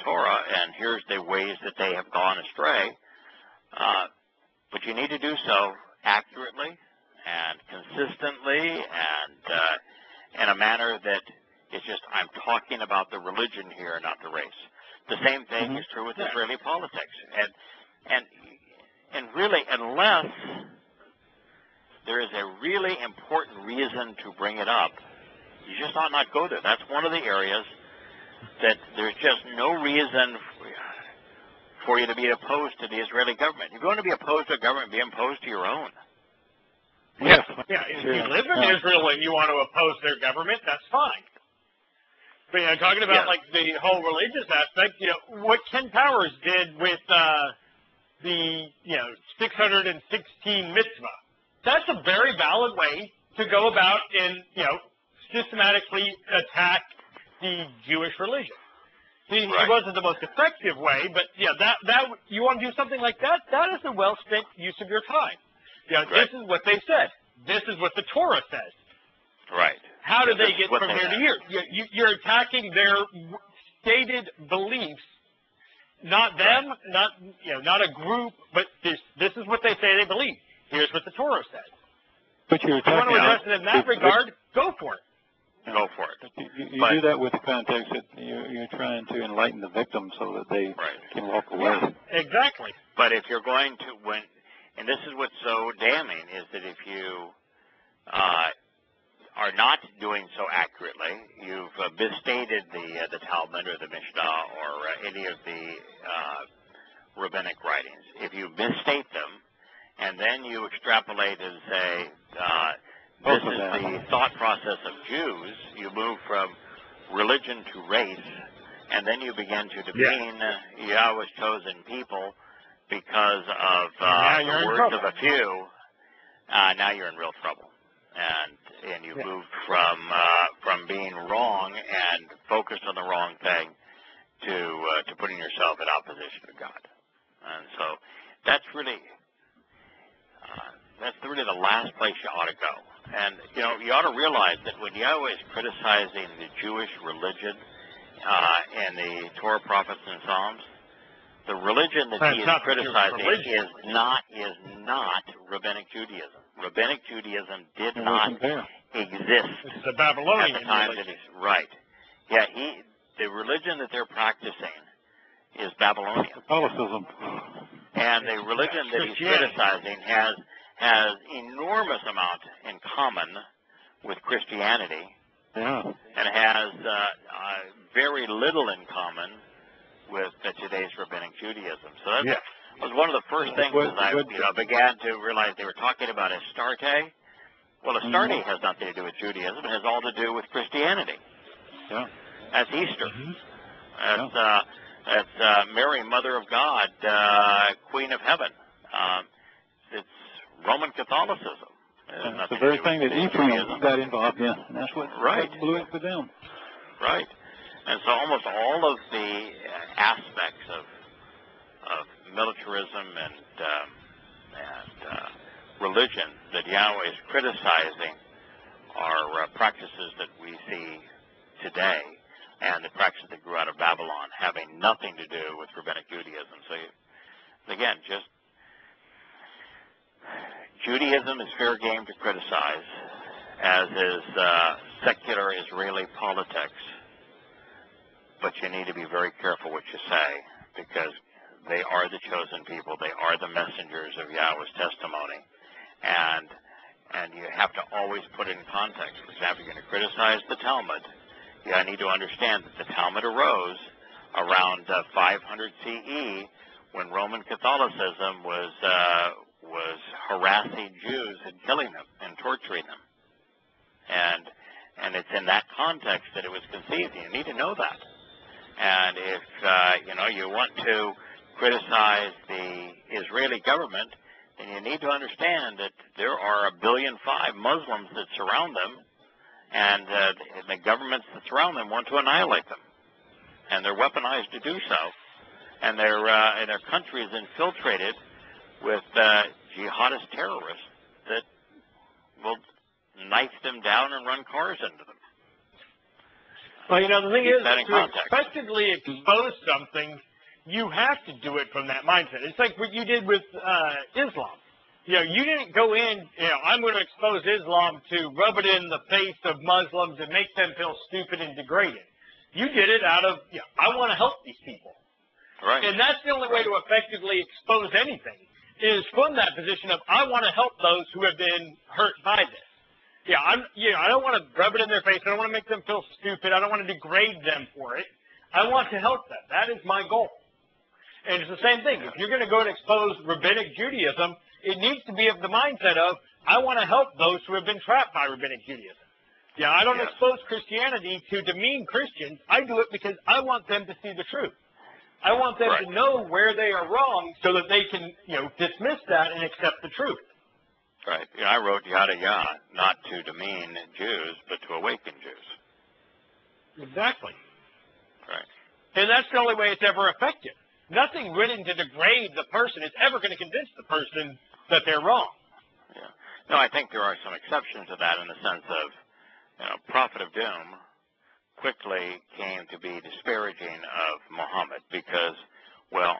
Torah, and here's the ways that they have gone astray. But you need to do so accurately and consistently and in a manner that is just, I'm talking about the religion here, not the race. The same thing is true with Israeli politics. And really, unless there is a really important reason to bring it up, you just ought not go there. That's one of the areas that there's just no reason for you to be opposed to the Israeli government. If you're going to be opposed to a government, be opposed to your own. Yeah, if you live in Israel and you want to oppose their government, that's fine. But, you know, talking about, like, the whole religious aspect, you know, what Ken Powers did with the, you know, 616 mitzvah, that's a very valid way to go about and, you know, systematically attack the Jewish religion. It wasn't the most effective way, but, yeah, that you want to do something like that, that is a well-spent use of your time. You know, this is what they said. This is what the Torah says. Right. How do they get from here to here? You're attacking their stated beliefs, not them, not a group, but this is what they say they believe. Here's what the Torah says. But you're attacking. If you want to address it in that regard, go for it. Go for it. You do that with the context that you're trying to enlighten the victim so that they can walk away. Yeah, exactly. But if you're going to, and this is what's so damning, is that if you are not doing so accurately, you've misstated the Talmud or the Mishnah or any of the rabbinic writings. If you misstate them, and then you extrapolate and say, this is the thought process of Jews, you move from religion to race, and then you begin to demean Yahweh's chosen people because of the words of a few, now you're in real trouble. And you've moved from being wrong and focused on the wrong thing to putting yourself in opposition to God. And so that's really the last place you ought to go. And, you know, you ought to realize that when Yahweh is criticizing the Jewish religion and the Torah, prophets, and Psalms, the religion that he is criticizing is not Rabbinic Judaism. Rabbinic Judaism did not exist it's the Babylonian at the time religion. that he's right. Yeah, the religion that they're practicing is Babylonian. Catholicism. And the religion that he's criticizing has enormous amount in common with Christianity, and has very little in common with today's Rabbinic Judaism. So that was one of the first things as I began to realize they were talking about Astarte. Well, Astarte has nothing to do with Judaism. It has all to do with Christianity. Yeah. That's Easter. That's Mary, Mother of God, Queen of Heaven. It's Roman Catholicism. It's the very thing that Ephraim got involved in, and that's what blew it for them. Right. And so almost all of the aspects of militarism and religion that Yahweh is criticizing are practices that we see today, and the practices that grew out of Babylon, having nothing to do with Rabbinic Judaism. So, again, just Judaism is fair game to criticize, as is secular Israeli politics. But you need to be very careful what you say, because they are the chosen people. They are the messengers of Yahweh's testimony. And you have to always put it in context. For example, you're going to criticize the Talmud. You need to understand that the Talmud arose around 500 CE when Roman Catholicism was harassing Jews and killing them and torturing them. And it's in that context that it was conceived. You need to know that. And if you want to criticize the Israeli government, then you need to understand that there are 1.5 billion Muslims that surround them, and the governments that surround them want to annihilate them, and they're weaponized to do so, and their country is infiltrated with jihadist terrorists that will knife them down and run cars into them. Well, the thing is, to context. effectively expose something, you have to do it from that mindset. It's like what you did with Islam. You didn't go in, I'm going to expose Islam to rub it in the face of Muslims and make them feel stupid and degraded. You did it out of, I want to help these people. Right. And that's the only way to effectively expose anything, is from that position of, I want to help those who have been hurt by this. I don't want to rub it in their face. I don't want to make them feel stupid. I don't want to degrade them for it. I want to help them. That is my goal. And it's the same thing. If you're going to go and expose rabbinic Judaism, it needs to be of the mindset of, I want to help those who have been trapped by rabbinic Judaism. I don't expose Christianity to demean Christians. I do it because I want them to see the truth. I want them to know where they are wrong so that they can, dismiss that and accept the truth. Right. I wrote Yada Yahweh not to demean Jews, but to awaken Jews. Exactly. Right. And that's the only way it's ever effective. Nothing written to degrade the person is ever going to convince the person that they're wrong. Yeah. No, I think there are some exceptions to that in the sense of, Prophet of Doom quickly came to be disparaging of Muhammad because, well,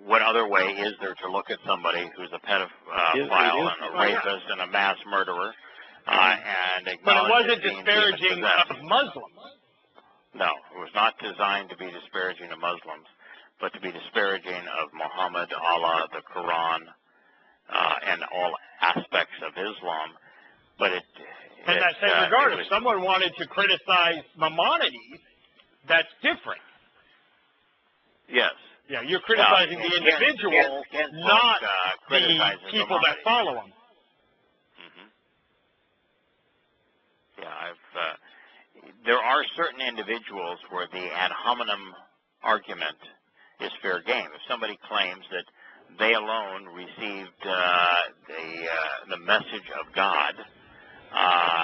what other way is there to look at somebody who's a pedophile and a rapist and a mass murderer and acknowledge? But it wasn't disparaging of Muslims. No, it was not designed to be disparaging of Muslims, but to be disparaging of Muhammad, Allah, the Quran, and all aspects of Islam. But in that same regard, if someone wanted to criticize Maimonides, that's different. Yes. Yeah, you're criticizing the individual, not the people that follow him. Mm-hmm. Yeah, there are certain individuals where the ad hominem argument is fair game. If somebody claims that they alone received the message of God,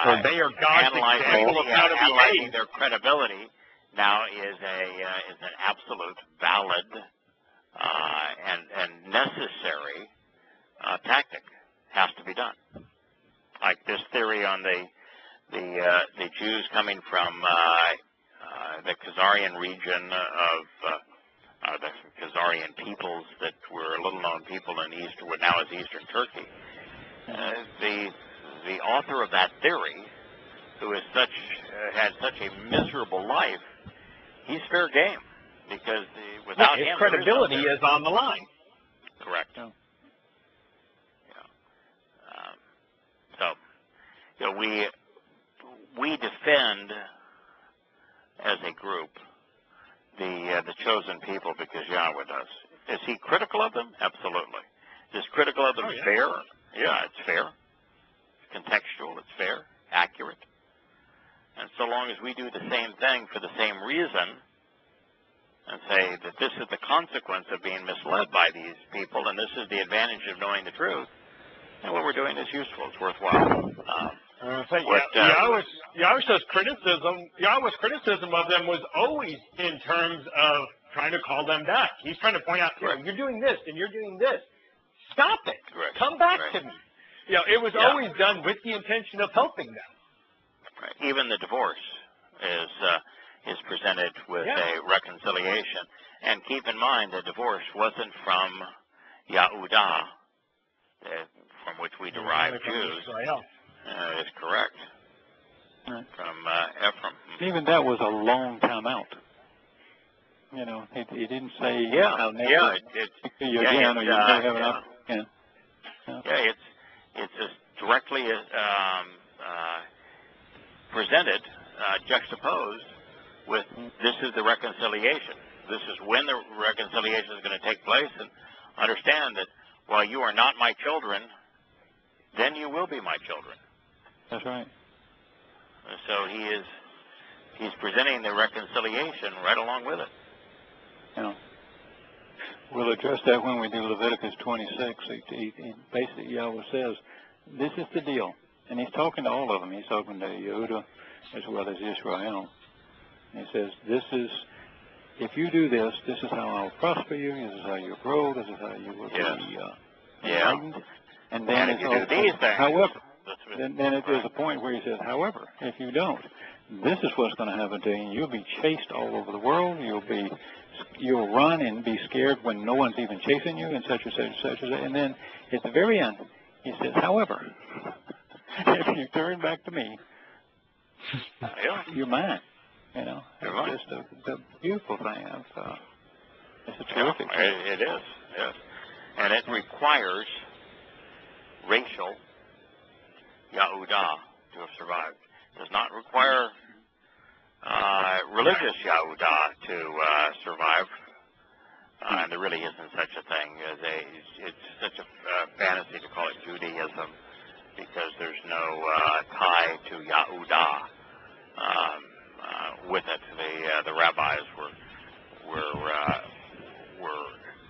or they are God's example of how to behave, their credibility now is an absolute valid and necessary tactic. Has to be done. Like this theory on the Jews coming from the Khazarian region of the Khazarian peoples that were little-known people in what now is Eastern Turkey. The author of that theory, who is had such a miserable life, he's fair game because without him, his credibility is on the line. Correct. Yeah. So, we defend as a group the chosen people because Yahweh does. Is he critical of them? Absolutely. Is critical of them fair? Yeah, it's fair. Contextual, it's fair, accurate. And so long as we do the same thing for the same reason and say that this is the consequence of being misled by these people and this is the advantage of knowing the truth, then what we're doing is useful, it's worthwhile. Yahweh's criticism of them was always in terms of trying to call them back. He's trying to point out, you're doing this and you're doing this. Stop it. Correct. Come back to me. It was always done with the intention of helping them. Right. Even the divorce is presented with a reconciliation. And keep in mind, the divorce wasn't from Yahudah. from which we derive Jews, is correct. Right. From Ephraim. Even that was a long time out. You know, he didn't say, I'll never see you again, or you may have an opportunity. It's just directly presented, juxtaposed with this is the reconciliation. This is when the reconciliation is going to take place, and understand that while you are not my children, then you will be my children. That's right. So he's presenting the reconciliation right along with it. Yeah. We'll address that when we do Leviticus 26. Basically, Yahweh says, this is the deal. And he's talking to all of them. He's talking to Yehuda as well as Israel. And he says, if you do this, this is how I'll prosper you. This is how you'll grow. This is how you will be enlightened. And then if you do these things, however, then there's a point where he says, however, if you don't, this is what's going to happen to you. You'll be chased all over the world. You'll run and be scared when no one's even chasing you, and such and such and such and such. And then at the very end, he says, however, if you turn back to me, you're mine. You know, it's just a beautiful thing. It's a terrific thing. It is, yes. And it requires racial Yahudah to have survived. It does not require religious Yahudah to survive. And there really isn't such a thing. It's such a fantasy to call it Judaism because there's no tie to Yahudah with it. The rabbis were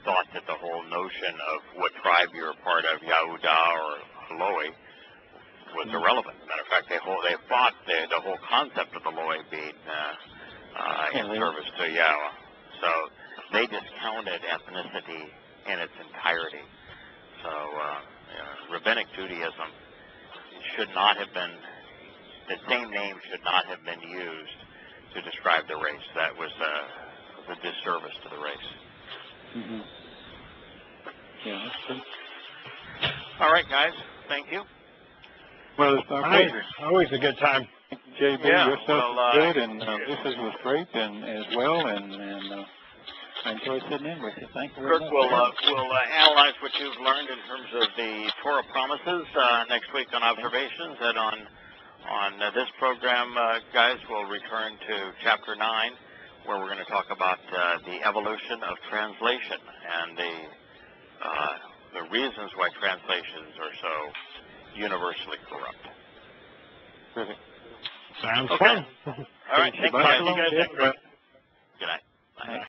thought that the whole notion of what tribe you're a part of, Yahudah or Eloi, was irrelevant. Matter of fact, they fought the whole concept of the Eloi being in service to Yahweh. So they discounted ethnicity in its entirety. So rabbinic Judaism should not have been, the same name should not have been used to describe the race. That was a disservice to the race. Mm-hmm. Yeah, that's true. All right, guys. Thank you. Well, it's our pleasure. Always a good time. JB, your stuff is good, and this was great, and as well, and I enjoyed sitting in with you. Thank you very much. We'll analyze what you've learned in terms of the Torah promises next week on Observations, and on this program, guys, we'll return to Chapter 9, where we're going to talk about the evolution of translation and the reasons why translations are so universally corrupt. Perfect. Sounds fun. All right. Thank you guys. Good night. Good night.